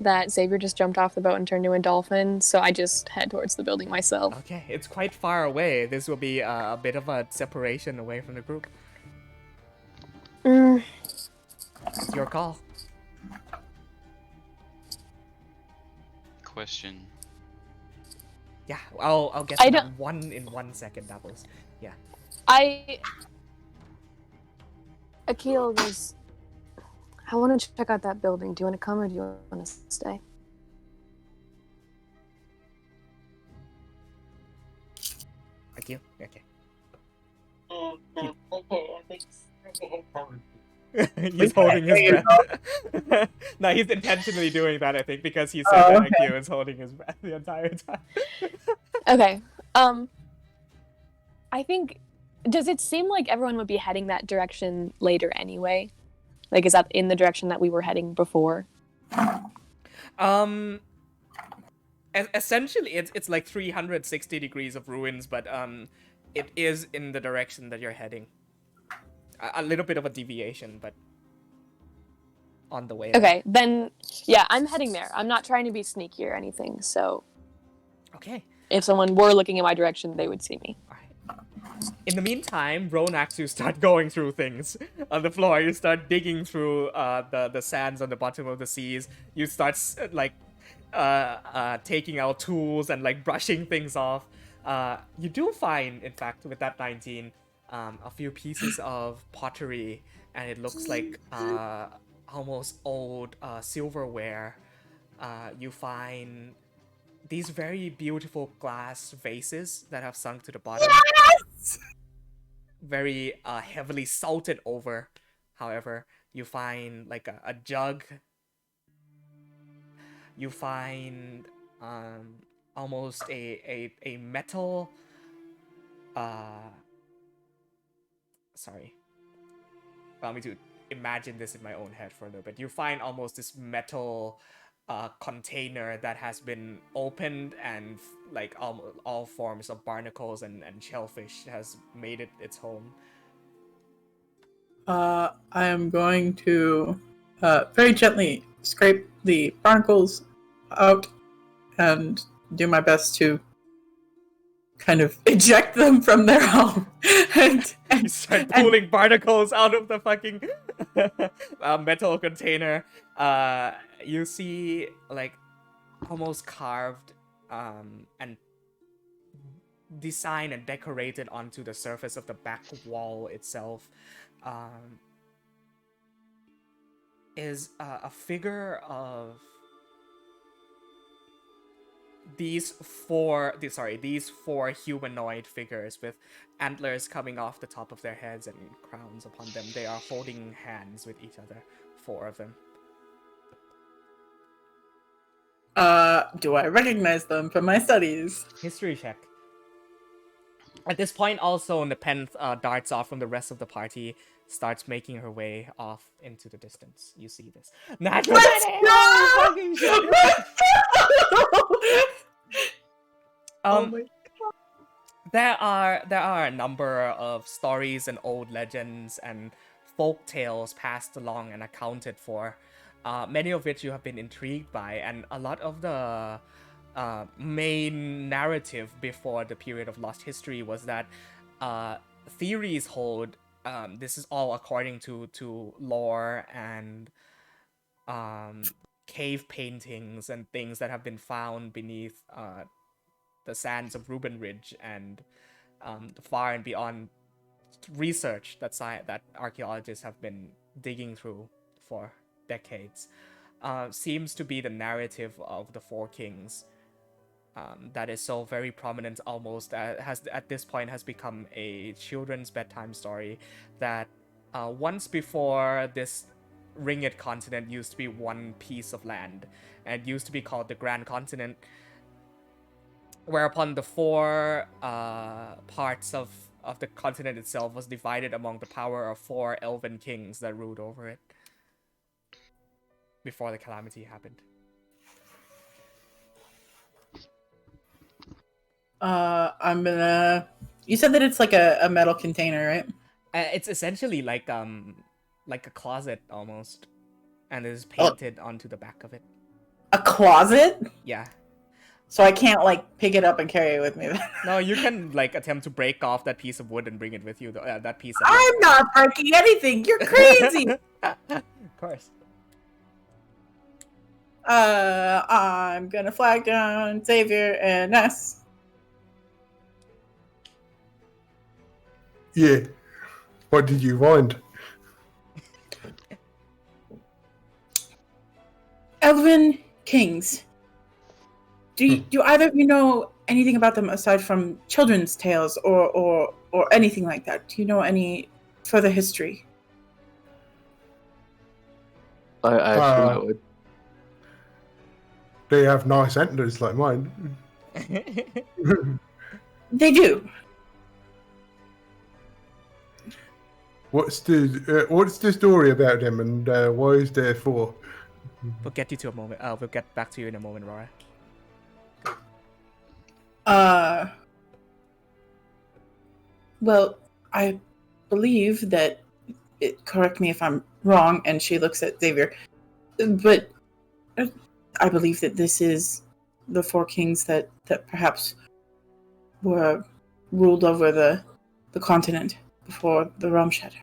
that Xavier just jumped off the boat and turned into a dolphin, so I just head towards the building myself.
Okay, it's quite far away. This will be a bit of a separation away from the group.
Mm,
It's your call.
Question.
Yeah, I'll get
I
to
don't-
that one in 1 second. That was
Akil was. I want to check out that building. Do you want to come or do you want to stay?
Thank you. Okay. He's holding his breath. No, he's intentionally doing that, I think, because he said that
okay.
Akio is holding his breath the entire time.
Okay. I think. Does it seem like everyone would be heading that direction later anyway? Like, is that in the direction that we were heading before?
Essentially, it's like 360 degrees of ruins, but it is in the direction that you're heading. A little bit of a deviation, but on the way.
Okay, then yeah, I'm heading there. I'm not trying to be sneaky or anything, so
Okay.
if someone were looking in my direction, they would see me.
Alright. In the meantime, Ronax, you start going through things on the floor. You start digging through the sands on the bottom of the seas. You start taking out tools and like brushing things off. You do find, in fact, with that 19, a few pieces of pottery, and it looks like almost old silverware. You find these very beautiful glass vases that have sunk to the bottom.
Yes!
Very heavily salted over. However, you find like a jug. You find almost a metal. Sorry. Allow me to imagine this in my own head for a little bit. You find almost this metal container that has been opened, and like all forms of barnacles and shellfish has made it its home.
I am going to very gently scrape the barnacles out and do my best to kind of eject them from their home.
You start pulling barnacles out of the fucking metal container. You see like almost carved and designed and decorated onto the surface of the back wall itself is a figure of these four humanoid figures with antlers coming off the top of their heads and crowns upon them. They are holding hands with each other, 4 of them.
Do I recognize them from my studies?
History check. At this point, also, Nepenthe darts off from the rest of the party, starts making her way off into the distance. You see this. Natural
Let's
20!
go!
Oh, fucking shit!
Oh my
There are a number of stories and old legends and folk tales passed along and accounted for, many of which you have been intrigued by, and a lot of the main narrative before the period of lost history was that theories hold. This is all according to lore and cave paintings and things that have been found beneath the sands of Reuben Ridge and far and beyond research that archaeologists have been digging through for decades. Seems to be the narrative of the 4 kings that is so very prominent, almost has at this point has become a children's bedtime story that once before this Ringed continent used to be one piece of land, and it used to be called the Grand Continent. Whereupon the four parts of the continent itself was divided among the power of 4 elven kings that ruled over it before the calamity happened.
I'm gonna. You said that it's like a metal container, right?
It's essentially like a closet almost, and it is painted onto the back of it.
A closet?
Yeah.
So I can't like pick it up and carry it with me.
No, you can like attempt to break off that piece of wood and bring it with you. That piece.
I'm not breaking anything. You're crazy.
Of course.
I'm gonna flag down Xavier and Ness.
Yeah. What did you find?
Elven kings. Do either of you know anything about them aside from children's tales or anything like that? Do you know any further history?
I assume I would.
They have nice antlers like mine.
They do.
What's the story about them, and why is there 4?
We'll get you to a moment. We'll get back to you in a moment, Rora.
Well, I believe that. Correct me if I'm wrong. And she looks at Xavier, but I believe that this is the 4 kings that perhaps were ruled over the continent before the realm shattered.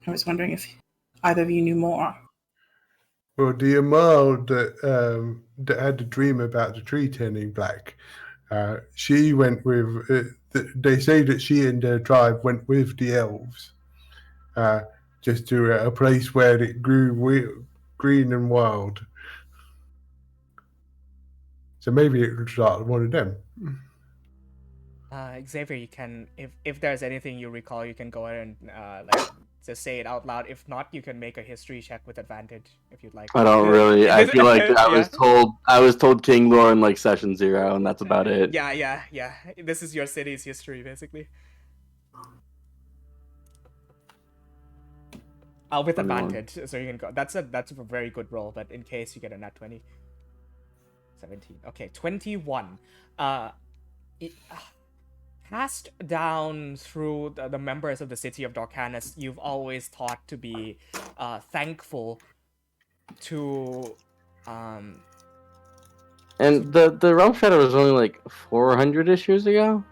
I was wondering if either of you knew more.
Well, the Amal that had the dream about the tree turning black, she went with. They say that she and her tribe went with the elves, just to a place where it grew green and wild. So maybe it was like one of them.
Xavier, you can, if there's anything you recall, you can go ahead and like just say it out loud. If not, you can make a history check with advantage if you'd like.
I don't really. I feel like I was told King lore in like session 0, and that's about it.
Yeah. This is your city's history, basically. With advantage, so you can go. That's a very good roll, but in case you get a nat 20. 17. Okay, 21. Passed down through the members of the city of Dorcanus, you've always thought to be thankful to
And the realm shadow was only like 400-ish years ago.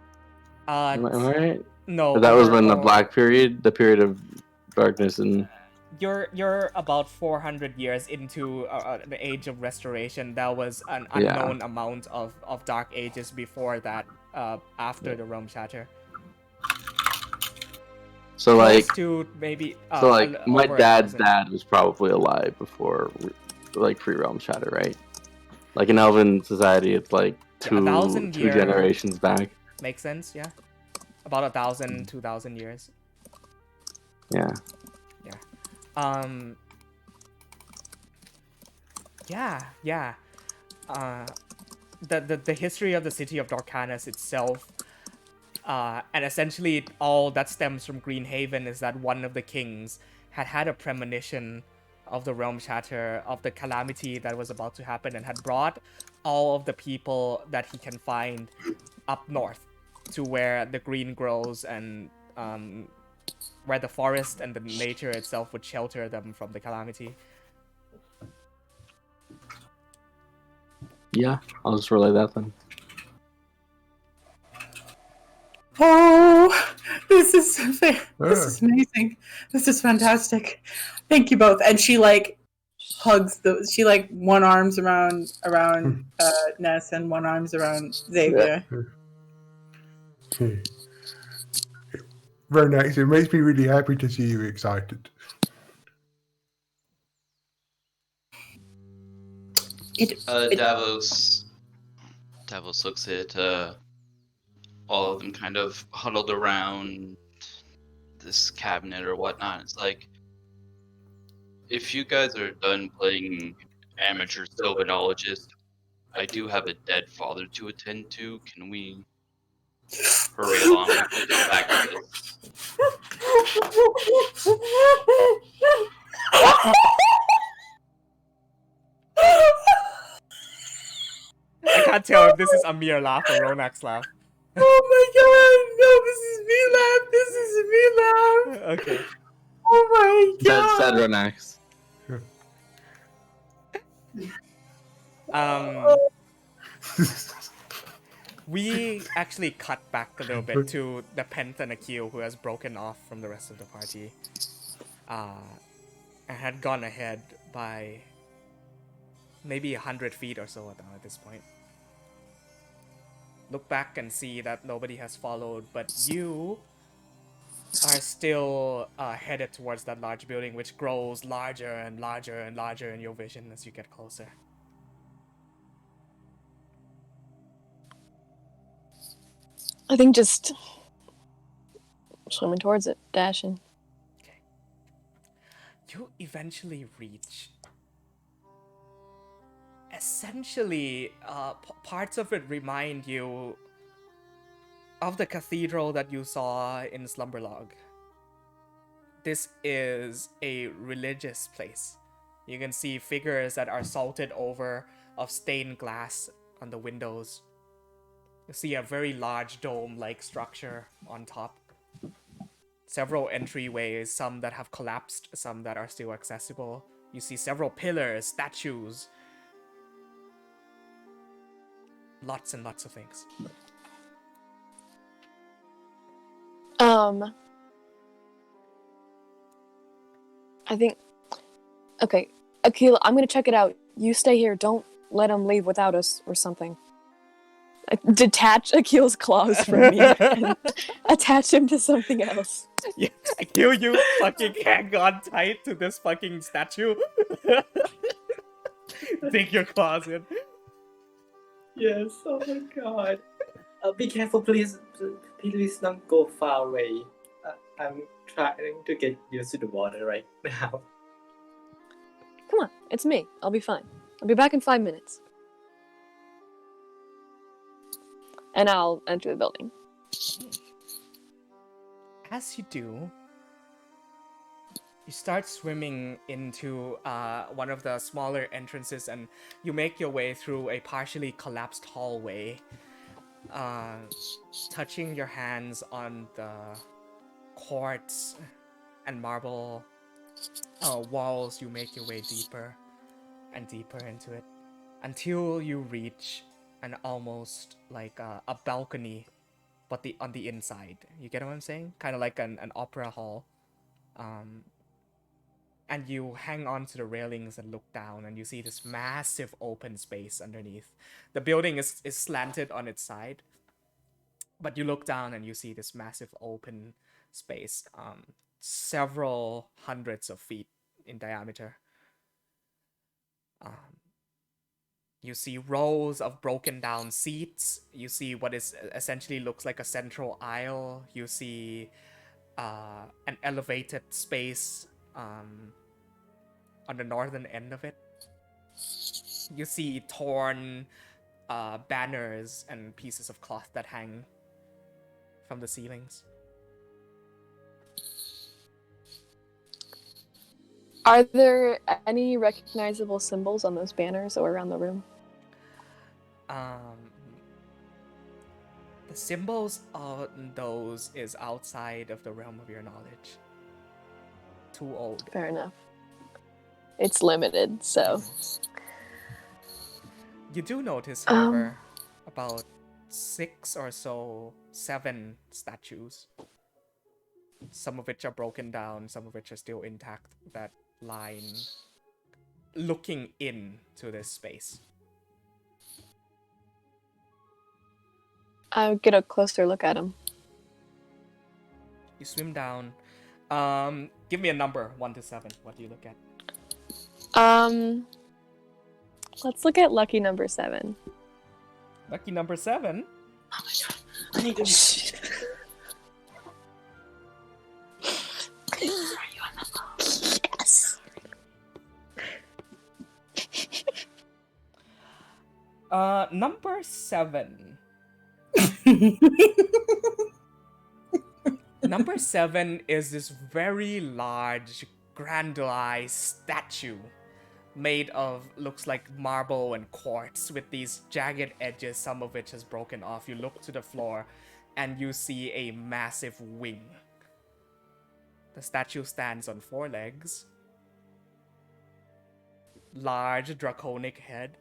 Am I right?
No,
but that was when the Black period, the period of darkness, and
you're about 400 years into the Age of Restoration. That was an unknown amount of Dark Ages before that. After the realm shatter.
So like,
to maybe.
So like, my dad's dad was probably alive before, like, pre-realm shatter, right? Like in Elven society, it's like two generations back.
Makes sense, yeah. About 1,000, 2,000 years.
Yeah.
Yeah. The history of the city of Dorcanus itself, and essentially all that stems from Greenhaven, is that one of the kings had a premonition of the realm shatter, of the calamity that was about to happen, and had brought all of the people that he can find up north to where the green grows and where the forest and the nature itself would shelter them from the calamity.
Yeah, I'll just relay that then.
Oh, this is amazing. This is fantastic. Thank you both. And she like hugs she like one arms around Ness and one arms around Xavier.
Very nice. It makes me really happy to see you excited.
Davos looks at all of them kind of huddled around this cabinet or whatnot. It's like, if you guys are done playing amateur sylvanologist, I do have a dead father to attend to. Can we hurry along with it? Get back to this.
I can't tell if this is Amir laugh or Ronak's laugh.
Oh my god! No, this is me laugh. This is me laugh.
Okay.
Oh my god!
Sad Ronax.
We actually cut back a little bit to the Pent and Akil, who has broken off from the rest of the party, and had gone ahead by maybe 100 feet or so at this point. Look back and see that nobody has followed, but you are still headed towards that large building, which grows larger and larger and larger in your vision as you get closer.
I think just swimming towards it, dashing.
Okay. You eventually reach. Essentially, parts of it remind you of the cathedral that you saw in Slumberlog. This is a religious place. You can see figures that are salted over of stained glass on the windows. You see a very large dome-like structure on top. Several entryways, some that have collapsed, some that are still accessible. You see several pillars, statues. Lots and lots of things.
I think... Okay, Akil, I'm gonna check it out. You stay here, don't let him leave without us or something. Detach Akil's claws from me and attach him to something else.
Yeah, Akil, you fucking hang on tight to this fucking statue. Dig your claws in.
Yes, oh my god. Be careful, please. Please don't go far away. I'm trying to get used to the water right now.
Come on, it's me. I'll be fine. I'll be back in 5 minutes. And I'll enter the building.
As you do, you start swimming into one of the smaller entrances, and you make your way through a partially collapsed hallway, touching your hands on the quartz and marble walls. You make your way deeper and deeper into it until you reach an almost like a balcony, but on the inside. You get what I'm saying? Kind of like an opera hall. And you hang on to the railings and look down, and you see this massive open space underneath. The building is slanted on its side, but you look down and you see this massive open space, several hundreds of feet in diameter. You see rows of broken down seats. You see what is essentially looks like a central aisle. You see an elevated space on the northern end of it. You see torn banners and pieces of cloth that hang from the ceilings.
Are there any recognizable symbols on those banners or around the room?
The symbols on those is outside of the realm of your knowledge. Too old.
Fair enough. It's limited, so...
You do notice, however, about 6 or so, 7 statues. Some of which are broken down, some of which are still intact, that line looking into this space.
I'll get a closer look at them.
You swim down. Give me a number, 1 to 7. What do you look at?
Let's look at lucky number 7.
Lucky number 7?
Oh my god. I need to...
Number 7. Number 7 is this very large, grandiose statue made of, looks like marble and quartz with these jagged edges, some of which has broken off. You look to the floor and you see a massive wing. The statue stands on 4 legs. Large draconic head.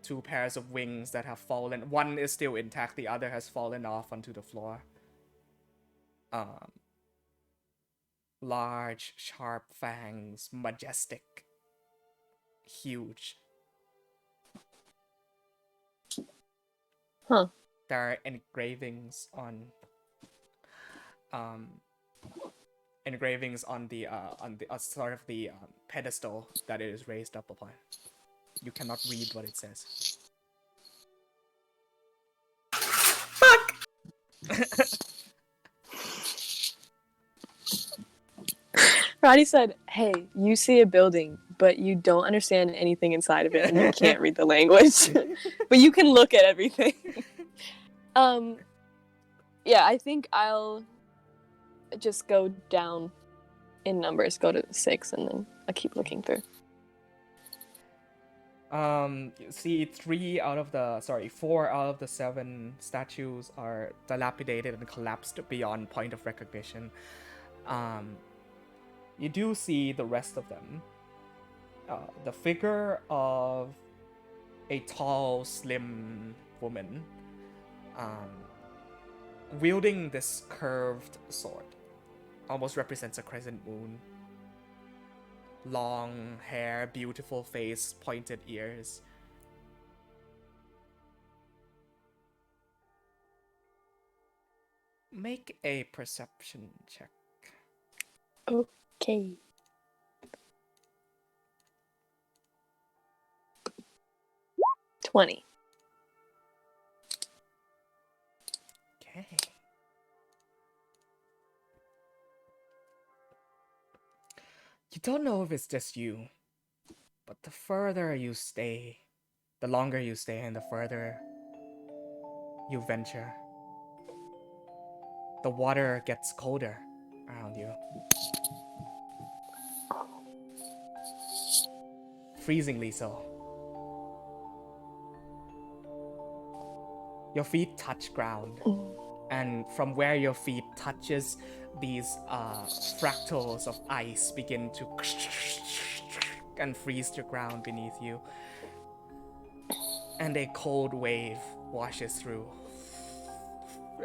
2 pairs of wings that have fallen. One is still intact, the other has fallen off onto the floor. Large, sharp fangs, majestic, huge.
Huh.
There are engravings on the sort of the pedestal that it is raised up upon. You cannot read what it says.
Fuck!
Roddy said, hey, you see a building, but you don't understand anything inside of it and you can't read the language. But you can look at everything. Yeah, I think I'll just go down in numbers, go to 6, and then I'll keep looking through.
See, 4 out of the 7 statues are dilapidated and collapsed beyond point of recognition. You do see the rest of them. The figure of a tall, slim woman, wielding this curved sword, almost represents a crescent moon. Long hair, beautiful face, pointed ears. Make a perception check.
Okay. $20.
Okay. You don't know if it's just you, but the further you stay, the longer you stay and the further you venture, the water gets colder around you. Freezingly so. Your feet touch ground, and from where your feet touches, these fractals of ice begin to and freeze the ground beneath you. And a cold wave washes through.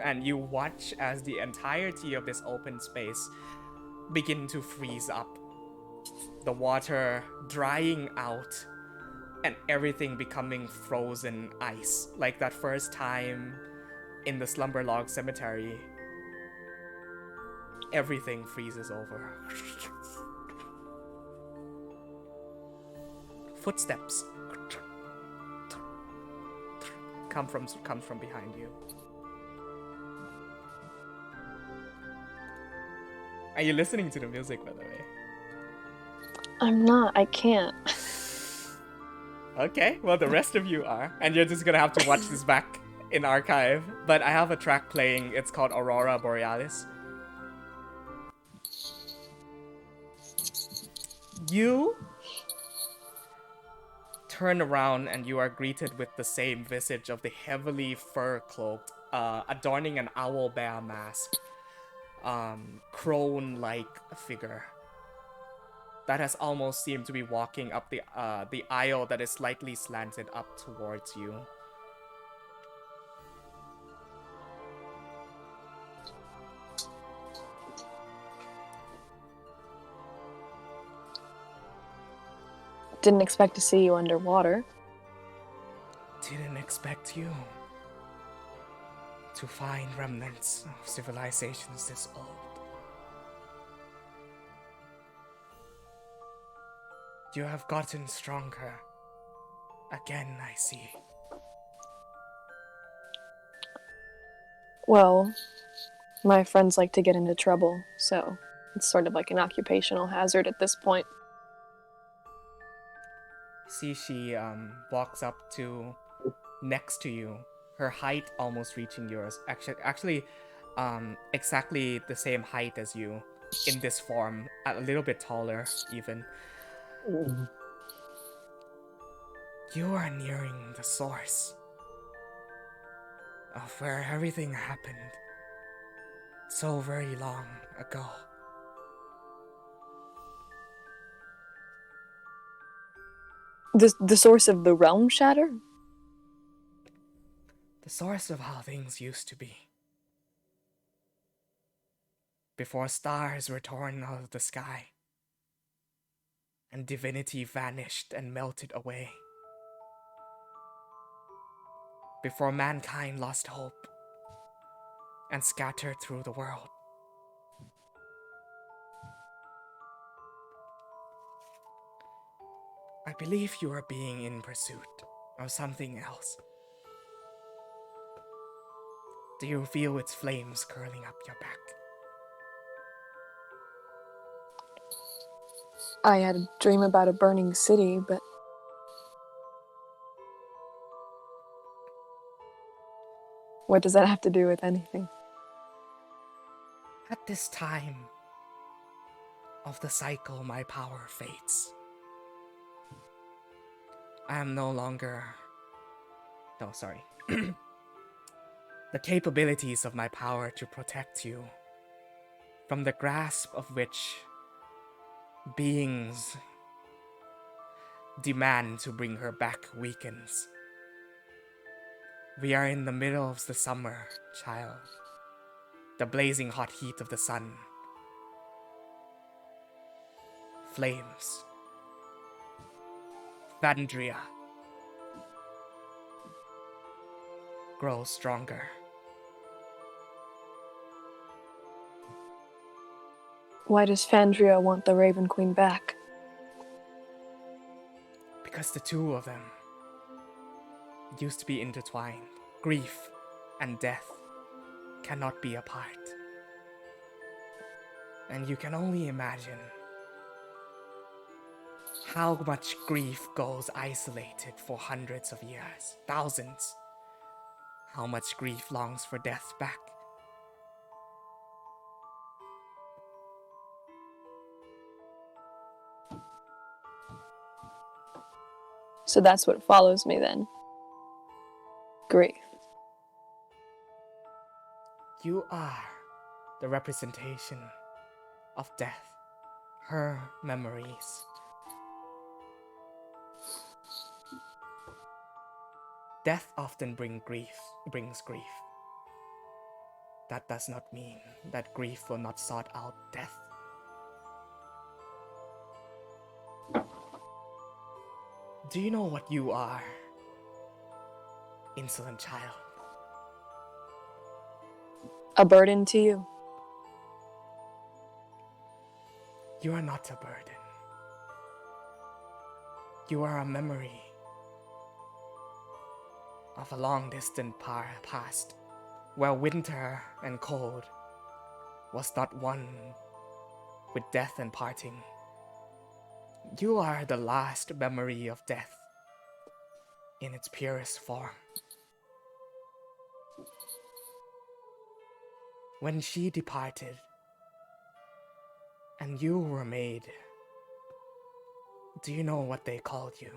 And you watch as the entirety of this open space begin to freeze up. The water drying out and everything becoming frozen ice. Like that first time in the Slumberlog Cemetery, everything freezes over. Footsteps comes from behind you. Are you listening to the music, by the way?
I'm not. I can't.
Okay, well, the rest of you are. And you're just gonna have to watch this back in archive. But I have a track playing. It's called Aurora Borealis. You turn around and you are greeted with the same visage of the heavily fur-cloaked, adorning an owl bear mask, crone-like figure that has almost seemed to be walking up the aisle that is slightly slanted up towards you.
Didn't expect to see you underwater.
Didn't expect you to find remnants of civilizations this old. You have gotten stronger. Again, I see.
Well, my friends like to get into trouble, so it's sort of like an occupational hazard at this point.
See, she walks up to next to you, her height almost reaching yours. Actually, exactly the same height as you in this form, a little bit taller even. You are nearing the source of where everything happened so very long ago.
The source of the realm shatter?
The source of how things used to be. Before stars were torn out of the sky, and divinity vanished and melted away. Before mankind lost hope and scattered through the world. I believe you are being in pursuit of something else. Do you feel its flames curling up your back?
I had a dream about a burning city, but what does that have to do with anything?
At this time of the cycle, my power fades. I am no longer... No, sorry. The capabilities of my power to protect you from the grasp of which beings demand to bring her back weakens. We are in the middle of the summer, child. The blazing hot heat of the sun. Flames. Vandria. Grows stronger.
Why does Fandria want the Raven Queen back?
Because the two of them used to be intertwined. Grief and death cannot be apart. And you can only imagine how much grief goes isolated for hundreds of years, thousands. How much grief longs for death back.
So that's what follows me then. Grief.
You are the representation of death, her memories. Death often brings grief. That does not mean that grief will not sort out death. Do you know what you are, insolent child?
A burden to you.
You are not a burden. You are a memory of a long distant past, where winter and cold was not one with death and parting. You are the last memory of death in its purest form. When she departed and you were made, do you know what they called you?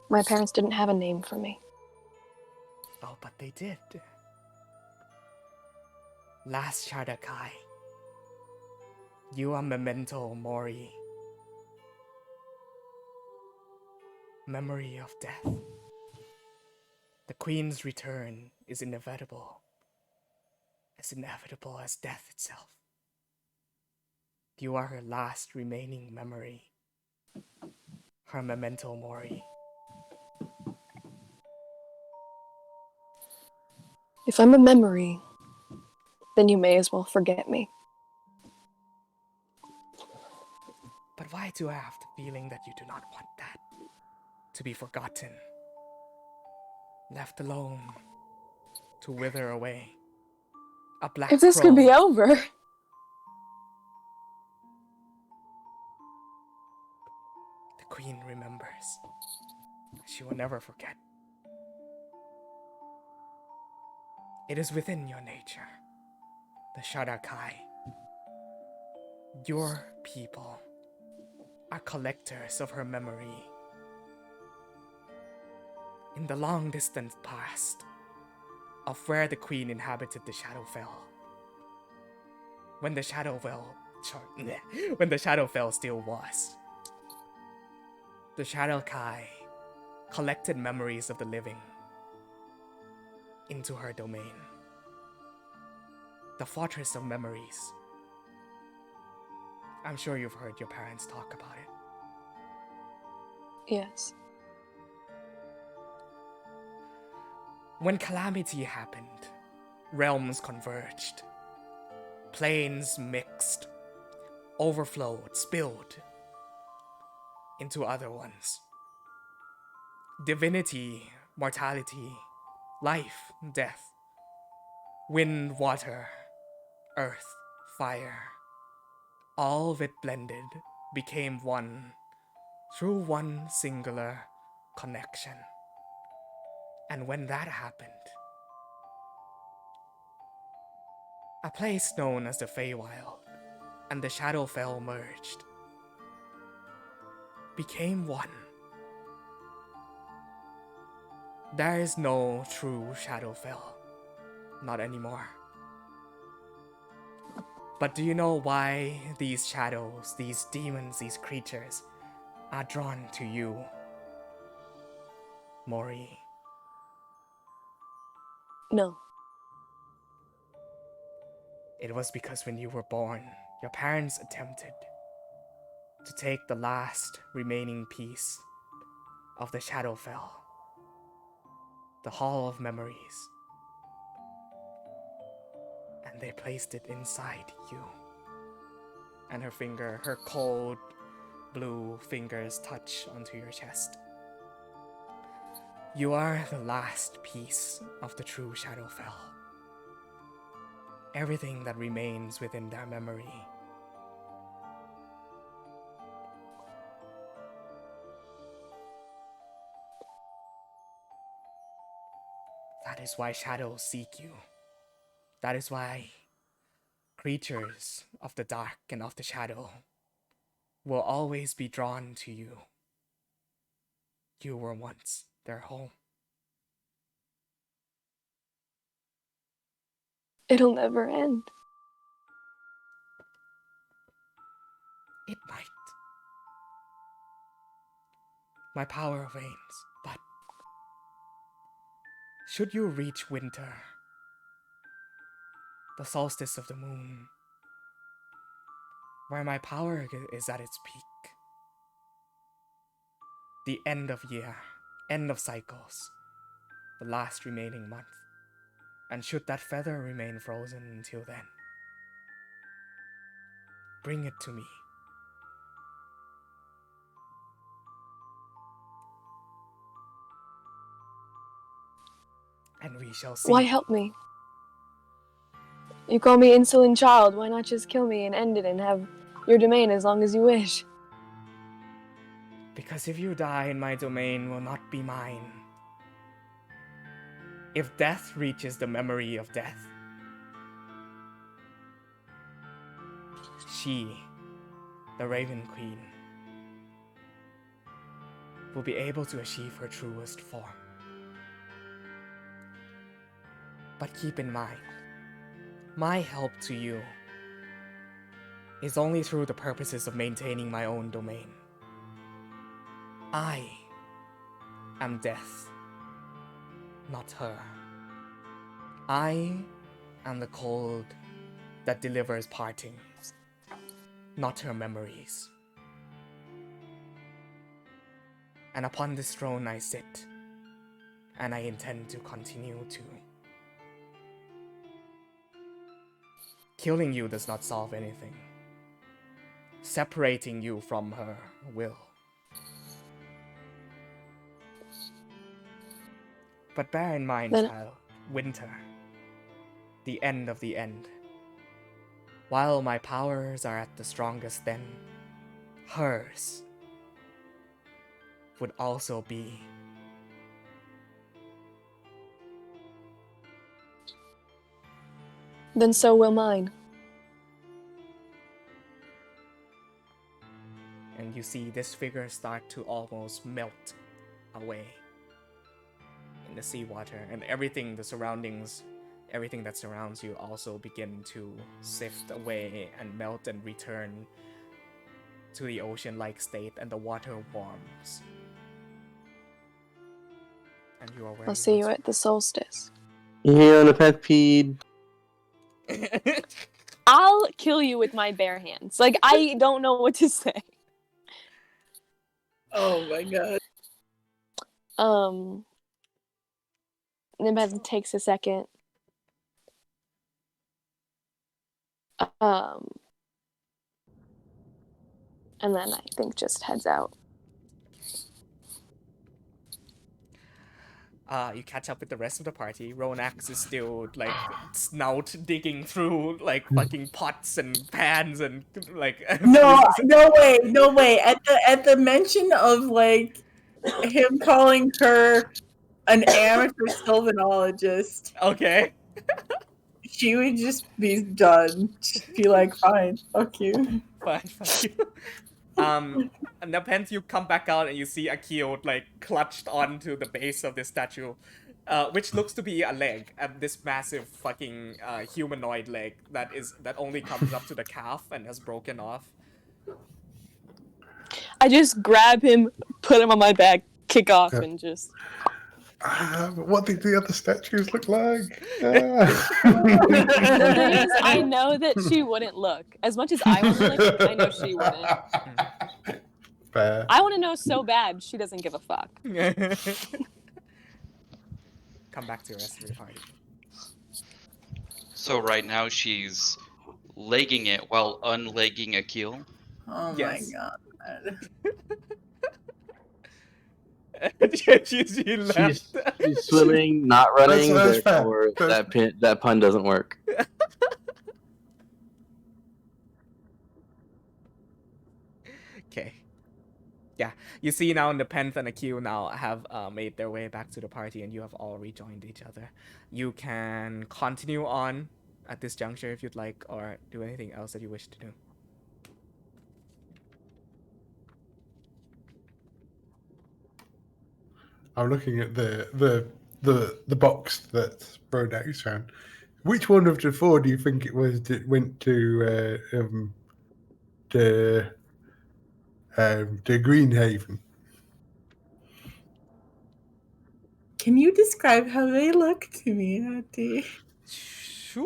My parents didn't have a name for me.
Oh, but they did. Last Shardakai. You are Memento Mori. Memory of death. The Queen's return is inevitable. As inevitable as death itself. You are her last remaining memory. Her Memento Mori.
If I'm a memory, then you may as well forget me.
But why do I have the feeling that you do not want that to be forgotten? Left alone to wither away. A black
If this
crow.
could be over.
Queen remembers. She will never forget. It is within your nature, the Shadakai. Your people are collectors of her memory. In the long distant past of where the Queen inhabited the Shadowfell, when the Shadowfell still was, the Shadowkai collected memories of the living into her domain. The Fortress of Memories. I'm sure you've heard your parents talk about it.
Yes.
When calamity happened, realms converged. Planes mixed, overflowed, spilled into other ones. Divinity, mortality, life, death, wind, water, earth, fire, all of it blended, became one through one singular connection. And when that happened, a place known as the Feywild and the Shadowfell merged, became one. There is no true Shadowfell, not anymore. But do you know why these shadows, these demons, these creatures are drawn to you, Mori?
No.
It was because when you were born, your parents attempted to take the last remaining piece of the Shadowfell, the Hall of Memories, and they placed it inside you. And her cold blue fingers touch onto your chest. You are the last piece of the true Shadowfell. Everything that remains within their memory. That is why shadows seek you. That is why creatures of the dark and of the shadow will always be drawn to you. You were once their home.
It'll never end.
It might. My power wanes, but should you reach winter, the solstice of the moon, where my power is at its peak, the end of year, end of cycles, the last remaining month, and should that feather remain frozen until then, bring it to me. And we shall see.
Why help me? You call me insolent child, why not just kill me and end it and have your domain as long as you wish?
Because if you die in my domain will not be mine. If death reaches the memory of death, she, the Raven Queen, will be able to achieve her truest form. But keep in mind, my help to you is only through the purposes of maintaining my own domain. I am death, not her. I am the cold that delivers parting, not her memories. And upon this throne I sit, and I intend to continue to. Killing you does not solve anything. Separating you from her will. But bear in mind,
Then-
child, winter, the end of the end. While my powers are at the strongest then, hers would also be.
Then so will mine.
And you see this figure start to almost melt away in the seawater, and everything, the surroundings, everything that surrounds you also begin to sift away and melt and return to the ocean-like state, and the water warms. And you are where
I'll see you
once
at the solstice.
Here on the pet peed.
were.
I'll kill you with my bare hands. Like, I don't know what to say.
Oh my god.
Nimbus takes a second. And then I think just heads out.
You catch up with the rest of the party. Ronax is still, like, snout digging through, like, fucking pots and pans and, like...
No way. At the mention of, like, him calling her an amateur sylvanologist,
Okay.
she would just be done. She'd be like, fine, fuck you.
Fine, fuck you. And then you come back out and you see Akio, like, clutched onto the base of this statue, which looks to be a leg, and this massive fucking humanoid leg that only comes up to the calf and has broken off.
I just grab him, put him on my back, kick off, and just...
What did the other statues look like?
The thing is, I know that she wouldn't look. As much as I want to look, I know she wouldn't.
Fair.
I want to know so bad, she doesn't give a fuck.
Come back to the rest of the party.
So right now she's legging it while unlegging Akil.
Oh
Yes.
my god.
she left.
She's swimming, not running.
That's fair.
Therefore, that pun doesn't work.
Okay. Yeah, you see now in the Penth and Akio now have made their way back to the party, and you have all rejoined each other. You can continue on at this juncture if you'd like, or do anything else that you wish to do.
I'm looking at the box that Rodax found. Which one of the four do you think it was that went to Greenhaven?
Can you describe how they look to me, Auntie?
Sure.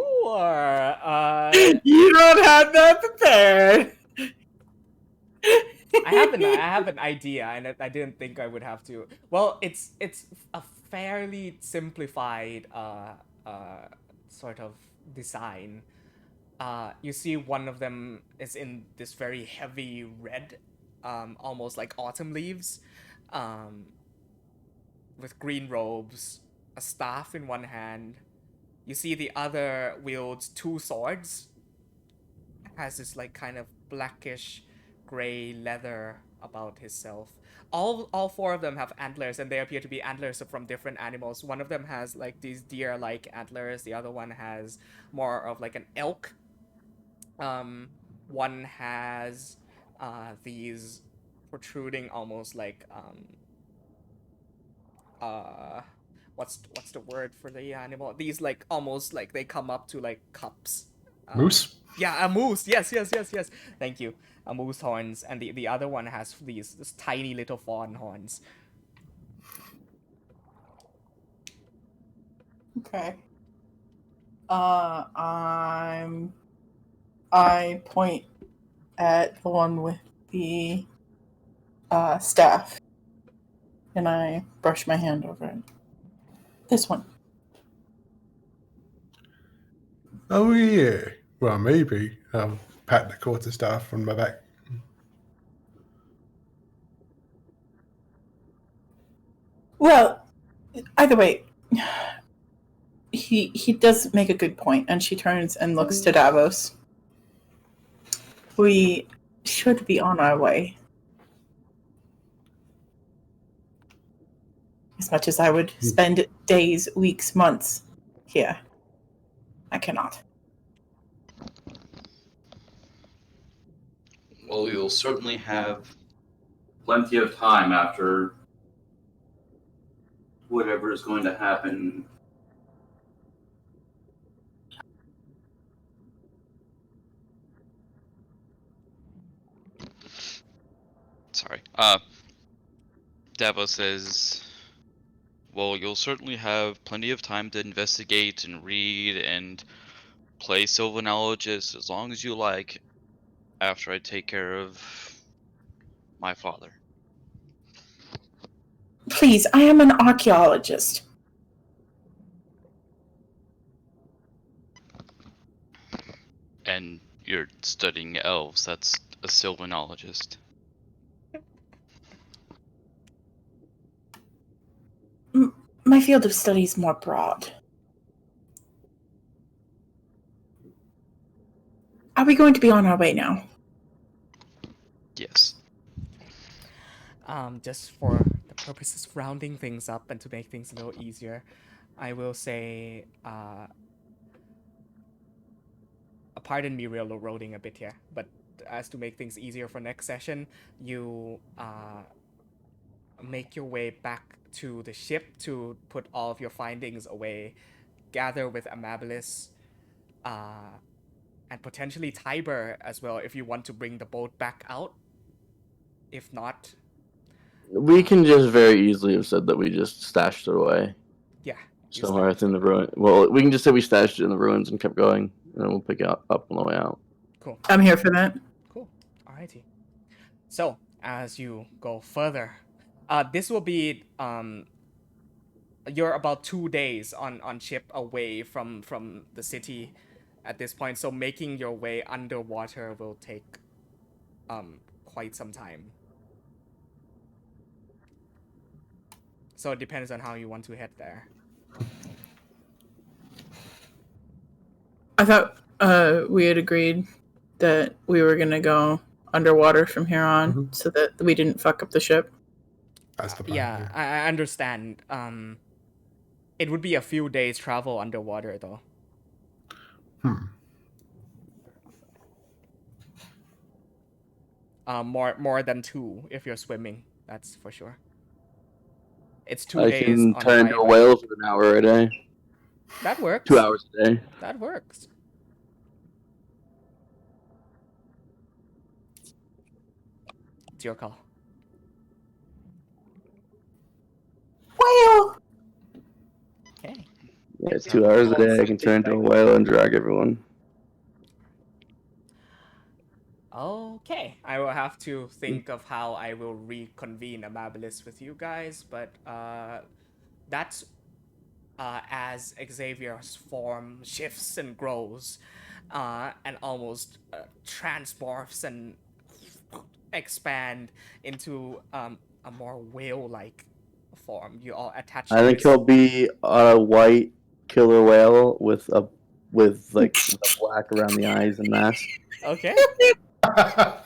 You don't have that prepared.
I have an idea, and I didn't think I would have to. Well, it's a fairly simplified sort of design. You see, one of them is in this very heavy red, almost like autumn leaves, with green robes, a staff in one hand. You see the other wields two swords. Has this like kind of blackish gray leather about himself. All four of them have antlers, and they appear to be antlers from different animals. One of them has like these deer-like antlers. The other one has more of like an elk. One has these protruding almost like what's the word for the animal? These like almost like they come up to like cups.
Moose?
Yeah, a moose. Yes. Thank you. A moose horns, and the other one has these tiny little fawn horns.
Okay. I point at the one with the staff, and I brush my hand over it. This one.
Oh yeah. Well, maybe. I'll pat the quarterstaff on my back.
Well, either way, he does make a good point, and she turns and looks to Davos. We should be on our way. As much as I would spend days, weeks, months here, I cannot.
Well, we will certainly have plenty of time after whatever is going to happen.
Sorry. Davo says, well, you'll certainly have plenty of time to investigate and read and play Sylvanologist as long as you like after I take care of my father.
Please, I am an archaeologist.
And you're studying elves, that's a Sylvanologist.
My field of study is more broad. Are we going to be on our way now?
Yes.
Just for the purposes of rounding things up and to make things a little easier, I will say, pardon me railroading a bit here, but as to make things easier for next session, you make your way back to the ship to put all of your findings away, gather with Amabilis, and potentially Tiber as well if you want to bring the boat back out. If not,
We can just very easily have said that we just stashed it away
yeah. you
somewhere
start.
in the ruin. Well, we can just say we stashed it in the ruins and kept going, and then we'll pick it up on the way out.
Cool.
I'm here for that.
Cool. Alrighty. So, as you go further, this will be, you're about 2 days on ship away from the city at this point, so making your way underwater will take quite some time. So it depends on how you want to head there.
I thought we had agreed that we were going to go underwater from here on so that we didn't fuck up the ship.
That's the plan.
Yeah, I understand. It would be a few days travel underwater though. More than 2 if you're swimming. That's for sure. It's 2
I
days
can
on
turn into a
Tiber.
whale for an hour a day.
That works.
2 hours a day.
That works. It's your call.
Whale!
Okay.
Yeah, 2 hours a day. I can turn into a whale and drag everyone.
Okay, I will have to think of how I will reconvene Amabilis with you guys, but that's as Xavier's form shifts and grows and almost transmorphs and expand into a more whale-like form. You all attach.
I think he'll be a white killer whale with like the black around the eyes and mask.
Okay.
Love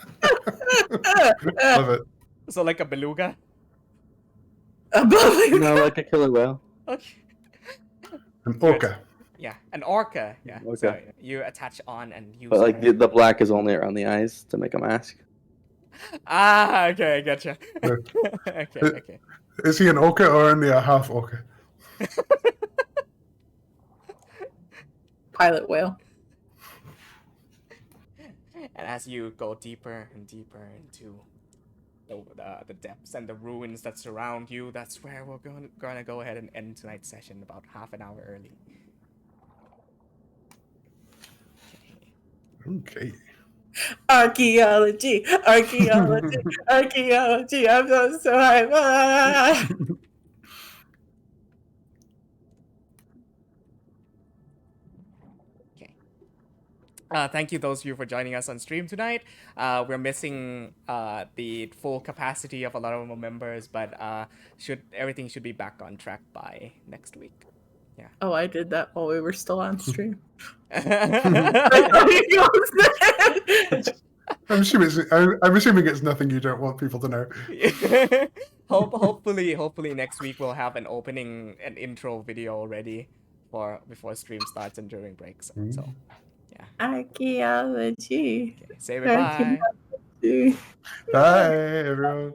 it.
So like a beluga.
No, like a killer whale.
Okay.
An orca.
Yeah, an orca. Yeah.
Orca.
So you attach on and use.
But like the black is only around the eyes to make a mask.
Ah, okay, I gotcha. Okay.
Is he an orca or only a half orca?
Pilot whale.
And as you go deeper and deeper into the depths and the ruins that surround you, that's where we're gonna go ahead and end tonight's session about half an hour early.
Okay.
Archaeology. Archaeology. I'm so high.
Thank you, those of you, for joining us on stream tonight. We're missing the full capacity of a lot of our members, but everything should be back on track by next week. Yeah.
Oh, I did that while we were still on stream.
I'm assuming it's nothing you don't want people to know.
Hopefully next week we'll have an intro video already before stream starts and during breaks. So yeah.
Archaeology.
Okay, say bye.
Bye, everyone.